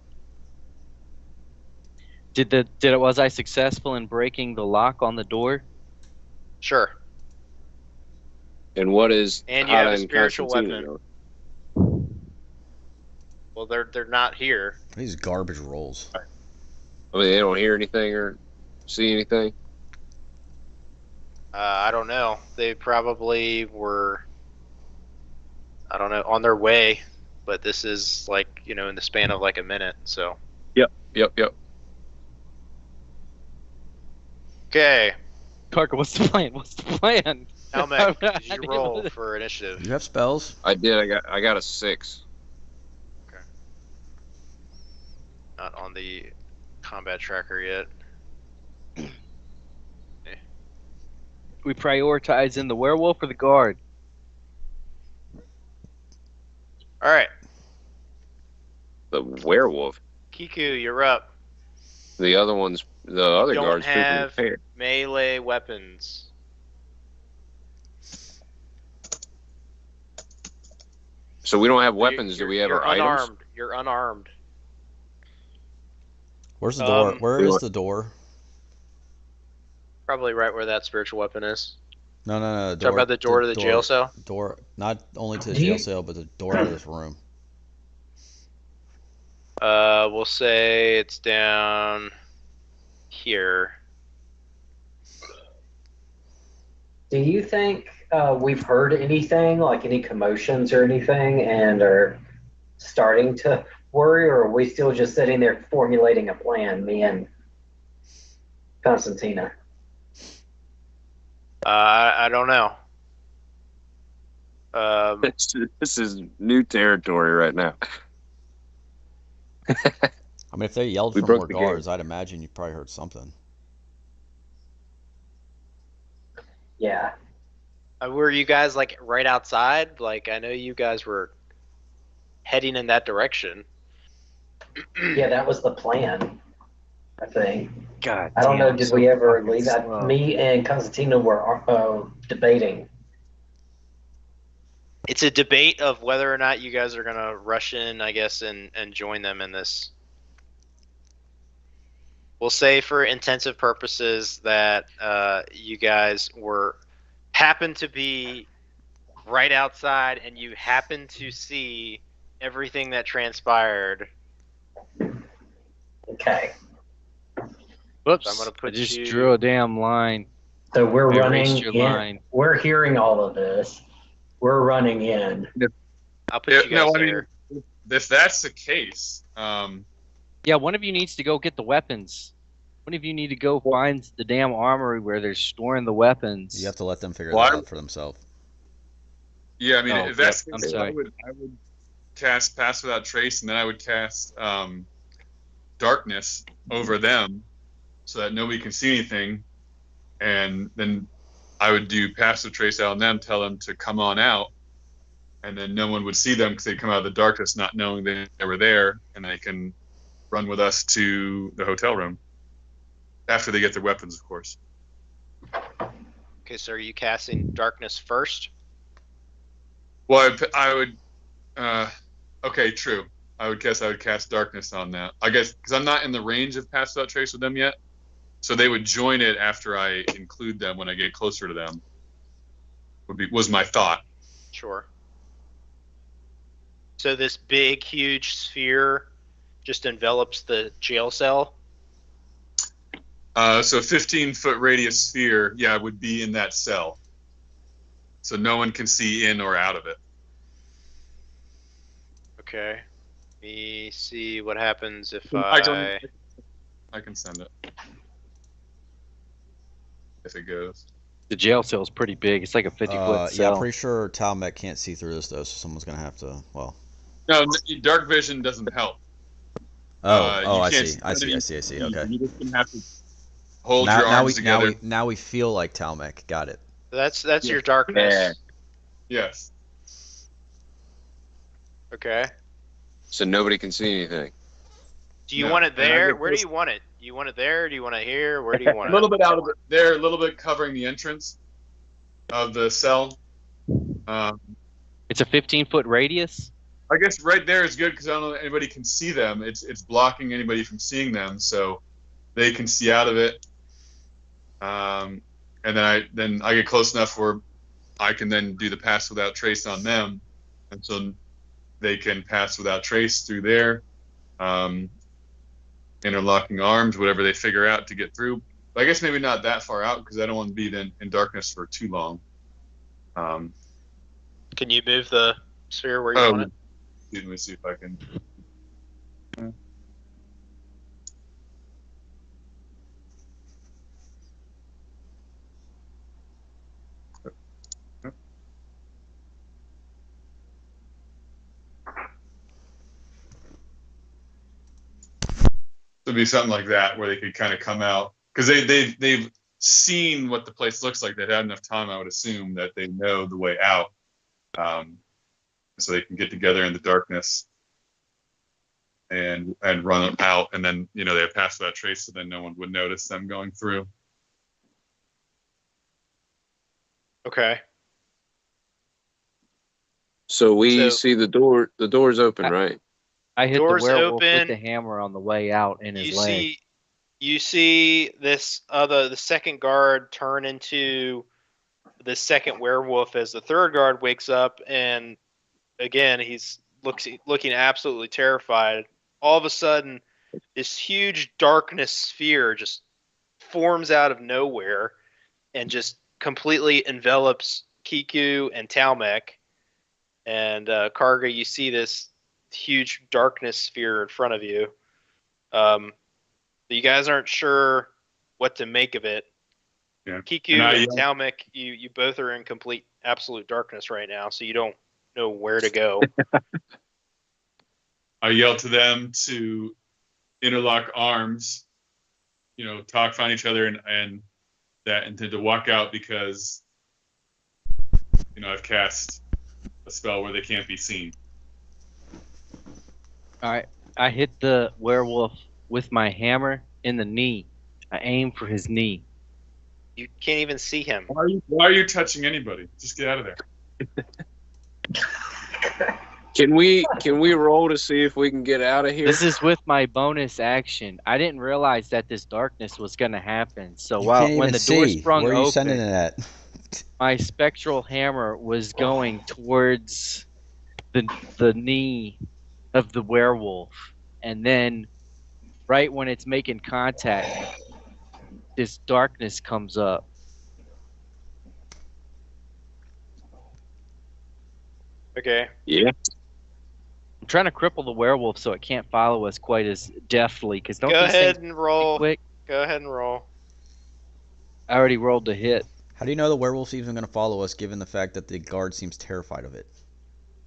Was I successful in breaking the lock on the door? Sure. And what is And you have a Hada and spiritual Constantine weapon. doing? Well, they're not here. These garbage rolls. I mean, they don't hear anything or see anything. I don't know. They probably were, I don't know, on their way. But this is like, in the span of like a minute. So. Yep. Okay. Karka, what's the plan? What's the plan? Almec, did you roll for initiative? You have spells? I did. I got a 6. Not on the combat tracker yet. We prioritize in the werewolf or the guard? All right. The werewolf. Kiku, you're up. The other Don't guard's pooping his have pants. melee weapons. So we don't have weapons. Do we have You're our items? unarmed. You're unarmed. Where's the door? Where do is it. the door? Probably right where that spiritual weapon is. No. Talk about the door to the jail cell? Door, not only to the Do jail you- cell, but the door to this room. We'll say it's down here. Do you think we've heard anything, like any commotions or anything, and are starting to worry, or are we still just sitting there formulating a plan, me and Constantina? I don't know. This is new territory right now. I mean, if they yelled We for broke more the game. guards, I'd imagine you probably heard something. Yeah. Were you guys like right outside? Like, I know you guys were heading in that direction. Yeah, that was the plan, I think. God, I don't know, damn, did so we ever fucking leave that? slow. Me and Constantina were debating. It's a debate of whether or not you guys are gonna rush in, I guess, and join them in this. We'll say for intensive purposes that you guys happened to be right outside and you happened to see everything that transpired. Okay. Whoops! I'm gonna put I just you- drew a damn line. So we're I running erased your in. line. We're hearing all of this. We're running in. I'll put you guys there. If that's the case, Yeah, one of you needs to go get the weapons. One of you need to go find the damn armory where they're storing the weapons. You have to let them figure that out for themselves. Yeah, I mean, if that's I'm the case, sorry. I would cast Pass Without Trace, and then I would cast Darkness over them so that nobody can see anything. And then I would do Pass Without Trace out on them, tell them to come on out, and then no one would see them because they'd come out of the darkness not knowing they were there, and they can run with us to the hotel room. After they get their weapons, of course. Okay, so are you casting Darkness first? Well, I would. Okay, true. I would cast Darkness on that. I guess because I'm not in the range of Pass Without Trace with them yet, so they would join it after I include them when I get closer to them. Was my thought. Sure. So this big, huge sphere just envelops the jail cell? So 15-foot radius sphere, yeah, would be in that cell. So no one can see in or out of it. Okay. Let me see what happens if I can send it. If it goes. The jail cell is pretty big. It's like a 50-foot cell. Yeah, I'm pretty sure Talmec can't see through this, though, so someone's going to have to, well... No, dark vision doesn't help. I see, okay. You just gonna have to hold your arms together. Now we feel like Talmec. Got it. That's your Darkness. Yes. Okay. So nobody can see anything. Do you want it there? Where do you want it? Do you want it there? Do you want it here? Where do you want it? A little bit out of it. There, a little bit covering the entrance of the cell. It's a 15-foot radius? I guess right there is good because I don't know if anybody can see them. It's blocking anybody from seeing them, so they can see out of it. And then I get close enough where I can then do the Pass Without Trace on them, and so they can pass without trace through there. Interlocking arms, whatever they figure out to get through. But I guess maybe not that far out because I don't want to be then in darkness for too long. Can you move the sphere where you want it? Let me see if I can. It'd be something like that where they could kind of come out because they've seen what the place looks like. They've had enough time, I would assume, that they know the way out. So they can get together in the darkness and run out, and then they have Pass Without Trace, so then no one would notice them going through. Okay. So we see the door. The door's open, right? I hit Doors the werewolf open. with the hammer on the way out in his leg. You see this the second guard turn into the second werewolf as the third guard wakes up, and again he's looking absolutely terrified. All of a sudden, this huge darkness sphere just forms out of nowhere and just completely envelops Kiku and Talmec. And Karga, you see this huge darkness sphere in front of you. You guys aren't sure what to make of it. Yeah. Kiku and Talmec, you both are in complete, absolute darkness right now, so you don't know where to go. I yell to them to interlock arms, talk, find each other, and to walk out because, I've cast a spell where they can't be seen. All right. I hit the werewolf with my hammer in the knee. I aim for his knee. You can't even see him. Why are you touching anybody? Just get out of there. Can we roll to see if we can get out of here? This is with my bonus action. I didn't realize that this darkness was going to happen. So when the door sprung where are you open, sending it at? my spectral hammer was going towards the knee of the werewolf, and then right when it's making contact, this darkness comes up. Okay. Yeah. I'm trying to cripple the werewolf so it can't follow us quite as deftly. Because don't Go these ahead things and roll. quick? Go ahead and roll. I already rolled the hit. How do you know the werewolf's even going to follow us, given the fact that the guard seems terrified of it?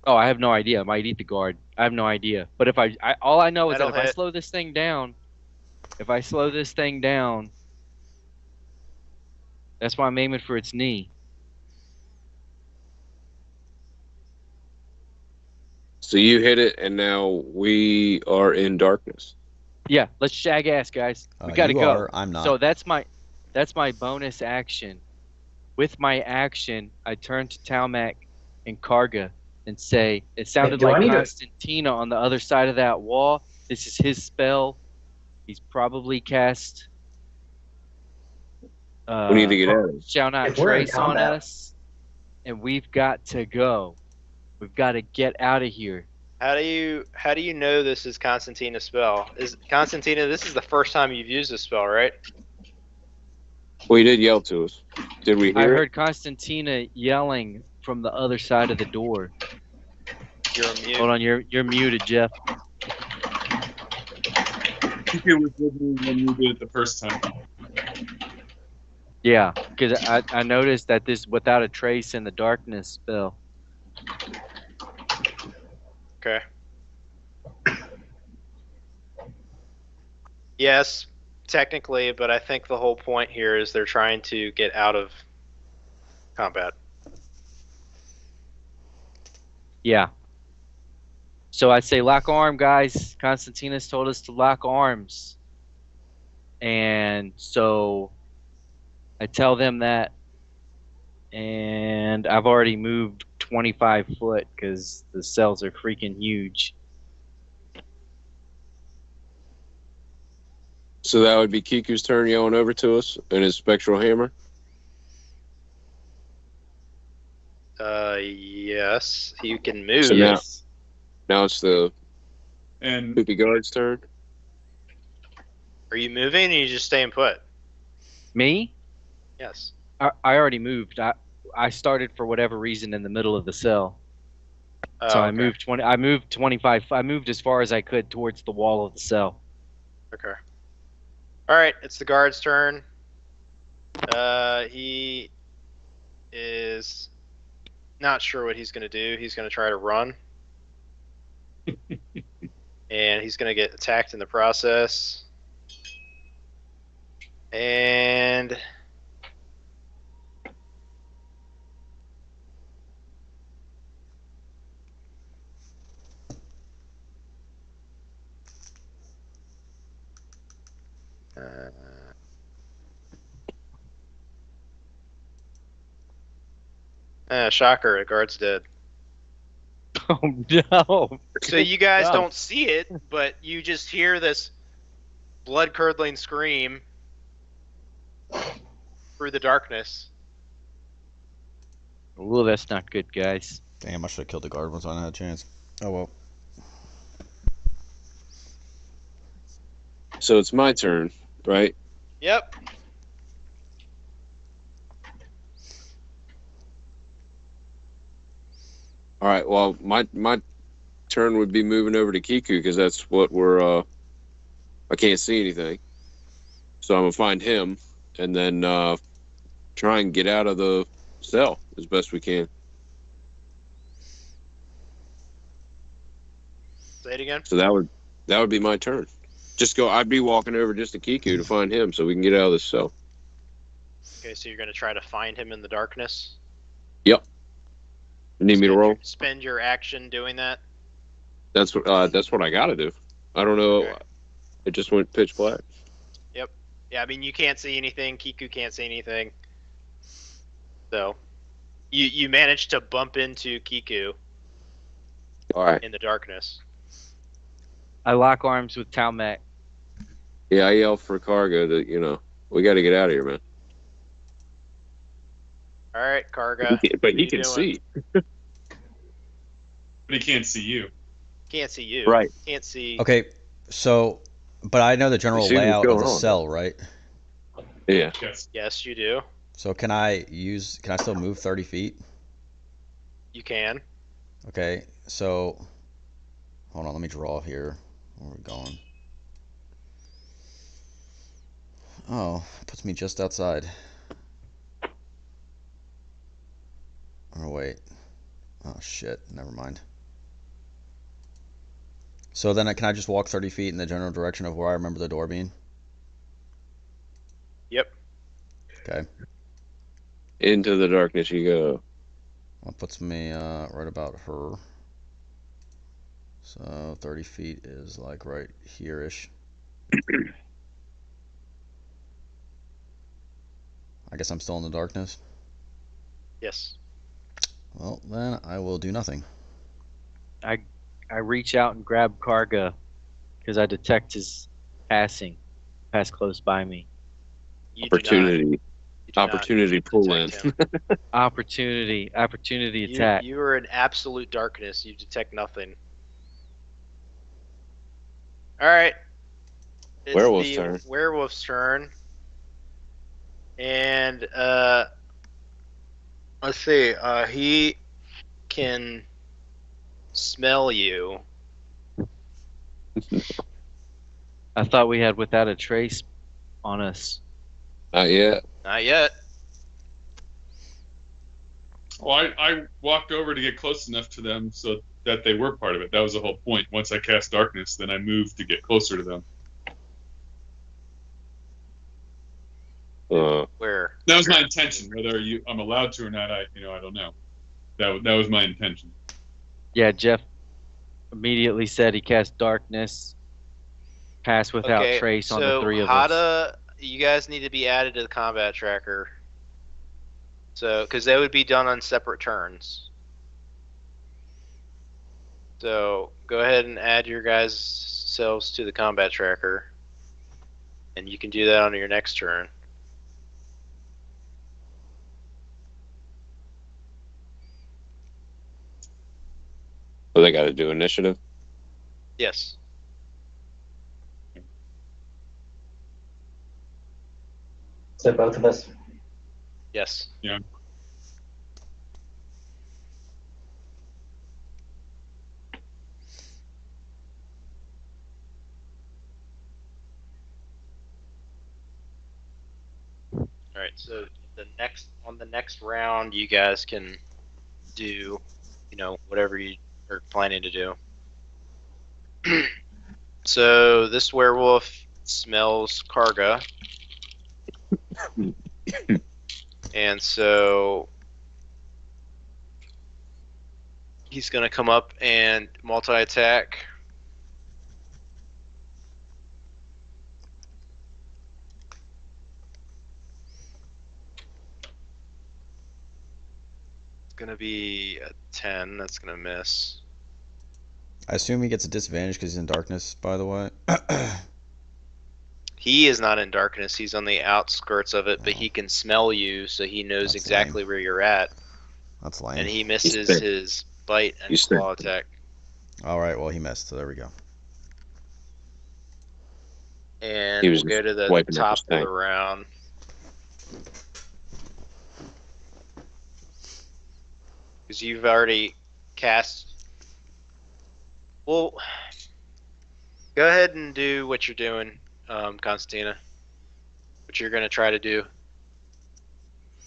Oh, I have no idea. It might eat the guard. I have no idea. But if all I know is that That'll if I hit. slow this thing down, that's why I'm aiming for its knee. So you hit it, and now we are in darkness. Yeah, let's shag ass, guys. We gotta you go. are, I'm not. So that's my bonus action. With my action, I turn to Talmac and Karga and say, it sounded do I like need to- Constantina on the other side of that wall. This is his spell. He's probably cast We need to get out of it. Shall Not If we're in Trace on combat. us. And we've got to go. We've got to get out of here. How do you know this is Constantina's spell? Is Constantina? This is the first time you've used this spell, right? Well, he did yell to us. Did we I hear it? heard Constantina yelling from the other side of the door. You're mute. Hold on, you're muted, Jeff. I think it was with me when you did it the first time. Yeah, because I noticed that this without a trace in the darkness spell. Okay. Yes, technically, but I think the whole point here is they're trying to get out of combat. Yeah. So I say lock arm, guys. Constantinus told us to lock arms. And so I tell them that, and I've already moved 25 foot because the cells are freaking huge. So that would be Kiku's turn yelling over to us and his spectral hammer. Yes, you can move. So now it's the And poopy guard's turn. Are you moving, or are you just staying put? Me? Yes. I already moved. I started for whatever reason in the middle of the cell. Oh, So I okay. moved 20. I moved 25. I moved as far as I could towards the wall of the cell. Okay. All right, it's the guard's turn. He is not sure what he's going to do. He's going to try to run. And he's going to get attacked in the process. And shocker, the guard's dead. Oh no! So you guys No. don't see it, but you just hear this blood-curdling scream through the darkness. Well, that's not good, guys. Damn, I should have killed the guard once I had a chance. Oh well. So it's my turn, right? Yep. All right. Well, my turn would be moving over to Kiku because that's what we're. I can't see anything, so I'm gonna find him and then try and get out of the cell as best we can. Say it again. So that would be my turn. Just go. I'd be walking over just to Kiku to find him so we can get out of this cell. Okay, so you're going to try to find him in the darkness? Yep. Need me to roll? Spend your action doing that? That's what I got to do. I don't know. Okay. It just went pitch black. Yep. Yeah, I mean, you can't see anything. Kiku can't see anything. So, you managed to bump into Kiku All right. in the darkness. I lock arms with Talmac. Yeah, I yell for Cargo that we got to get out of here, man. All right, Karga. But he you can doing? see. but he can't see you. Can't see you. Right. Can't see. Okay, so, but I know the general You see what's layout of going the on. cell, right? Yeah. Yes. Yes, you do. So can I still move 30 feet? You can. Okay, so hold on, let me draw here. Where are we going? Oh, puts me just outside. Oh wait. Oh shit, never mind. So then can I just walk 30 feet in the general direction of where I remember the door being? Yep. Okay. Into the darkness you go. That puts me right about her. So 30 feet is like right here-ish. I guess I'm still in the darkness. Yes. Well, then I will do nothing. I reach out and grab Karga because I detect his pass close by me. You do not. Opportunity. You do Opportunity not pull in. detect him. Opportunity attack. You are in absolute darkness. You detect nothing. All right. It's Werewolf's the turn. werewolf's turn. And let's see. He can smell you. I thought we had without a trace on us. Not yet. Not yet. Well, I walked over to get close enough to them so that they were part of it. That was the whole point. Once I cast darkness, then I moved to get closer to them. Where? That was my intention. Whether I'm allowed to or not, I don't know. That was my intention. Yeah, Jeff immediately said he cast darkness, pass without trace on the three of us. Hada, you guys need to be added to the combat tracker. So, because they would be done on separate turns. So, go ahead and add your guys' selves to the combat tracker. And you can do that on your next turn. So they got to do initiative. Yes. So both of us. Yes. Yeah. All right. So on the next round, you guys can do, whatever you are planning to do. So this werewolf smells Karga. And so he's going to come up and multi-attack. It's going to be a 10. That's going to miss. I assume he gets a disadvantage because he's in darkness, by the way. He is not in darkness. He's on the outskirts of it, but he can smell you, so he knows That's exactly lame. where you're at. That's lame. And he misses his bite and claw attack. All right, well, he missed, so there we go. And we'll go to the top of the round. Because you've already cast. Well, go ahead and do what you're doing, Constantina. What you're going to try to do.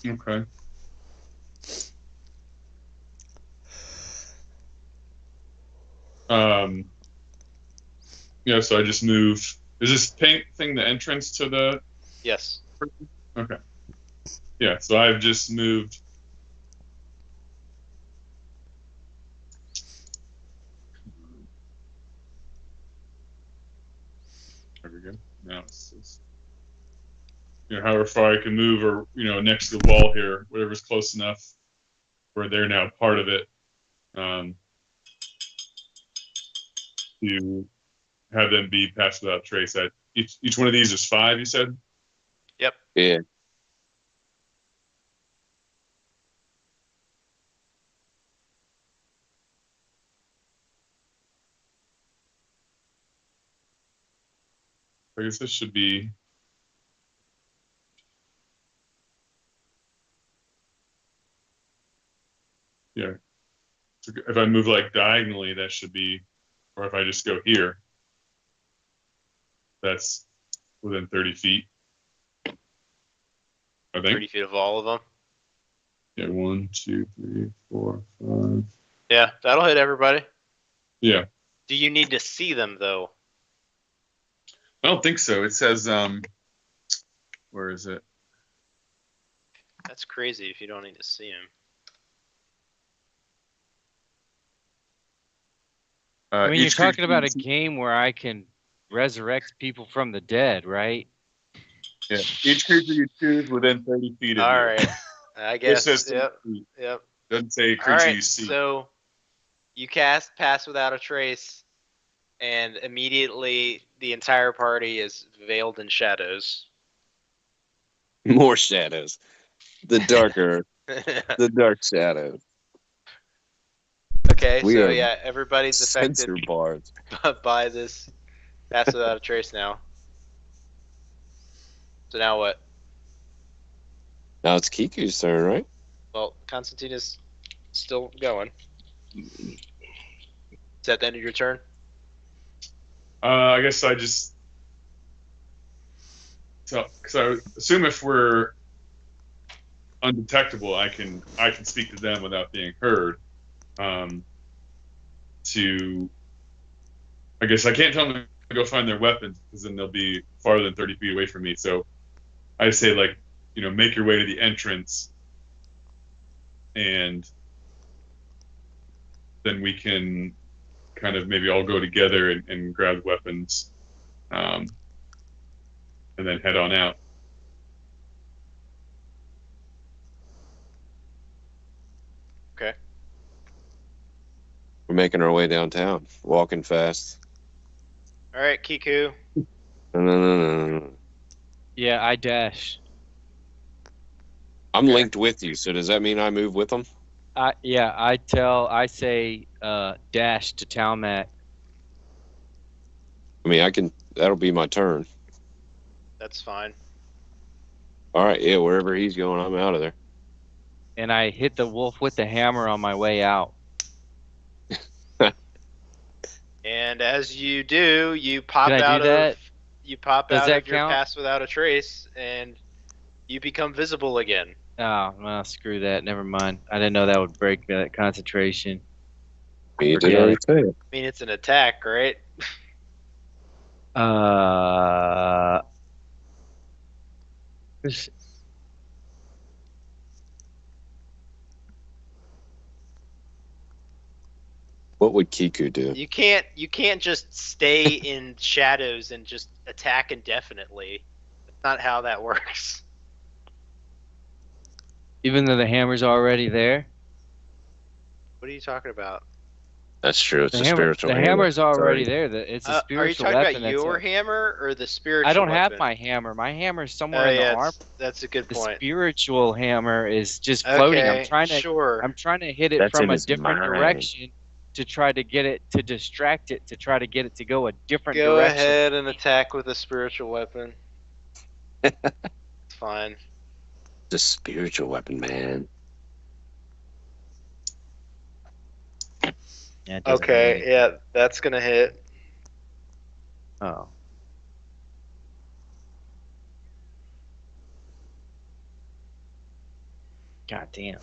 Okay. Yeah, so I just move. Is this paint thing the entrance to the? Yes. Okay. Yeah, so I've just moved. There we go. Now it's however far I can move, or next to the wall here, whatever's close enough where they're now part of it, to have them be passed without trace. Each one of these is 5, you said? Yep. Yeah. I guess this should be. Yeah. if I move like diagonally, that should be, or if I just go here, that's within 30 feet. I think. 30 feet of all of them. Yeah, 1, 2, 3, 4, 5. Yeah, that'll hit everybody. Yeah. Do you need to see them though? I don't think so. It says, where is it? That's crazy if you don't need to see them. I mean, you're Each talking about a creature- game where I can resurrect people from the dead, right? Yeah. Each creature you choose within 30 feet of All you. right. I It guess. says 30 Yep. feet. Yep. Doesn't say All creature right. you see. So you cast Pass Without a Trace, and immediately the entire party is veiled in shadows. More shadows. The darker, the dark shadows. Okay, We so are yeah, everybody's affected Censor bars. by this Pass Without a Trace now. So now what? Now it's Kiku's turn, right? Well, Constantine is still going. Is that the end of your turn? I guess I just. So, because I would assume if we're undetectable, I can speak to them without being heard. I guess I can't tell them to go find their weapons because then they'll be farther than 30 feet away from me. So I say, like, make your way to the entrance, and then we can kind of maybe all go together and grab weapons, and then head on out. Okay. We're making our way downtown, walking fast. All right, Kiku. No. Yeah, I dash. I'm linked with you, so does that mean I move with them? I say dash to Talmac. I mean, that'll be my turn. That's fine. All right, yeah, wherever he's going, I'm out of there. And I hit the wolf with the hammer on my way out. And as you do, you pop Can I out do that? of Does that your count? Pass Without a Trace, and you become visible again. Oh, well, screw that. Never mind. I didn't know that would break that concentration. You did Forget already it. say it. I mean, it's an attack, right? This- What would Kiku do? You can't just stay in shadows and just attack indefinitely. That's not how that works. Even though the hammer's already there? What are you talking about? That's true. It's The a hammer, spiritual the hammer. hammer's already Sorry. there. It's a Are you spiritual talking weapon. about your hammer or the spiritual I don't have weapon? my hammer. My hammer's somewhere Oh, in the yeah, arm. that's a good The point. spiritual hammer is just floating. Okay, I'm trying to sure. hit it That's from in a his different mind. direction to try to get it to distract it, to try to get it to go a different Go direction. ahead and attack with a spiritual weapon. It's fine. It's a spiritual weapon, man. Yeah, it doesn't Okay, really- yeah, that's gonna hit. Oh. God damn.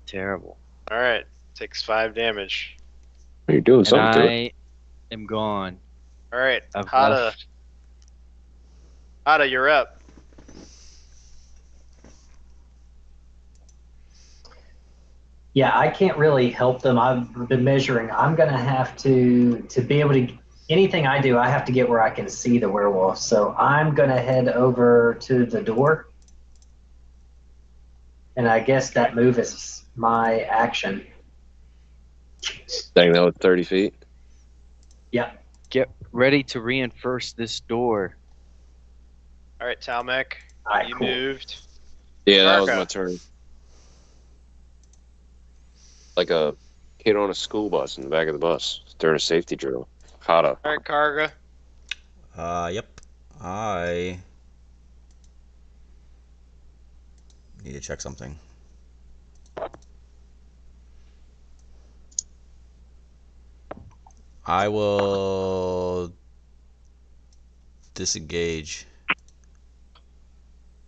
Terrible. All right, takes 5 damage. You're doing And something to it. I am gone. All right, I've Hada, left. Hada, you're up. Yeah, I can't really help them. I've been measuring. I'm gonna have to be able to. Anything I do, I have to get where I can see the werewolf. So I'm gonna head over to the door, and I guess that move is my action. Staying there with 30 feet. Yeah. Get ready to reinforce this door. All right, Talmec, All right, you cool. moved. Yeah, that was Marco. my turn. Like a kid on a school bus in the back of the bus during a safety drill. Hada. All right, Karga. Yep. I need to check something. I will disengage,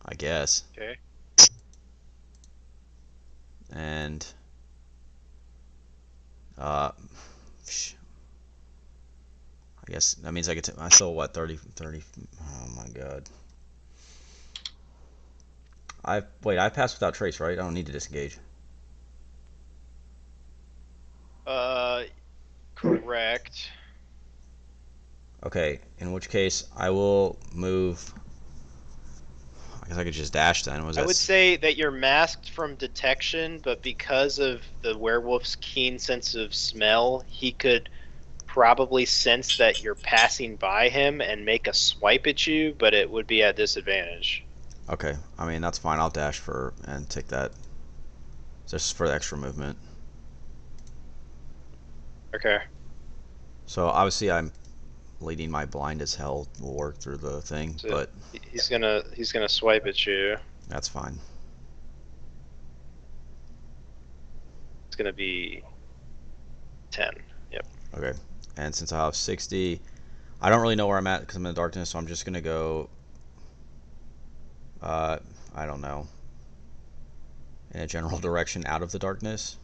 I guess. Okay. And I guess that means I get to. I still what 30. Oh my god. I passed without trace, right? I don't need to disengage. Correct. Okay, in which case I will move. I guess I could just dash then. I would say that you're masked from detection, but because of the werewolf's keen sense of smell, he could probably sense that you're passing by him and make a swipe at you, but it would be at disadvantage. Okay, I mean that's fine. I'll dash for and take that just for the extra movement. Okay. So obviously I'm leading my blind as hell. Will work through the thing, So but he's gonna swipe at you. that's fine. It's gonna be 10. Yep. Okay, and since I have 60, I don't really know where I'm at because I'm in the darkness, so I'm just gonna go. I don't know. In a general direction out of the darkness.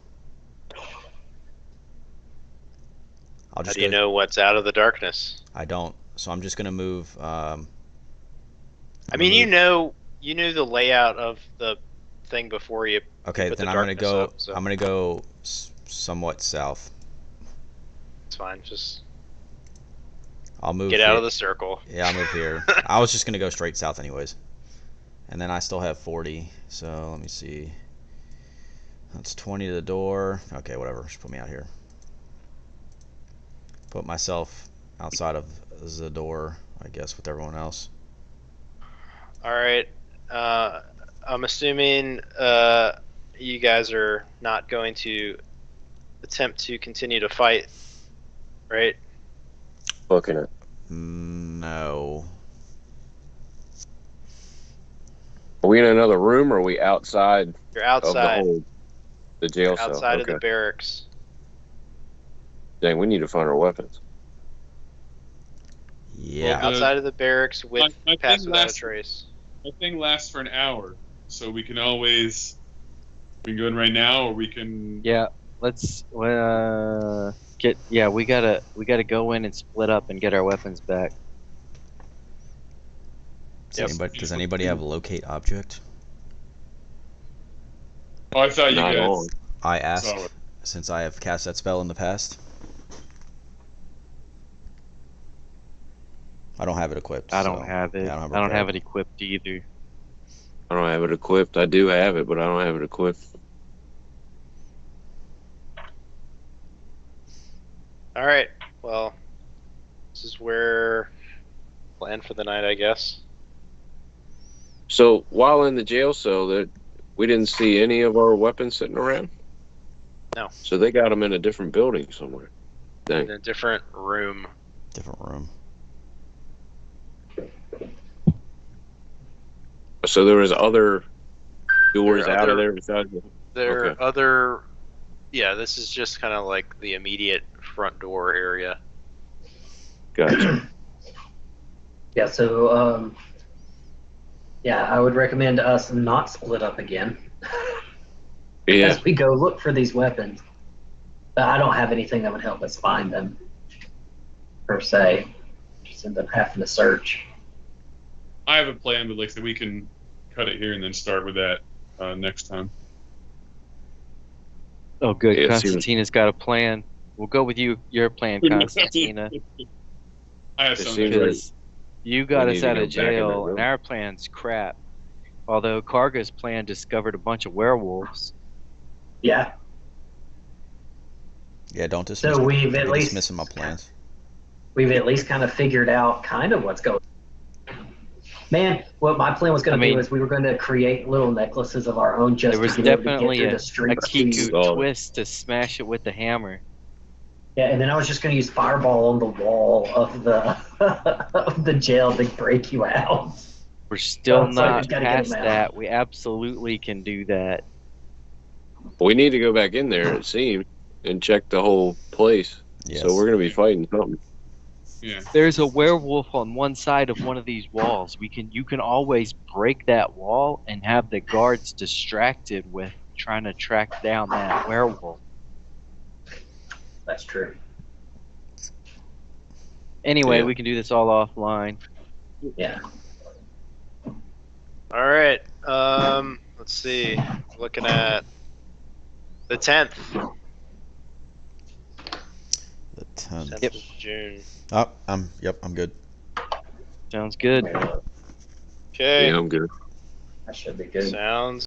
How do you know what's out of the darkness? I don't. So I'm just gonna move. I mean, you knew the layout of the thing before you. Okay, put then the I'm gonna go. darkness up, so I'm gonna go somewhat south. it's fine. Just I'll move. get here. out of the circle. Yeah, I'll move here. I was just gonna go straight south anyways. And then I still have 40. So let me see. That's 20 to the door. Okay, whatever. Just put me out here. Put myself outside of the door, I guess, with everyone else. All right. I'm assuming you guys are not going to attempt to continue to fight, right? Looking at. No. Are we in another room or are we outside? You're outside. Of the jail cell. Outside Okay. of the barracks. Dang, we need to find our weapons. Yeah. Well, Outside of the barracks with my pass thing without a lasts- trace. The thing lasts for an hour, so we can always. We can go in right now, or we can. Yeah, let's get. Yeah, we gotta go in and split up and get our weapons back. Does anybody have a locate object? Oh, I thought you Not guys. all. I asked, Solid. since I have cast that spell in the past. I don't have it equipped. I don't so- have it. Yeah, I don't have it equipped either. I don't have it equipped. I do have it, but I don't have it equipped. All right. Well, this is where we'll end for the night, I guess. So while in the jail cell, that we didn't see any of our weapons sitting around. No. So they got them in a different building somewhere. In Dang. a different room. Different room. So there was other doors There are out of other- there besides. There Okay. are other. Yeah, this is just kind of like the immediate front door area. Gotcha. Yeah, so yeah, I would recommend us not split up again Yeah. as we go look for these weapons. But I don't have anything that would help us find them, per se. Just end up having to search. I have a plan, but like I said, we can cut it here and then start with that next time. Oh, good. Yeah, see- Constantina's got a plan. We'll go with your plan, Constantina. I have It something. seems like- Because you got We us need to out go of back in that jail, room. and our plan's crap. Although Karga's plan discovered a bunch of werewolves. Yeah, Yeah, don't dismiss. So we've don't at be least- dismissing my plans. we've at least kind of figured out kind of what's going on. Man, what my plan was going I to do mean- is we were going to create little necklaces of our own just There was to be able to definitely get through a the streets. Kiku Oh. twist to smash it with the hammer. Yeah, and then I was just going to use fireball on the wall of the of the jail to break you out. We're still it's like, not we gotta get past them out. that. We absolutely can do that. We need to go back in there, it seemed, and check the whole place. Yes. So we're gonna be fighting something. Yeah. There's a werewolf on one side of one of these walls. You can always break that wall and have the guards distracted with trying to track down that werewolf. That's true. Anyway, Yeah. we can do this all offline. Yeah. All right. Let's see. Looking at the 10th. The 10th. 10th of June. Oh, I'm good. Sounds good. Okay. Yeah, I'm good. That should be good. Sounds